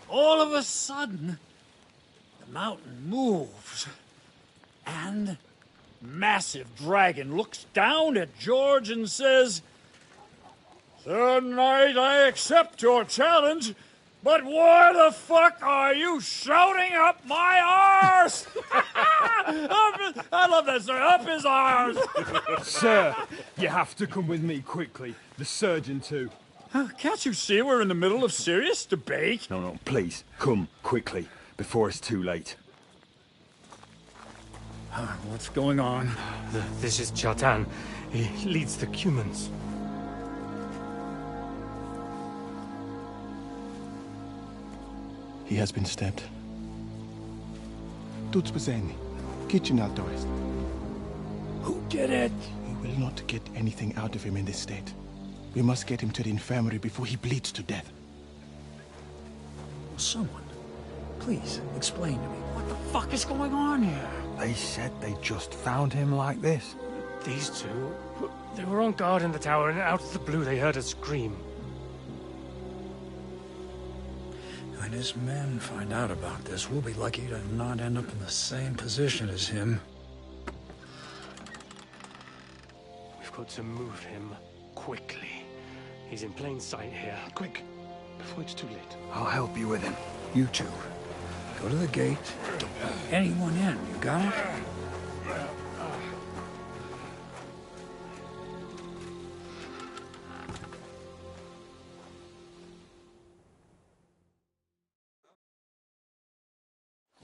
all of a sudden, the mountain moves, and massive dragon looks down at George and says, "Sir Knight, I accept your challenge, but why the fuck are you shouting up my arse?" I love that, sir. Up his arse. Sir, you have to come with me quickly. The surgeon too. Can't you see we're in the middle of serious debate? No, please, come quickly, before it's too late. What's going on? This is Chatan. He leads the Cumans. He has been stabbed. Tuts bezeni. Kitchen outdoors. Who did it? We will not get anything out of him in this state. We must get him to the infirmary before he bleeds to death. Someone, please explain to me what the fuck is going on here. They said they just found him like this. These two, they were on guard in the tower, and out of the blue they heard a scream. When his men find out about this, we'll be lucky to not end up in the same position as him. We've got to move him quickly. He's in plain sight here. Quick, before it's too late. I'll help you with him. You two, go to the gate. Anyone in, you got it?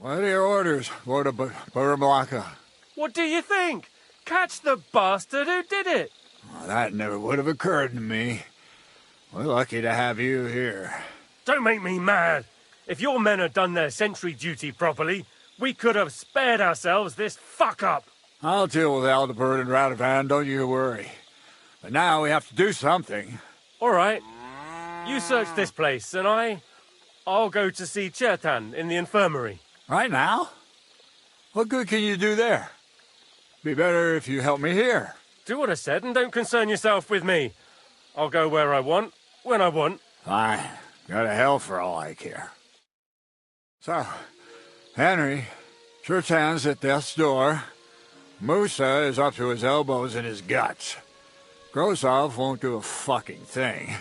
What are your orders, Lord of Bbbbbb? What do you think? Catch the bastard who did it! Well, that never would have occurred to me. We're lucky to have you here. Don't make me mad. If your men had done their sentry duty properly, we could have spared ourselves this fuck-up. I'll deal with Aldebert and Radovan, don't you worry. But now we have to do something. All right. You search this place, and I'll go to see Chertan in the infirmary. Right now? What good can you do there? Be better if you help me here. Do what I said and don't concern yourself with me. I'll go where I want, when I want. Fine. Go to hell for all I care. So, Henry, Chertan's at death's door. Musa is up to his elbows in his guts. Grosov won't do a fucking thing.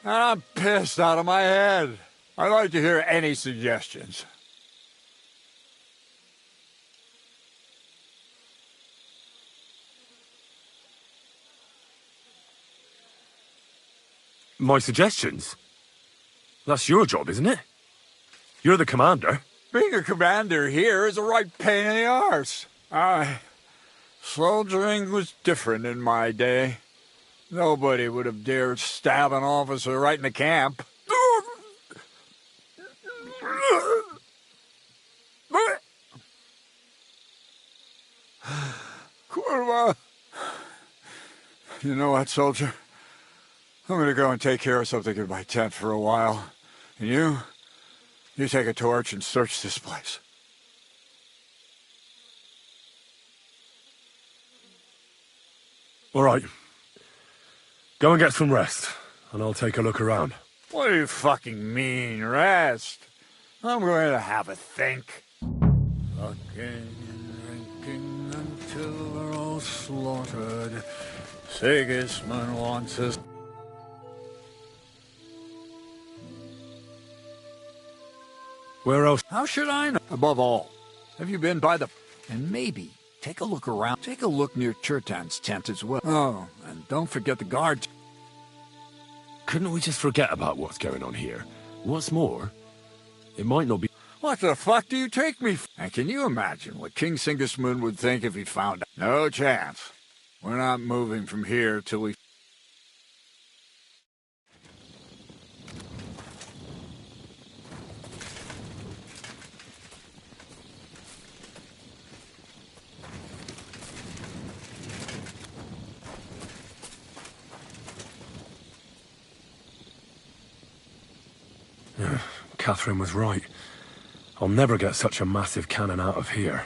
And I'm pissed out of my head. I'd like to hear any suggestions. My suggestions? That's your job, isn't it? You're the commander. Being a commander here is a right pain in the arse. Soldiering was different in my day. Nobody would have dared stab an officer right in the camp. Kurva! You know what, soldier? I'm gonna go and take care of something in my tent for a while. And you take a torch and search this place. All right. Go and get some rest, and I'll take a look around. What do you fucking mean, rest? I'm going to have a think. Fucking and drinking until we're all slaughtered. Sigismund wants us. Where else? How should I know? Above all, have you been by the... And maybe take a look around. Take a look near Chertan's tent as well. Oh, and don't forget the guards. Couldn't we just forget about what's going on here? What's more, it might not be... What the fuck do you take me for? And can you imagine what King Sigismund would think if he found out? No chance. We're not moving from here till we... Catherine was right. I'll never get such a massive cannon out of here.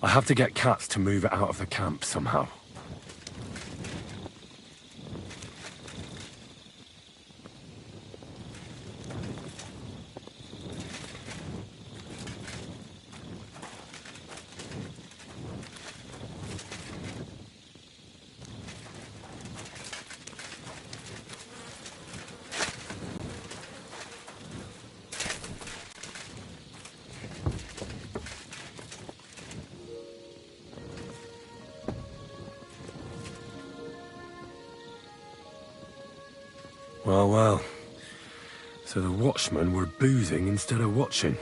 I have to get Katz to move it out of the camp somehow. Well, well. So the watchmen were boozing instead of watching.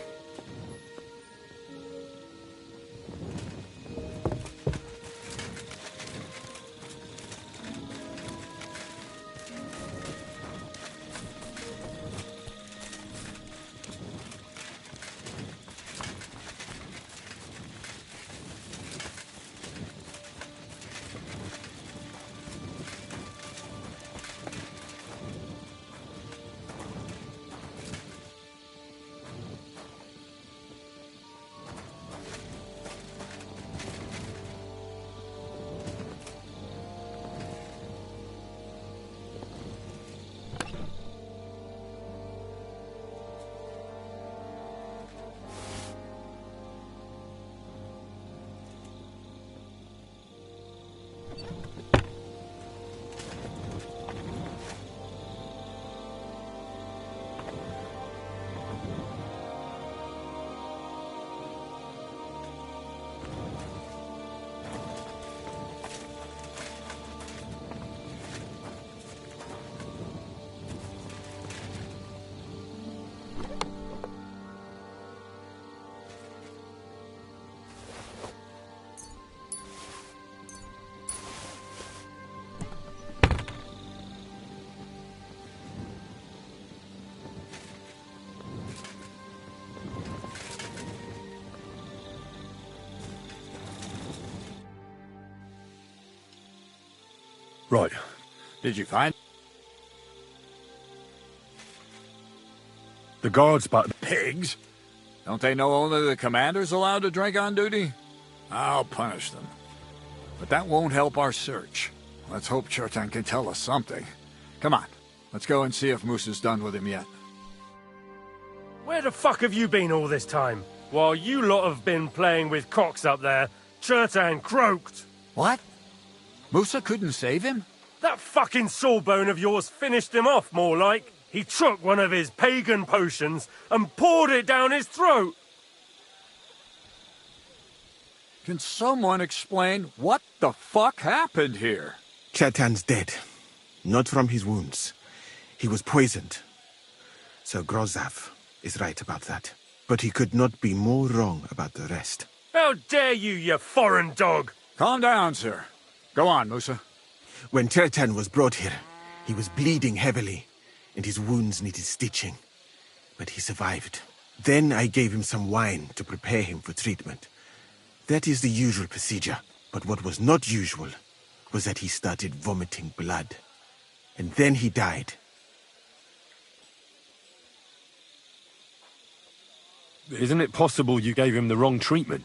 Right. Did you find... The guards back... Pigs? Don't they know only the commander's allowed to drink on duty? I'll punish them. But that won't help our search. Let's hope Chertan can tell us something. Come on, let's go and see if Moosa's done with him yet. Where the fuck have you been all this time? While you lot have been playing with cocks up there, Chertan croaked. What? Moosa couldn't save him? That fucking sawbone of yours finished him off, more like. He took one of his pagan potions and poured it down his throat. Can someone explain what the fuck happened here? Chertan's dead. Not from his wounds. He was poisoned. Sir Grozav is right about that. But he could not be more wrong about the rest. How dare you, you foreign dog! Calm down, sir. Go on, Moosa. When Chertan was brought here, he was bleeding heavily, and his wounds needed stitching. But he survived. Then I gave him some wine to prepare him for treatment. That is the usual procedure. But what was not usual was that he started vomiting blood. And then he died. Isn't it possible you gave him the wrong treatment?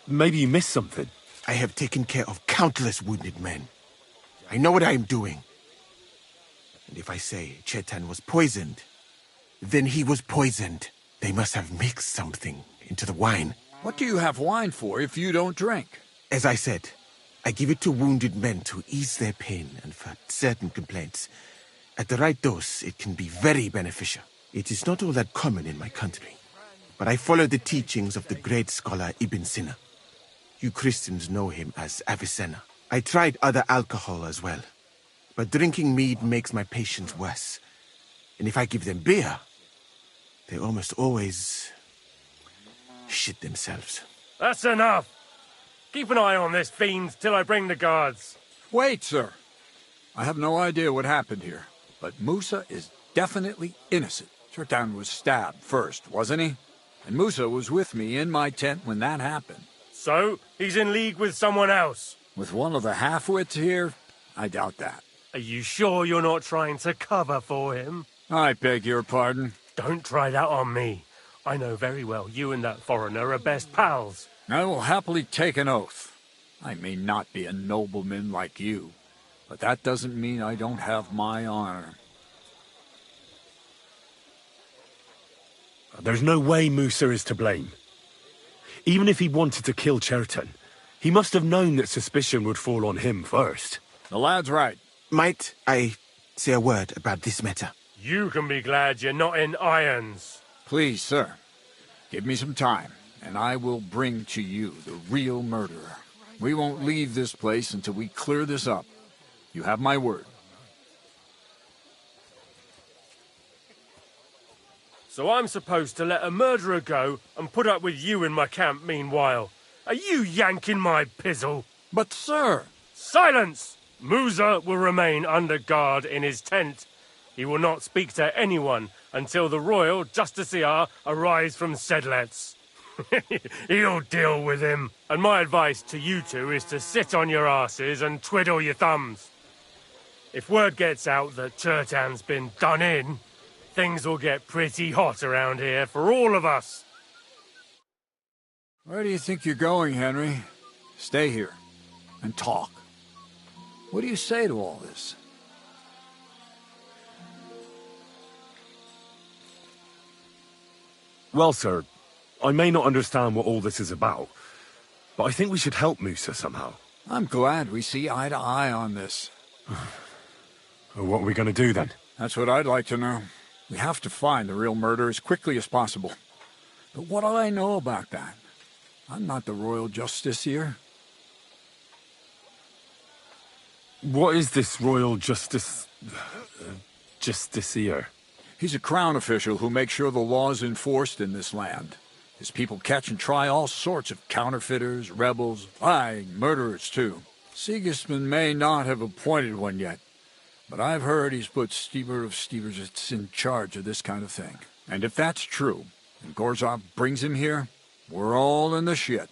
Maybe you missed something. I have taken care of countless wounded men. I know what I am doing. And if I say Chertan was poisoned, then he was poisoned. They must have mixed something into the wine. What do you have wine for if you don't drink? As I said, I give it to wounded men to ease their pain and for certain complaints. At the right dose, it can be very beneficial. It is not all that common in my country. But I follow the teachings of the great scholar Ibn Sina. You Christians know him as Avicenna. I tried other alcohol as well. But drinking mead makes my patients worse. And if I give them beer, they almost always shit themselves. That's enough! Keep an eye on this fiend till I bring the guards. Wait, sir. I have no idea what happened here, but Moosa is definitely innocent. Chertan was stabbed first, wasn't he? And Moosa was with me in my tent when that happened. So, he's in league with someone else? With one of the half-wits here? I doubt that. Are you sure you're not trying to cover for him? I beg your pardon. Don't try that on me. I know very well you and that foreigner are best pals. I will happily take an oath. I may not be a nobleman like you, but that doesn't mean I don't have my honor. There's no way Moosa is to blame. Even if he wanted to kill Chertan, he must have known that suspicion would fall on him first. The lad's right. Might I say a word about this matter? You can be glad you're not in irons. Please, sir. Give me some time, and I will bring to you the real murderer. We won't leave this place until we clear this up. You have my word. So I'm supposed to let a murderer go and put up with you in my camp meanwhile. Are you yanking my pizzle? But, sir... Silence! Moosa will remain under guard in his tent. He will not speak to anyone until the royal justiciar arrives from Sedlets. He'll deal with him. And my advice to you two is to sit on your asses and twiddle your thumbs. If word gets out that Chertan's been done in, things will get pretty hot around here for all of us. Where do you think you're going, Henry? Stay here and talk. What do you say to all this? Well, sir, I may not understand what all this is about, but I think we should help Moosa somehow. I'm glad we see eye to eye on this. What are we going to do then? That's what I'd like to know. We have to find the real murderer as quickly as possible. But what do I know about that? I'm not the royal justiciar. What is this royal justiciar? He's a crown official who makes sure the law is enforced in this land. His people catch and try all sorts of counterfeiters, rebels, aye, murderers too. Sigismund may not have appointed one yet, but I've heard he's put Stever of Steversitz in charge of this kind of thing. And if that's true, and Gorzov brings him here, we're all in the shit.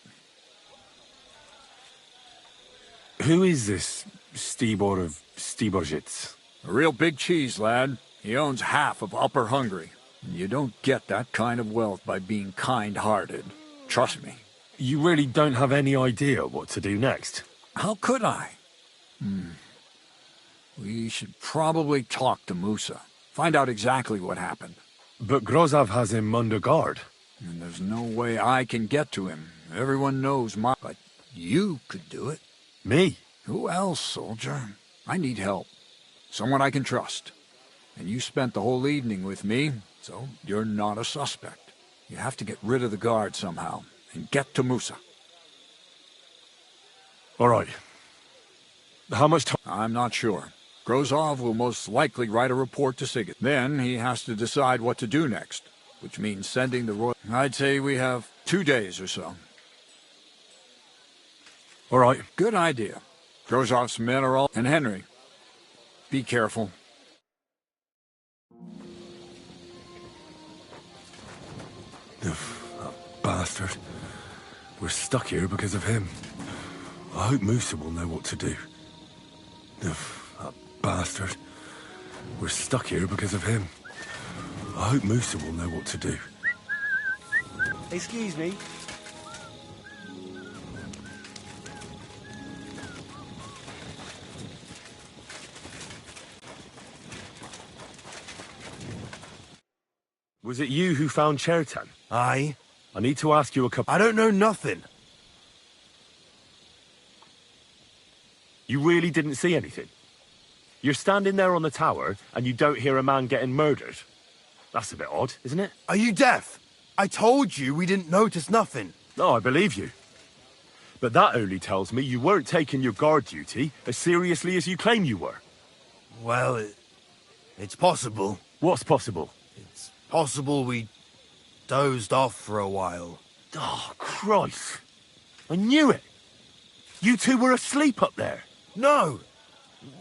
Who is this Stibor of Stiborjitz. A real big cheese, lad. He owns half of Upper Hungary. You don't get that kind of wealth by being kind-hearted. Trust me. You really don't have any idea what to do next? How could I? We should probably talk to Musa. Find out exactly what happened. But Grozov has him under guard. And there's no way I can get to him. Everyone knows my... But you could do it. Me? Who else, soldier? I need help. Someone I can trust. And you spent the whole evening with me, so you're not a suspect. You have to get rid of the guard somehow, and get to Musa. All right. How much time? I'm not sure. Grozov will most likely write a report to Sigurd. Then he has to decide what to do next, which means sending the royal... I'd say we have 2 days or so. All right. Good idea. Grozov's men are all... And Henry, be careful. That bastard. We're stuck here because of him. I hope Musa will know what to do. That bastard. We're stuck here because of him. I hope Musa will know what to do. Excuse me. Was it you who found Chertan? Aye. I need to ask you a couple... I don't know nothing. You really didn't see anything? You're standing there on the tower, and you don't hear a man getting murdered? That's a bit odd, isn't it? Are you deaf? I told you we didn't notice nothing. No, I believe you. But that only tells me you weren't taking your guard duty as seriously as you claim you were. Well, it's possible. What's possible? It's possible we dozed off for a while. Oh, Christ. I knew it. You two were asleep up there. No.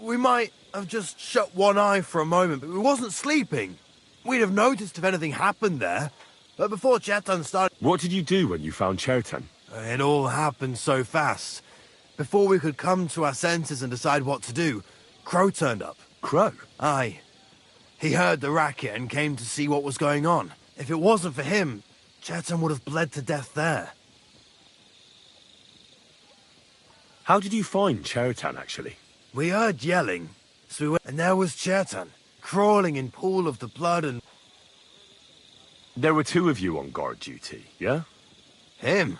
We might have just shut one eye for a moment, but we wasn't sleeping. We'd have noticed if anything happened there. But before Chertan started... What did you do when you found Chertan? It all happened so fast. Before we could come to our senses and decide what to do, Crow turned up. Crow? Aye. He heard the racket and came to see what was going on. If it wasn't for him, Chertan would have bled to death there. How did you find Chertan, actually? We heard yelling, so we went, and there was Chertan, crawling in pool of the blood and... There were two of you on guard duty, yeah? Him?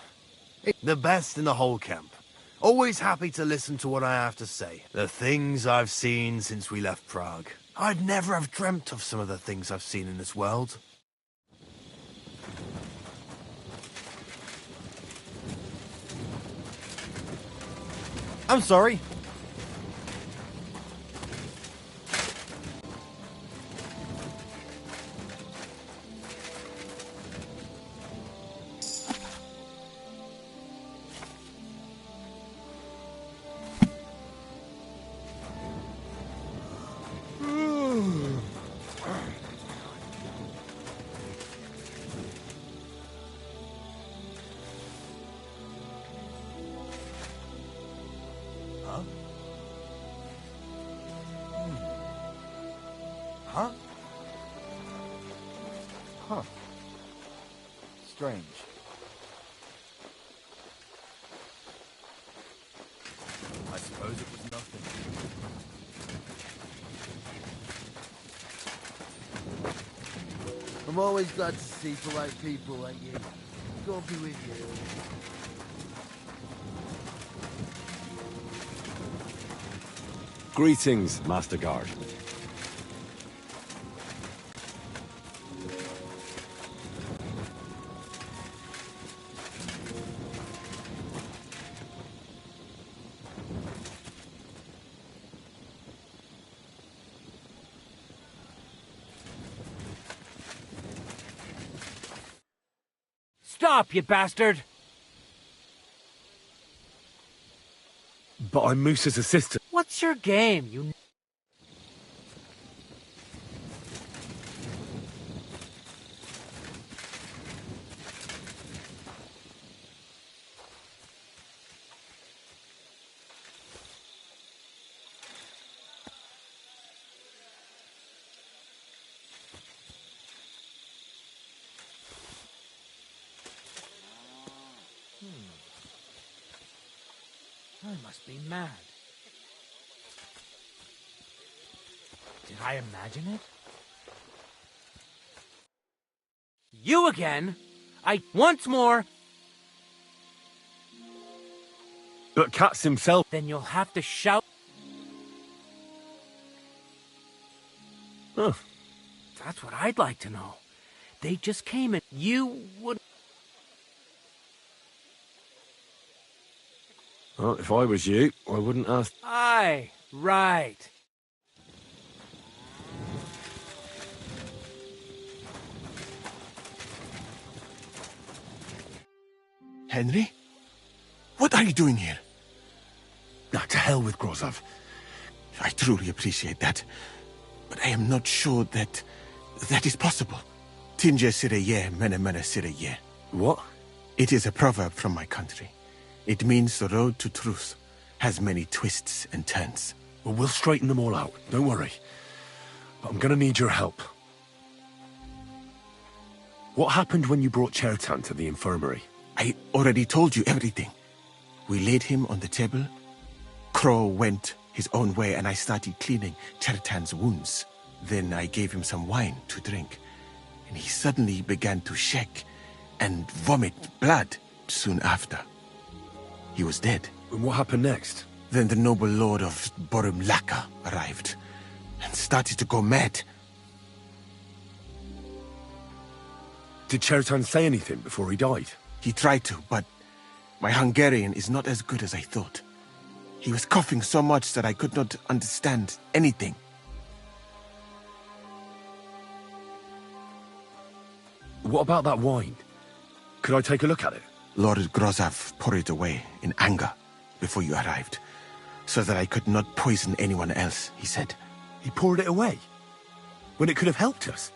The best in the whole camp. Always happy to listen to what I have to say. The things I've seen since we left Prague. I'd never have dreamt of some of the things I've seen in this world. I'm sorry. Huh? Huh. Strange. I suppose it was nothing. I'm always glad to see polite people like you. God be with you. Greetings, Master Guard. Stop, you bastard! But I'm Musa's assistant. What's your game, you... I must be mad. Did I imagine it? You again? Once more. But Katz himself... Then you'll have to shout. Huh. That's what I'd like to know. They just came and you would... Well, if I was you, I wouldn't ask... Aye, right. Henry? What are you doing here? Now, to hell with Grozov. I truly appreciate that, but I am not sure that is possible. Tinge sireye, mene mene sireye. What? It is a proverb from my country. It means the road to truth has many twists and turns. Well, we'll straighten them all out, don't worry. But I'm gonna need your help. What happened when you brought Chertan to the infirmary? I already told you everything. We laid him on the table. Crow went his own way and I started cleaning Chertan's wounds. Then I gave him some wine to drink. And he suddenly began to shake and vomit blood soon after. He was dead. And what happened next? Then the noble lord of Borumlaka arrived and started to go mad. Did Chertan say anything before he died? He tried to, but my Hungarian is not as good as I thought. He was coughing so much that I could not understand anything. What about that wine? Could I take a look at it? Lord Grozov poured it away in anger before you arrived, so that I could not poison anyone else, he said. He poured it away? When it could have helped us?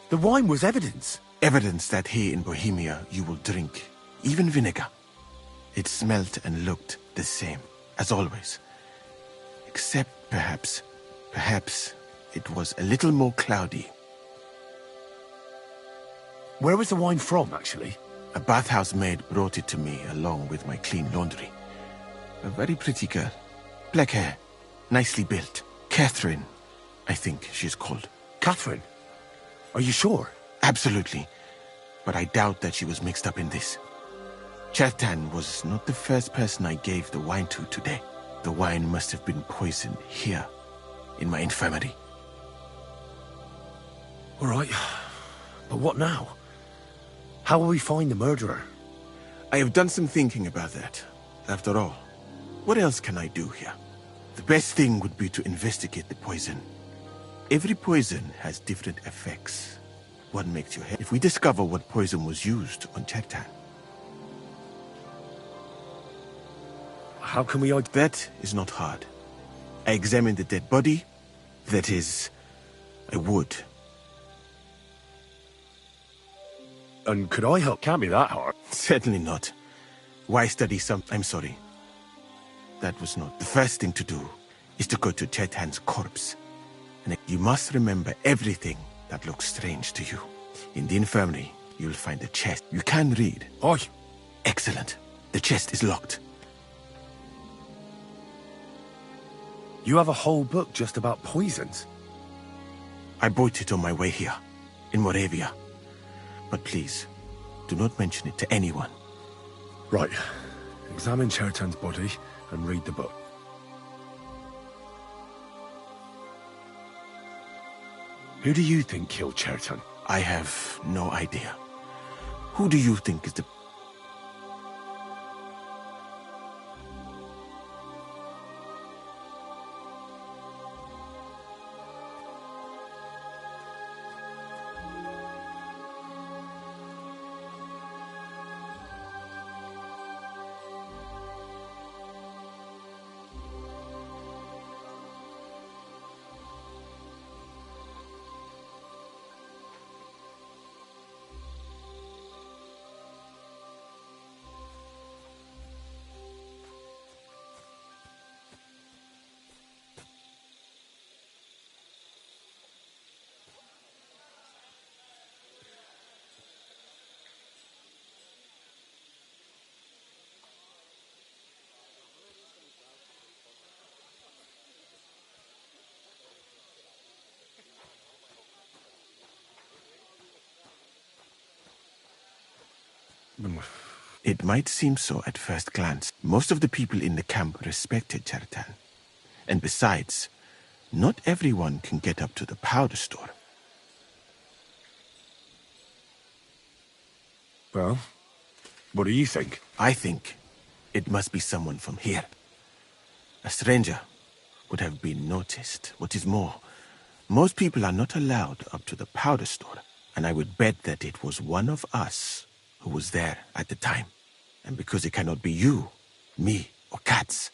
The wine was evidence. Evidence that here in Bohemia you will drink, even vinegar. It smelt and looked the same, as always. Except perhaps it was a little more cloudy. Where was the wine from, actually? A bathhouse maid brought it to me along with my clean laundry. A very pretty girl. Black hair, nicely built. Catherine, I think she's called. Catherine? Are you sure? Absolutely. But I doubt that she was mixed up in this. Chertan was not the first person I gave the wine to today. The wine must have been poisoned here, in my infirmary. All right. But what now? How will we find the murderer? I have done some thinking about that. After all, what else can I do here? The best thing would be to investigate the poison. Every poison has different effects. One makes your head. If we discover what poison was used on Chertan, how can we... That is not hard. I examined the dead body. That is, I would. And could I help? Can't be that hard. Certainly not. Why study some... I'm sorry. That was not... The first thing to do is to go to Chertan's corpse. And you must remember everything that looks strange to you. In the infirmary, you'll find a chest. You can read. Oi! Excellent. The chest is locked. You have a whole book just about poisons? I bought it on my way here, in Moravia. But please, do not mention it to anyone. Right. Examine Chertan's body and read the book. Who do you think killed Chertan? I have no idea. Who do you think is the... It might seem so at first glance. Most of the people in the camp respected Chertan. And besides, not everyone can get up to the powder store. Well, what do you think? I think it must be someone from here. A stranger would have been noticed. What is more, most people are not allowed up to the powder store, and I would bet that it was one of us who was there at the time. And because it cannot be you, me, or Katz,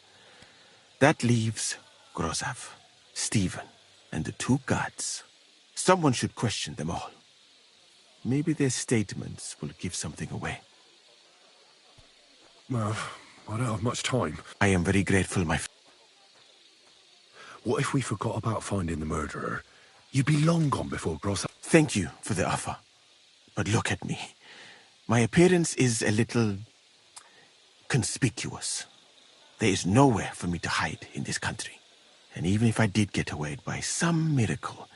that leaves Grozav, Stephen, and the two guards. Someone should question them all. Maybe their statements will give something away. Well, I don't have much time. I am very grateful, my friend. What if we forgot about finding the murderer? You'd be long gone before Gross. Thank you for the offer. But look at me. My appearance is a little conspicuous. There is nowhere for me to hide in this country. And even if I did get away by some miracle,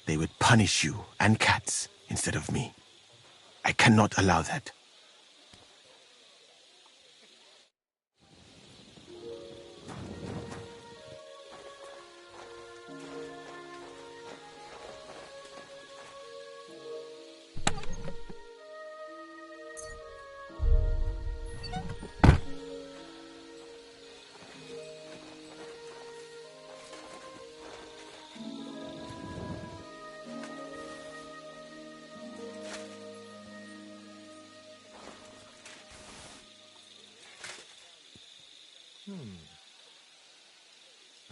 they would punish you and Katz instead of me. I cannot allow that.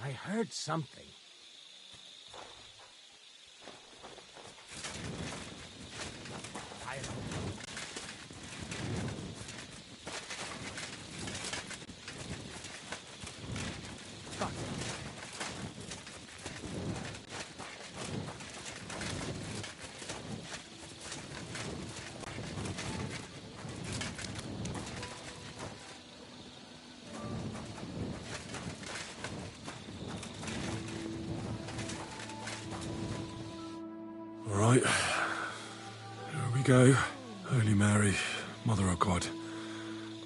I heard something. All right. Here we go. Holy Mary, Mother of God,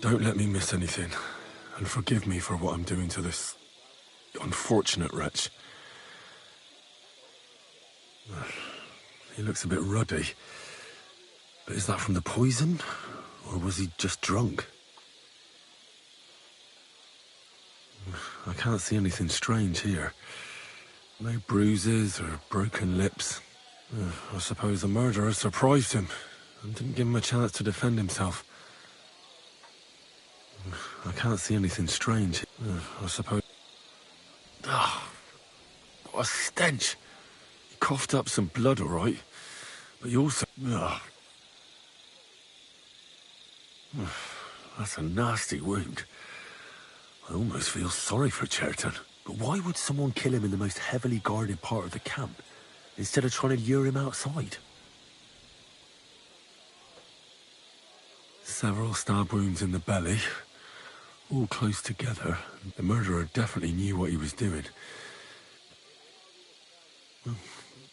don't let me miss anything. And forgive me for what I'm doing to this unfortunate wretch. He looks a bit ruddy. But is that from the poison? Or was he just drunk? I can't see anything strange here. No bruises or broken lips. I suppose the murderer surprised him and didn't give him a chance to defend himself. I can't see anything strange. I suppose... Ah, what a stench. He coughed up some blood, all right. But he also... That's a nasty wound. I almost feel sorry for Chertan. But why would someone kill him in the most heavily guarded part of the camp, instead of trying to lure him outside? Several stab wounds in the belly, all close together. The murderer definitely knew what he was doing.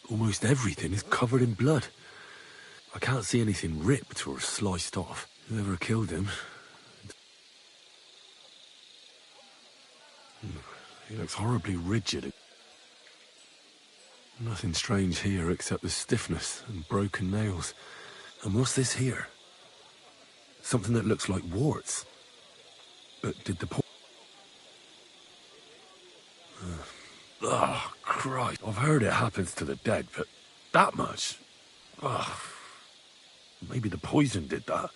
Almost everything is covered in blood. I can't see anything ripped or sliced off. Whoever killed him... He looks horribly rigid. Nothing strange here except the stiffness and broken nails. And what's this here? Something that looks like warts. But did the Oh, Christ. I've heard it happens to the dead, but that much? Oh, maybe the poison did that.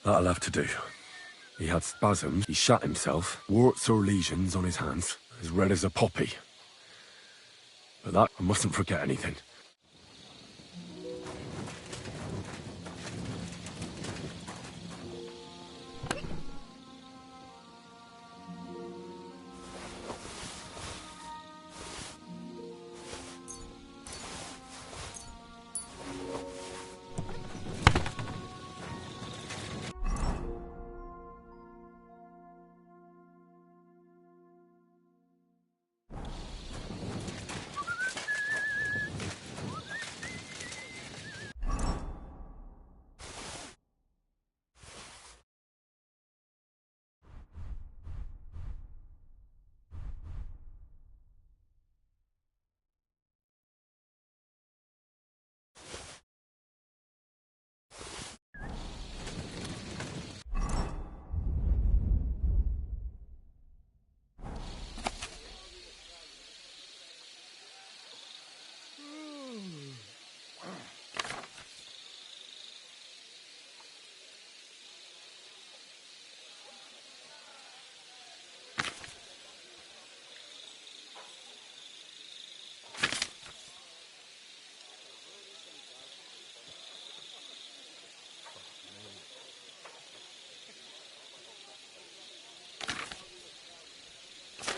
That'll have to do. He had spasms, he shot himself, warts or lesions on his hands, as red as a poppy. But that, I mustn't forget anything.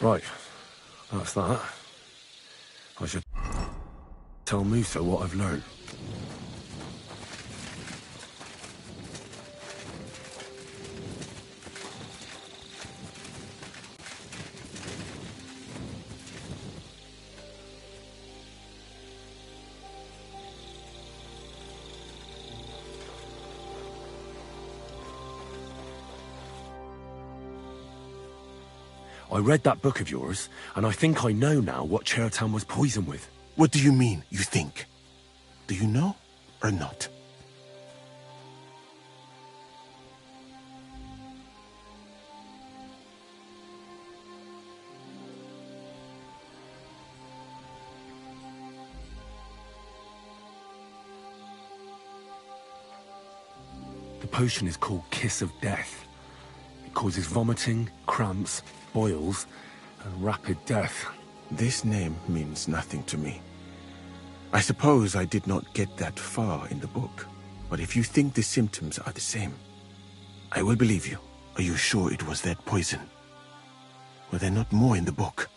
Right. That's that. I should tell Musa what I've learned. I read that book of yours, and I think I know now what Chertan was poisoned with. What do you mean, you think? Do you know, or not? The potion is called Kiss of Death. It causes vomiting, cramps, boils, and rapid death. This name means nothing to me. I suppose I did not get that far in the book, but if you think the symptoms are the same, I will believe you. Are you sure it was that poison? Were there not more in the book?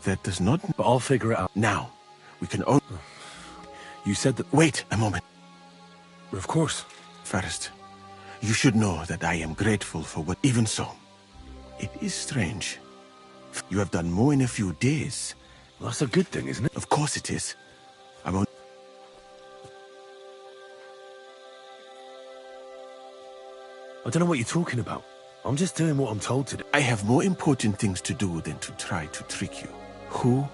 That does not... But I'll figure it out. Now, we can only... You said that... Wait a moment. Of course. First, you should know that I am grateful for what... Even so, it is strange. You have done more in a few days. Well, that's a good thing, isn't it? Of course it is. I won't... I don't know what you're talking about. I'm just doing what I'm told to do. I have more important things to do than to try to trick you. Who?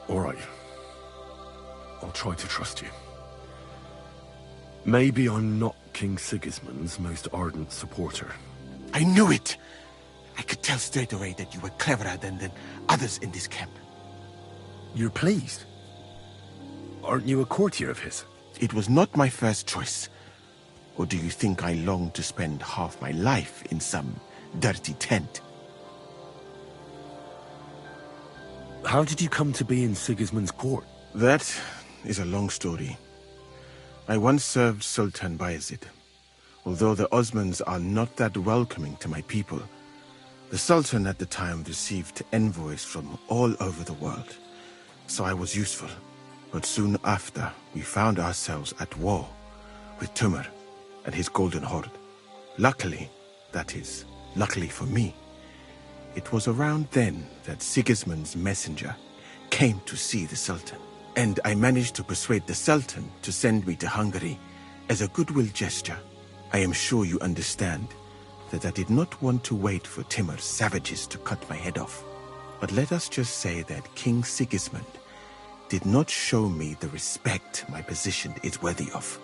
All right. I'll try to trust you. Maybe I'm not King Sigismund's most ardent supporter. I knew it! I could tell straight away that you were cleverer than others in this camp. You're pleased? Aren't you a courtier of his? It was not my first choice. Or do you think I long to spend half my life in some dirty tent? How did you come to be in Sigismund's court? That is a long story. I once served Sultan Bayezid. Although the Osmans are not that welcoming to my people, the Sultan at the time received envoys from all over the world, so I was useful. But soon after, we found ourselves at war with Timur and his Golden Horde. Luckily, that is, luckily for me, it was around then that Sigismund's messenger came to see the Sultan. And I managed to persuade the Sultan to send me to Hungary as a goodwill gesture. I am sure you understand that I did not want to wait for Timur's savages to cut my head off. But let us just say that King Sigismund did not show me the respect my position is worthy of.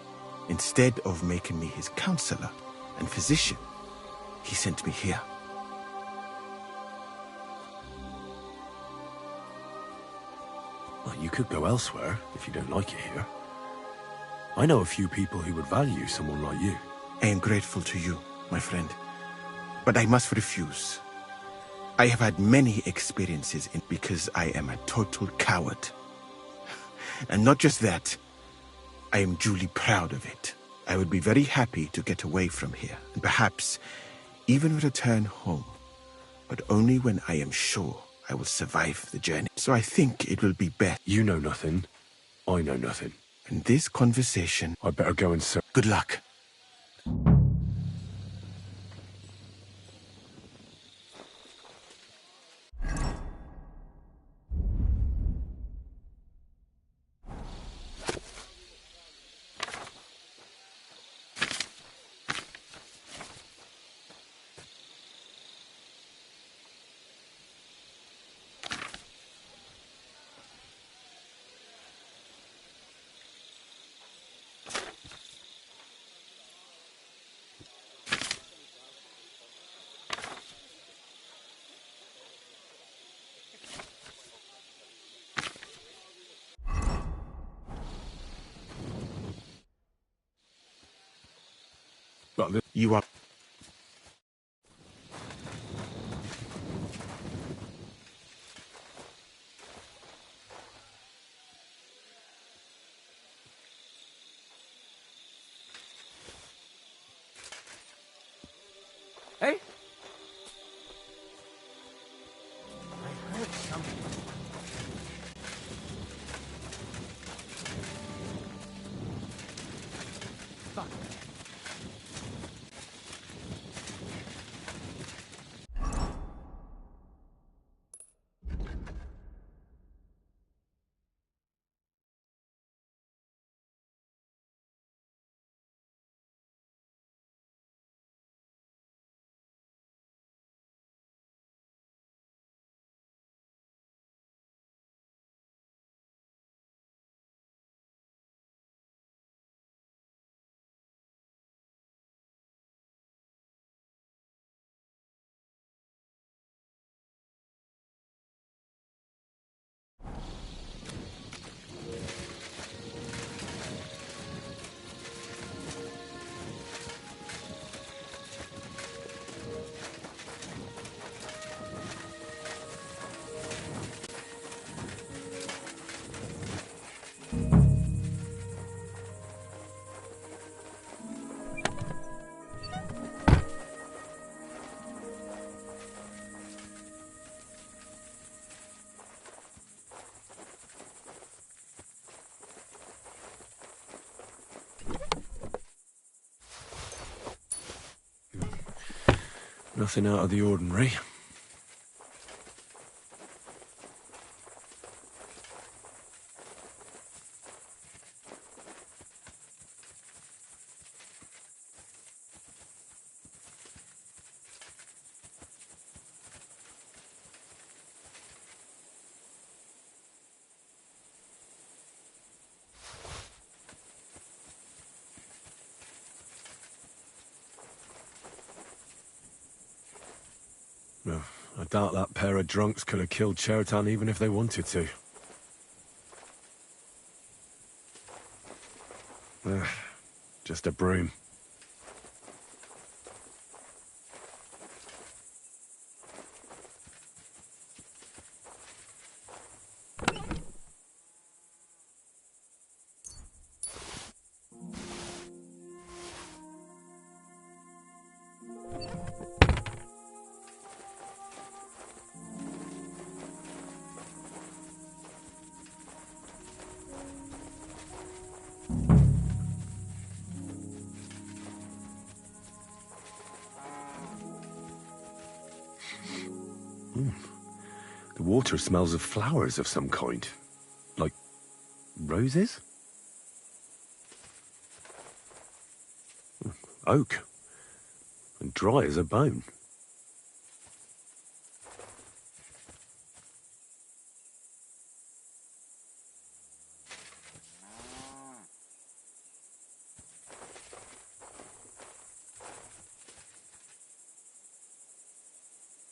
Instead of making me his counselor and physician, he sent me here. Well, you could go elsewhere if you don't like it here. I know a few people who would value someone like you. I am grateful to you, my friend. But I must refuse. I have had many experiences because I am a total coward. And not just that, I am duly proud of it. I would be very happy to get away from here, and perhaps even return home, but only when I am sure I will survive the journey. So I think it will be best. You know nothing. I know nothing. And this conversation... I better go and serve. Good luck. But you are... Hey? I heard something. Fuck. Nothing out of the ordinary. No, I doubt that pair of drunks could have killed Chertan even if they wanted to. Just a broom. The water smells of flowers of some kind. Like roses? Oak. And dry as a bone.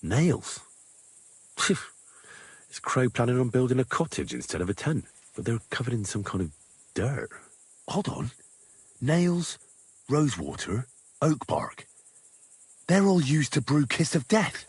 Nails. Is Crow planning on building a cottage instead of a tent? But they're covered in some kind of dirt. Hold on. Nails, rosewater, oak bark. They're all used to brew Kiss of Death.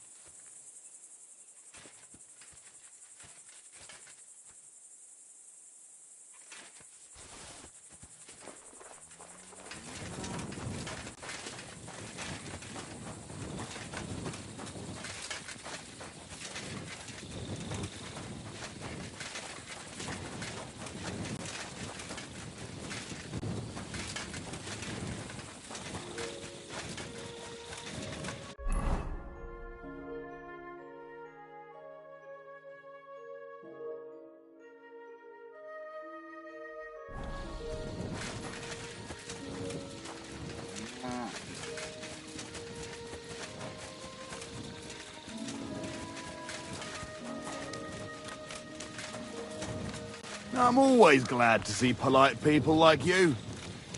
I'm always glad to see polite people like you.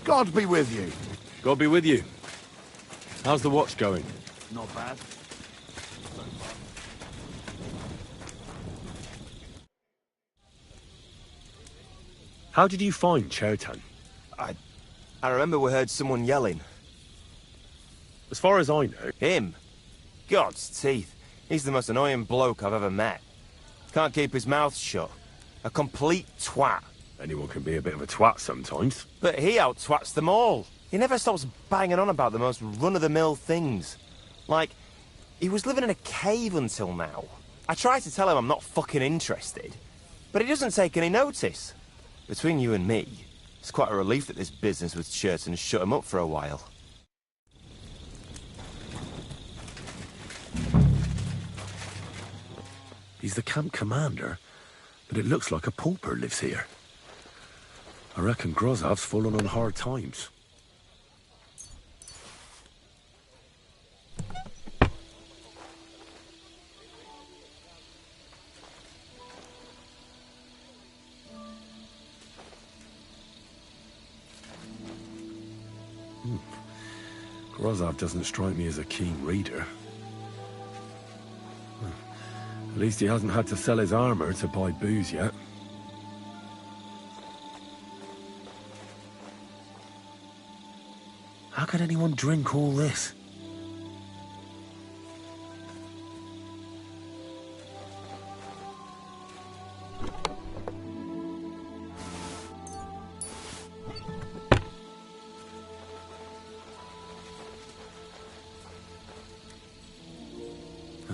God be with you. God be with you. How's the watch going? Not bad. How did you find Chertan? I remember we heard someone yelling. As far as I know. Him? God's teeth. He's the most annoying bloke I've ever met. Can't keep his mouth shut. A complete twat. Anyone can be a bit of a twat sometimes. But he out-twats them all. He never stops banging on about the most run-of-the-mill things. Like, he was living in a cave until now. I try to tell him I'm not fucking interested, but he doesn't take any notice. Between you and me, it's quite a relief that this business with Churton shut him up for a while. He's the camp commander, but it looks like a pauper lives here. I reckon Grozov's fallen on hard times. Grozov doesn't strike me as a keen reader. At least he hasn't had to sell his armor to buy booze yet. How could anyone drink all this?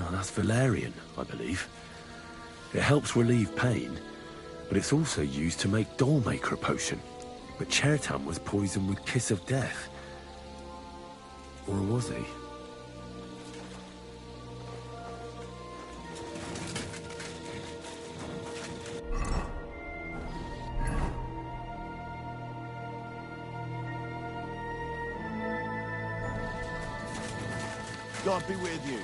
Oh, that's valerian, I believe. It helps relieve pain, but it's also used to make Dollmaker potion. But Chertan was poisoned with Kiss of Death. Or was he? God be with you.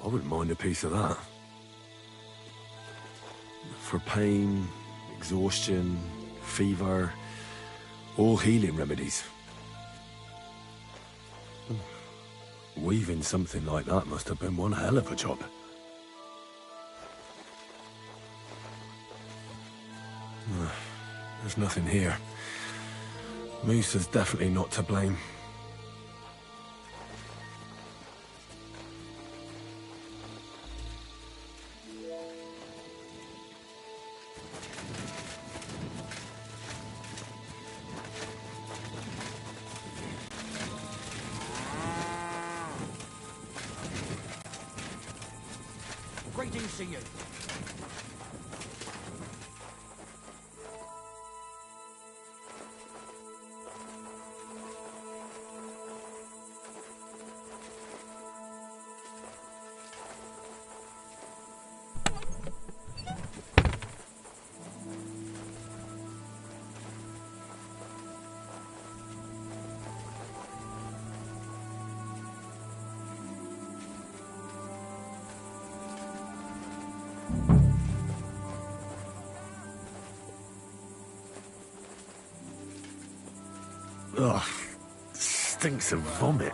I wouldn't mind a piece of that. For pain, exhaustion, fever, all healing remedies. Weaving something like that must have been one hell of a job. There's nothing here. Moose is definitely not to blame. Greetings to you. Ugh, stinks of vomit.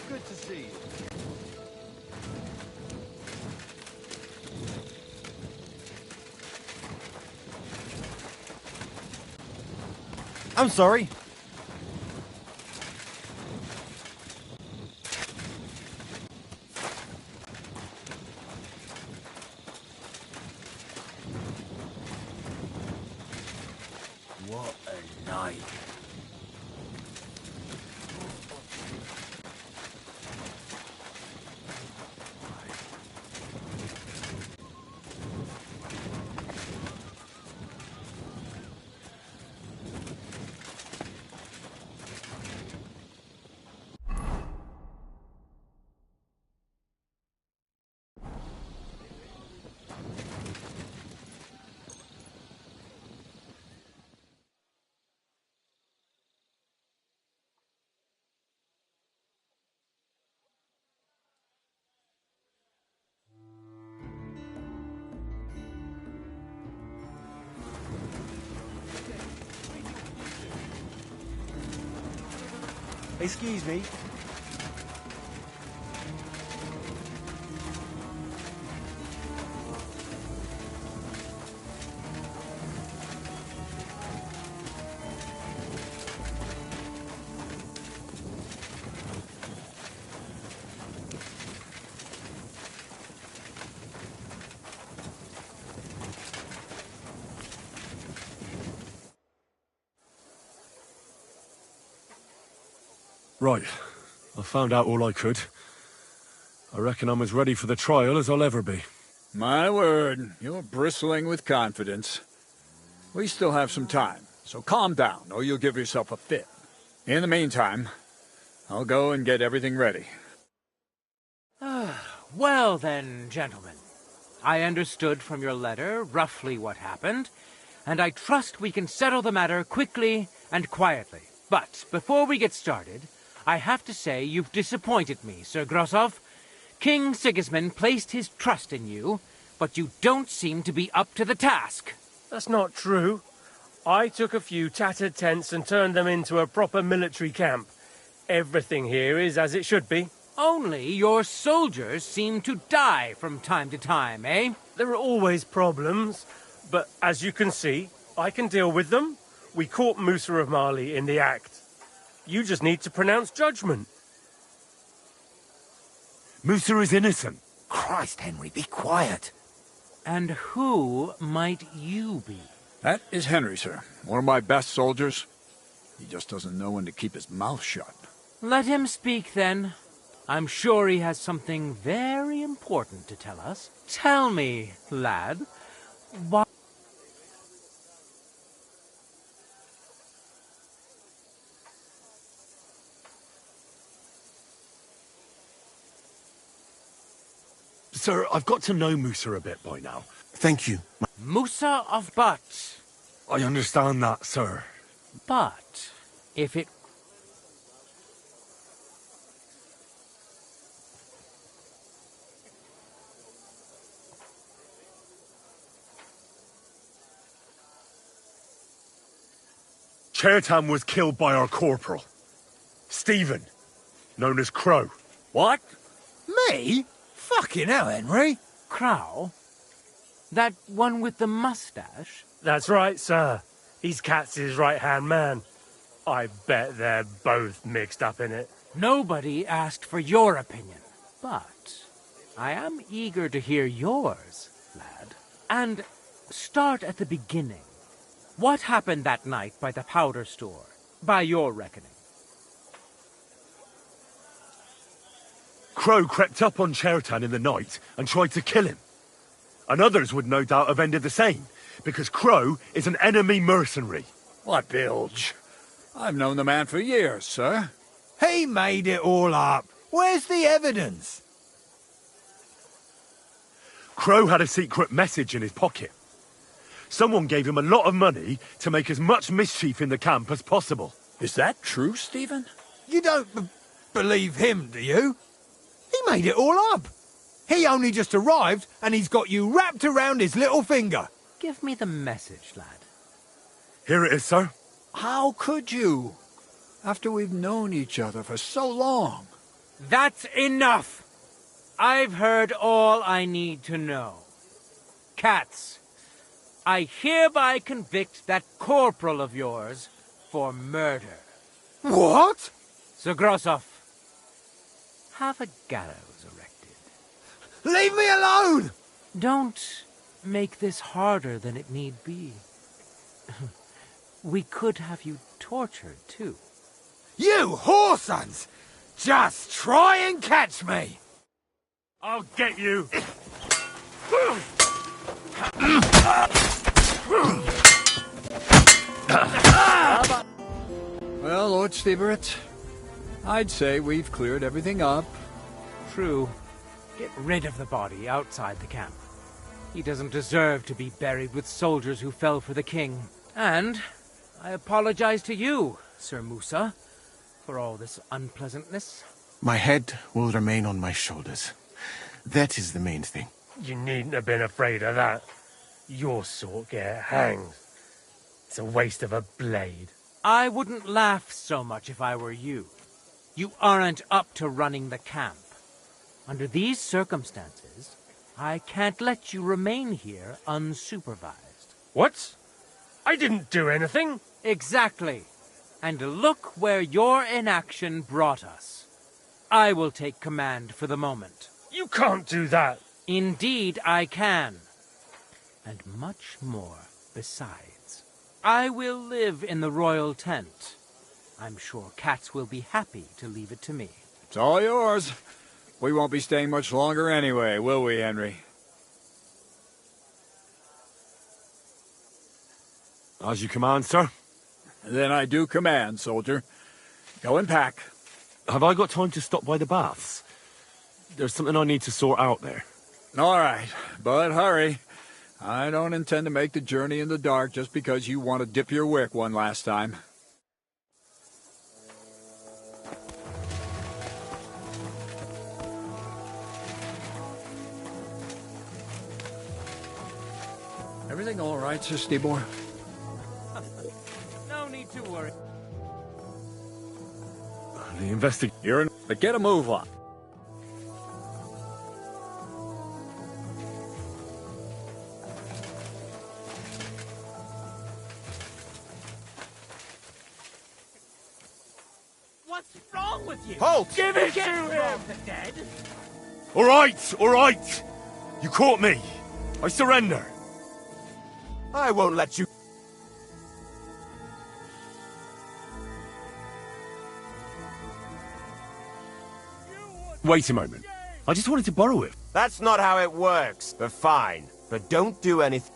Good to see you. I'm sorry. Excuse me. Right. I found out all I could. I reckon I'm as ready for the trial as I'll ever be. My word, you're bristling with confidence. We still have some time, so calm down, or you'll give yourself a fit. In the meantime, I'll go and get everything ready. Well then, gentlemen. I understood from your letter roughly what happened, and I trust we can settle the matter quickly and quietly. But before we get started, I have to say you've disappointed me, Sir Grosov. King Sigismund placed his trust in you, but you don't seem to be up to the task. That's not true. I took a few tattered tents and turned them into a proper military camp. Everything here is as it should be. Only your soldiers seem to die from time to time, eh? There are always problems, but as you can see, I can deal with them. We caught Musa of Mali in the act. You just need to pronounce judgment. Musa is innocent. Christ, Henry, be quiet. And who might you be? That is Henry, sir. One of my best soldiers. He just doesn't know when to keep his mouth shut. Let him speak, then. I'm sure he has something very important to tell us. Tell me, lad, why... Sir, I've got to know Musa a bit by now. Thank you. Musa of But. I understand that, sir. But if it... Chertan was killed by our corporal. Stephen, known as Crow. What? Me? Fucking hell, Henry. Crow? That one with the mustache? That's right, sir. He's Katz's right-hand man. I bet they're both mixed up in it. Nobody asked for your opinion, but I am eager to hear yours, lad. And start at the beginning. What happened that night by the powder store, by your reckoning? Crow crept up on Chertan in the night and tried to kill him. And others would no doubt have ended the same, because Crow is an enemy mercenary. What bilge? I've known the man for years, sir. He made it all up. Where's the evidence? Crow had a secret message in his pocket. Someone gave him a lot of money to make as much mischief in the camp as possible. Is that true, Stephen? You don't believe him, do you? He made it all up. He only just arrived, and he's got you wrapped around his little finger. Give me the message, lad. Here it is, sir. How could you? After we've known each other for so long. That's enough! I've heard all I need to know. Katz, I hereby convict that corporal of yours for murder. What? Sir Grosov, have a gallows erected. Leave me alone! Don't make this harder than it need be. We could have you tortured, too. You whoresons! Just try and catch me! I'll get you! Well, Lord Stieberitz, I'd say we've cleared everything up. True. Get rid of the body outside the camp. He doesn't deserve to be buried with soldiers who fell for the king. And I apologize to you, Sir Musa, for all this unpleasantness. My head will remain on my shoulders. That is the main thing. You needn't have been afraid of that. Your sort get hanged. It's a waste of a blade. I wouldn't laugh so much if I were you. You aren't up to running the camp. Under these circumstances, I can't let you remain here unsupervised. What? I didn't do anything. Exactly. And look where your inaction brought us. I will take command for the moment. You can't do that. Indeed, I can. And much more besides. I will live in the royal tent. I'm sure cats will be happy to leave it to me. It's all yours. We won't be staying much longer anyway, will we, Henry? As you command, sir. Then I do command, soldier. Go and pack. Have I got time to stop by the baths? There's something I need to sort out there. All right, but hurry. I don't intend to make the journey in the dark just because you want to dip your wick one last time. Everything all right, Sir Stibor? No need to worry. The You're in... But get a move on. What's wrong with you? Halt! Give it to him! The dead? All right! You caught me. I surrender. I won't let you... Wait a moment. I just wanted to borrow it. That's not how it works. But fine. But don't do anything...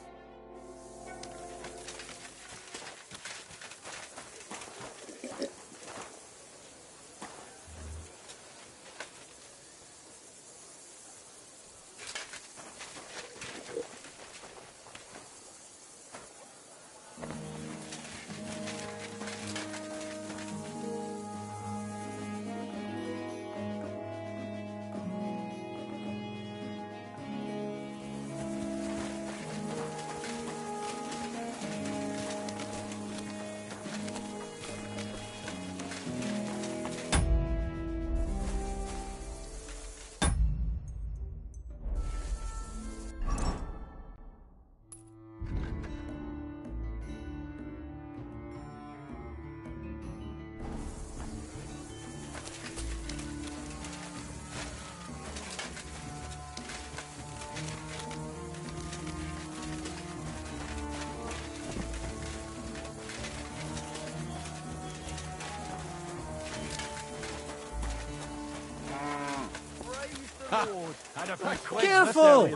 Careful!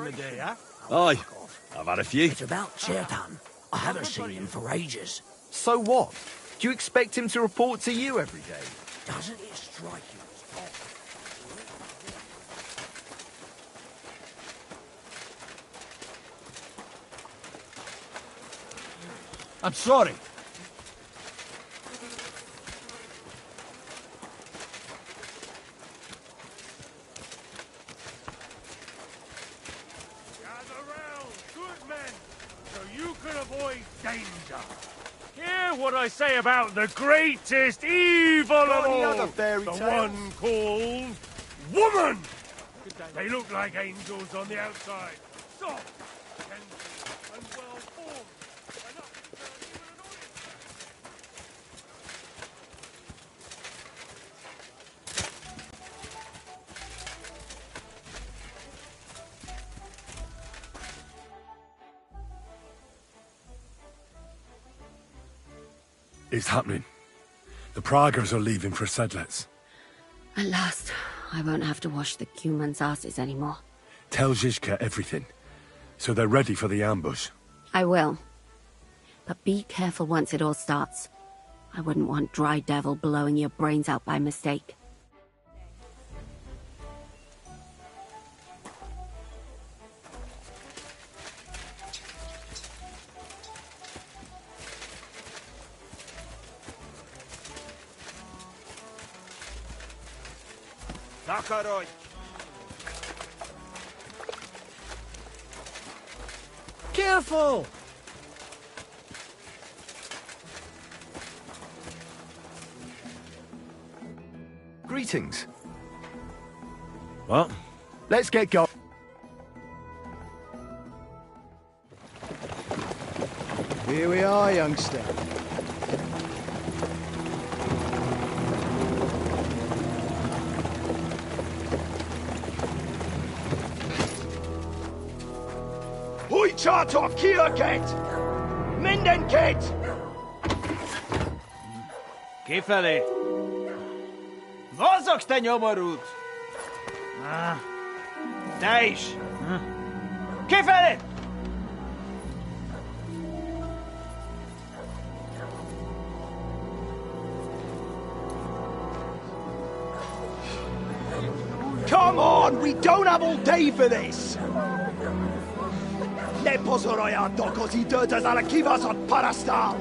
Aye, I've had a few. It's about Chertan. I haven't seen him for ages. So what? Do you expect him to report to you every day? Doesn't it strike you as odd? I'm sorry. What I say about the greatest evil of Got any all, other fairy the tales? one called woman. They look like angels on the outside, soft, gentle, and well-formed, enough to turn even an audience. It's happening. The Praggers are leaving for Sedlets. At last, I won't have to wash the Cuman's asses anymore. Tell Zizka everything, so they're ready for the ambush. I will. But be careful once it all starts. I wouldn't want Dry Devil blowing your brains out by mistake. Zakaroj! Careful! Greetings. Well? Let's get going. Here we are, youngster. Hoi charter Kierket! Mindenket! Kifelé! Mozogsz, te nyomorult! Te is! Kifelé! Come on, we don't have all day for this! Ne pozoroiando così dödas alla kivas on parastal!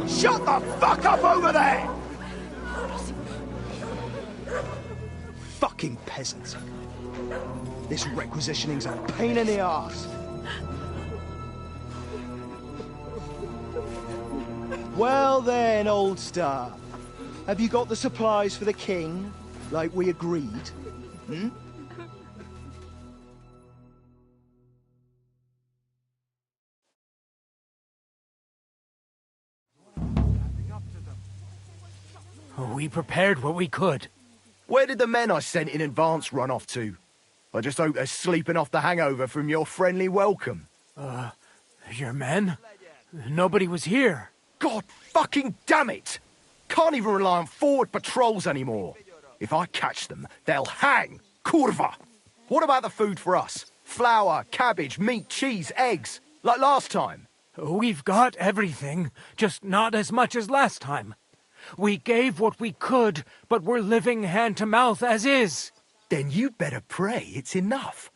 Shut the fuck up over there! Fucking peasants. This requisitioning's a pain in the arse. Well then, old star. Have you got the supplies for the king, like we agreed? Hmm? We prepared what we could. Where did the men I sent in advance run off to? I just hope they're sleeping off the hangover from your friendly welcome. Your men? Nobody was here. God fucking damn it! Can't even rely on forward patrols anymore. If I catch them, they'll hang. Kurva! What about the food for us? Flour, cabbage, meat, cheese, eggs, like last time? We've got everything, just not as much as last time. We gave what we could, but we're living hand to mouth as is. Then you better pray it's enough.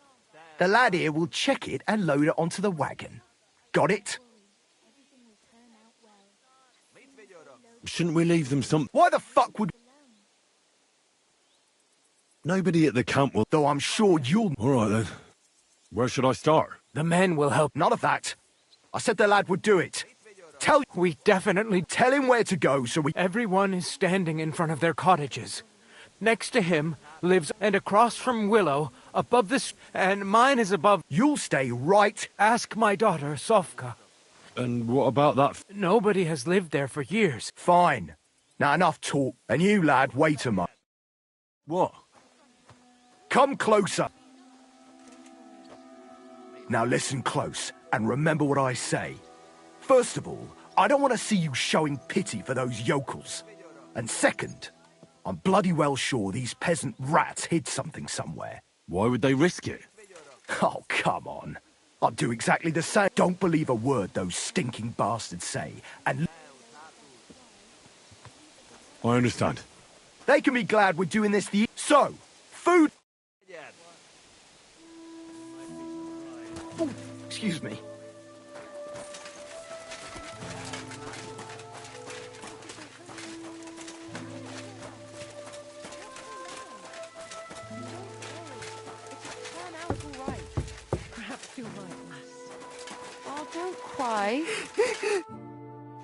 The lad here will check it and load it onto the wagon. Got it? Shouldn't we leave them some... Why the fuck would... Nobody at the camp will... Though I'm sure you'll... All right, then. Where should I start? The men will help. None of that. I said the lad would do it. We definitely... Tell him where to go so we... Everyone is standing in front of their cottages. Next to him lives... And across from Willow, above this... And mine is above... You'll stay right... Ask my daughter, Sofka. And what about that... Nobody has lived there for years. Fine. Now enough talk. And you, lad, wait a moment. What? Come closer. Now listen close, and remember what I say. First of all, I don't want to see you showing pity for those yokels. And second, I'm bloody well sure these peasant rats hid something somewhere. Why would they risk it? Oh, come on. I'd do exactly the same. Don't believe a word those stinking bastards say, and... I understand. They can be glad we're doing this So, food... Oh, excuse me. Oh, don't cry.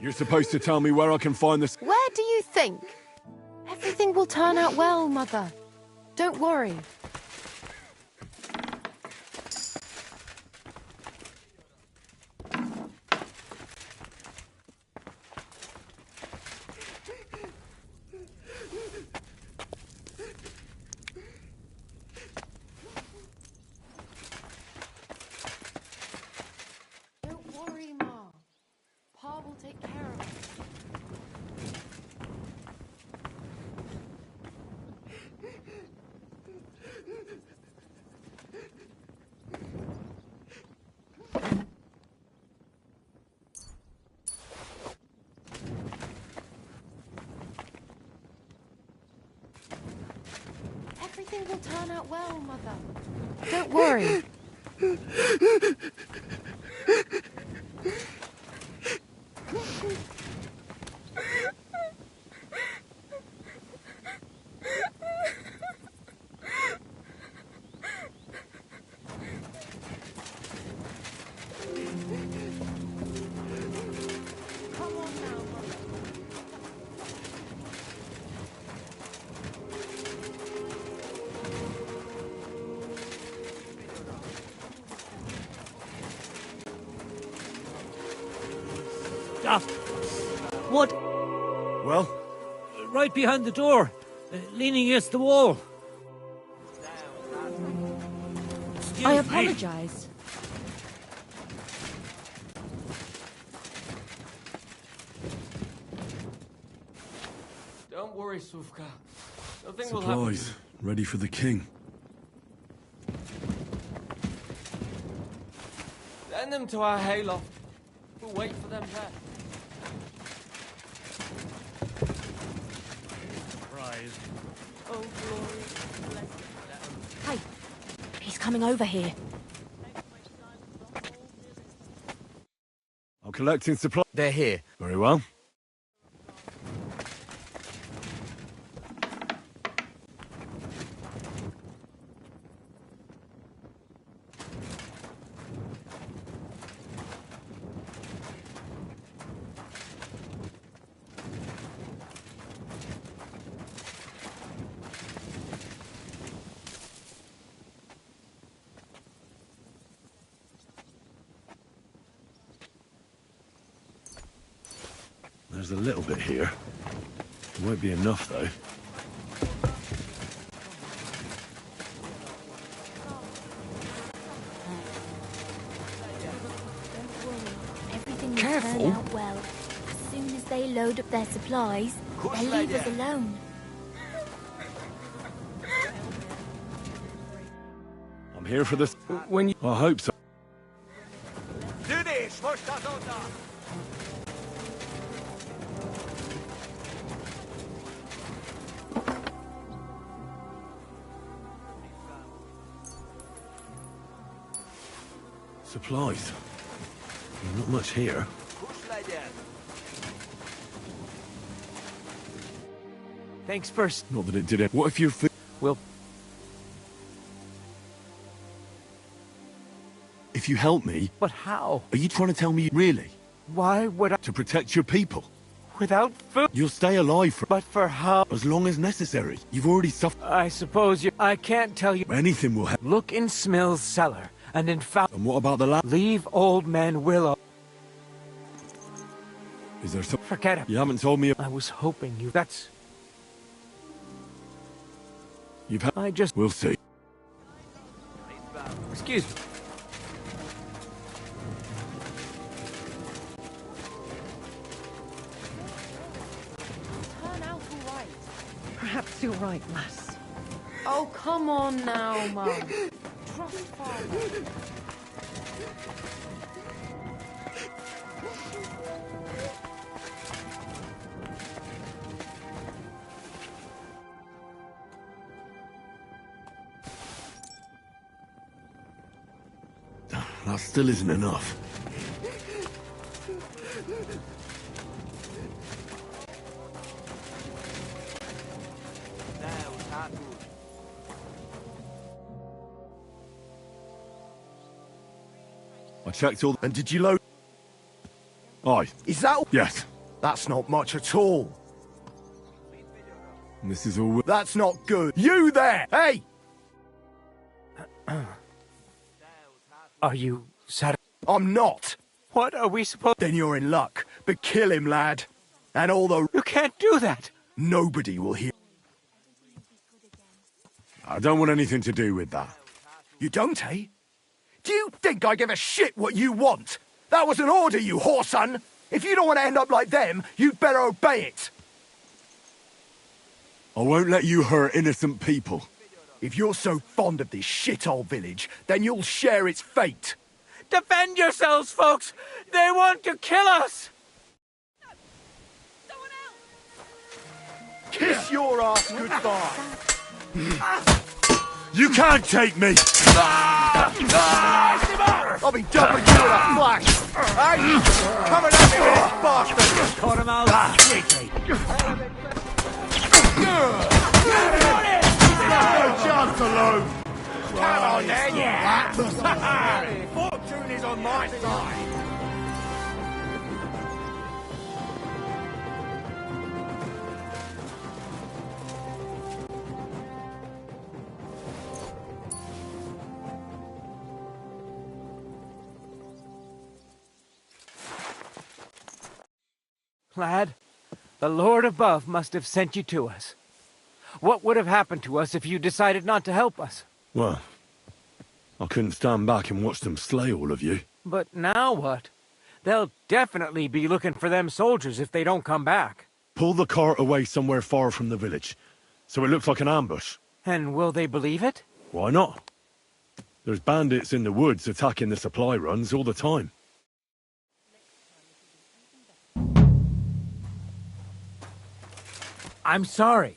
You're supposed to tell me where I can find this... Where do you think? Everything will turn out well, Mother. Don't worry. Everything will turn out well, Mother. Don't worry. Well? Right behind the door, leaning against the wall. I apologize. Don't worry, Sufka. Nothing will happen. Supplies, ready for the king. Send them to our hayloft. We'll wait for them there. Surprise. Oh, glory. Hey, he's coming over here. I'm collecting supplies. They're here. Very well. There's a little bit here. It won't be enough, though. Everything will turn out well. As soon as they load up their supplies, they'll leave us alone. I'm here for this. When you... I hope so. Do this! Supplies. Not much here. Thanks first. Not that it did it. What if you're... Well... If you help me... But how? Are you trying to tell me really? Why would I... To protect your people. Without food? You'll stay alive for... But for how? As long as necessary. You've already suffered... I suppose you... I can't tell you... Anything will help. Look in Smill's cellar, and in fact... And what about the lab? Leave old man Willow. Is there some... Forget it. You haven't told me... I was hoping you... That's... You've had... I just... We'll see. Excuse me. Turn out all right. Perhaps you're right, lass. Oh, come on now, Mum. Trust Father. That still isn't enough. I checked all... And did you load... Aye. Is that... Yes. That's not much at all. And this is all... That's not good. You there! Hey! Are you satisfied? I'm not. What are we supposed... Then you're in luck. But kill him, lad. And all the... You can't do that. Nobody will hear... I don't want anything to do with that. You don't, eh? Do you think I give a shit what you want? That was an order, you whoreson! If you don't want to end up like them, you'd better obey it! I won't let you hurt innocent people. If you're so fond of this shithole village, then you'll share its fate. Defend yourselves, folks! They want to kill us! Kiss your ass goodbye! You can't take me! I'll be dumping you in a flash! Hey! Coming at me with this bastard! Caught him out quickly. No chance alone! Come on then! Yeah! Fortune is on my side! Lad, The Lord above must have sent you to us. What would have happened to us if you decided not to help us? Well, I couldn't stand back and watch them slay all of you. But now what? They'll definitely be looking for them soldiers if they don't come back. Pull the cart away somewhere far from the village, so it looks like an ambush. And will they believe it? Why not? There's bandits in the woods attacking the supply runs all the time. I'm sorry.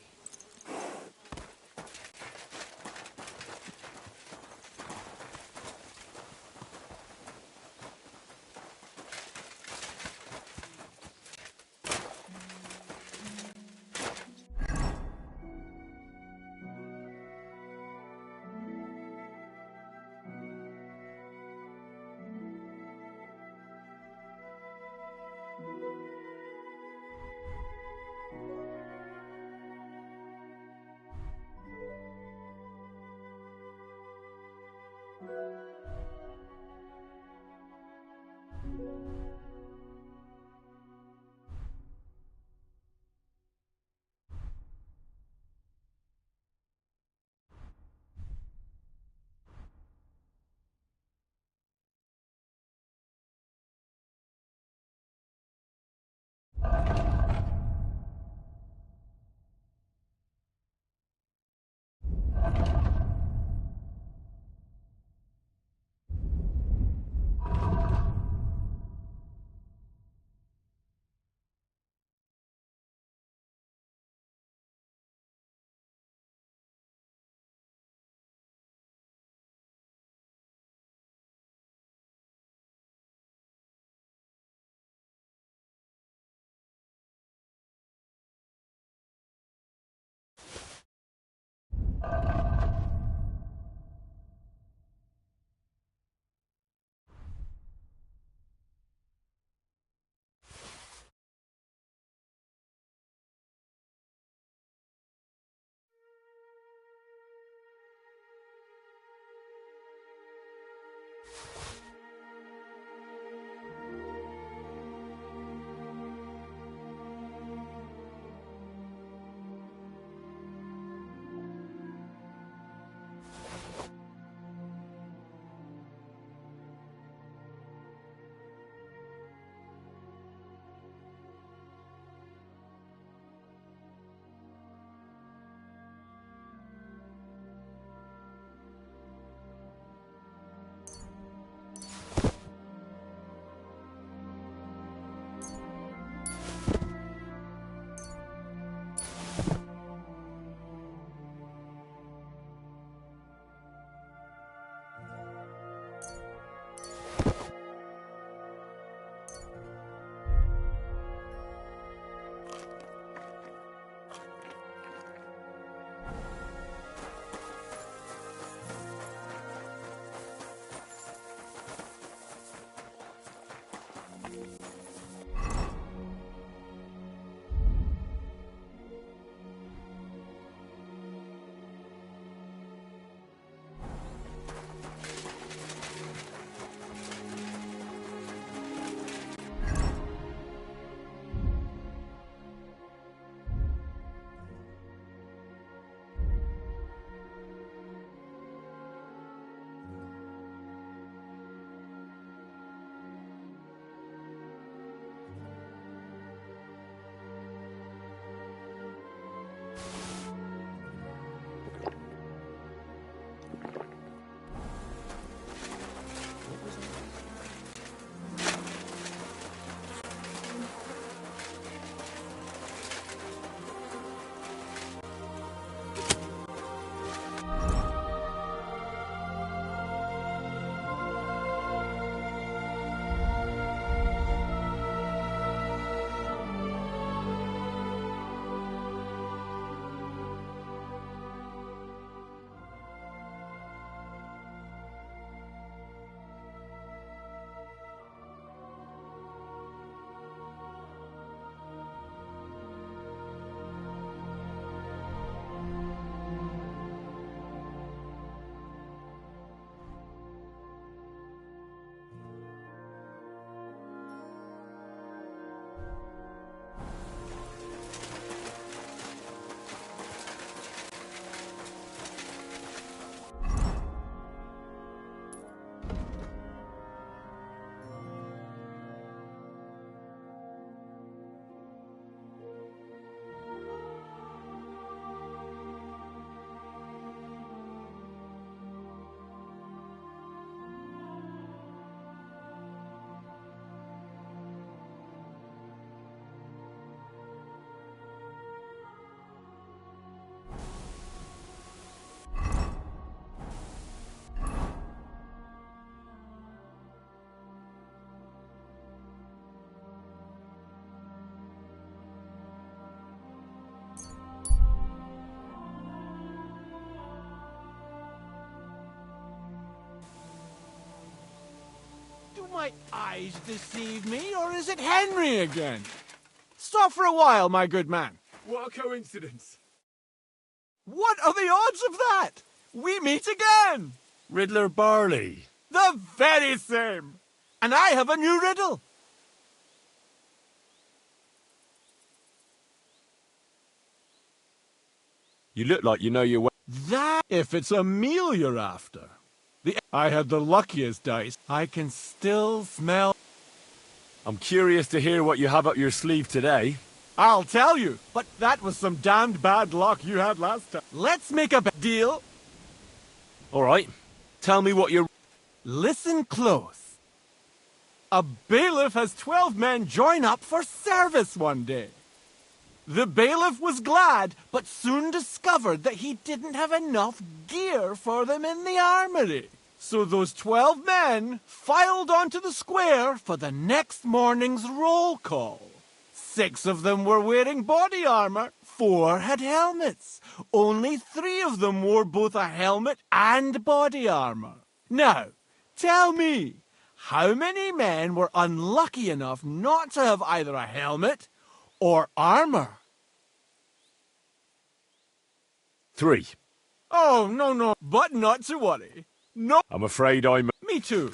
my eyes deceive me, or is it Henry again? Stop for a while, my good man. What a coincidence. What are the odds of that? We meet again! Riddler Barley. The very same! And I have a new riddle. You look like you know your way. That, if it's a meal you're after. I had the luckiest dice. I can still smell... I'm curious to hear what you have up your sleeve today. I'll tell you, but that was some damned bad luck you had last time. Let's make a deal. All right. Tell me what you're... Listen close. A bailiff has 12 men join up for service one day. The bailiff was glad, but soon discovered that he didn't have enough gear for them in the armory. So those 12 men filed onto the square for the next morning's roll call. 6 of them were wearing body armor, 4 had helmets. Only 3 of them wore both a helmet and body armor. Now, tell me, how many men were unlucky enough not to have either a helmet or armor? 3. Oh, no, but not to worry. No. I'm afraid I'm... Me too.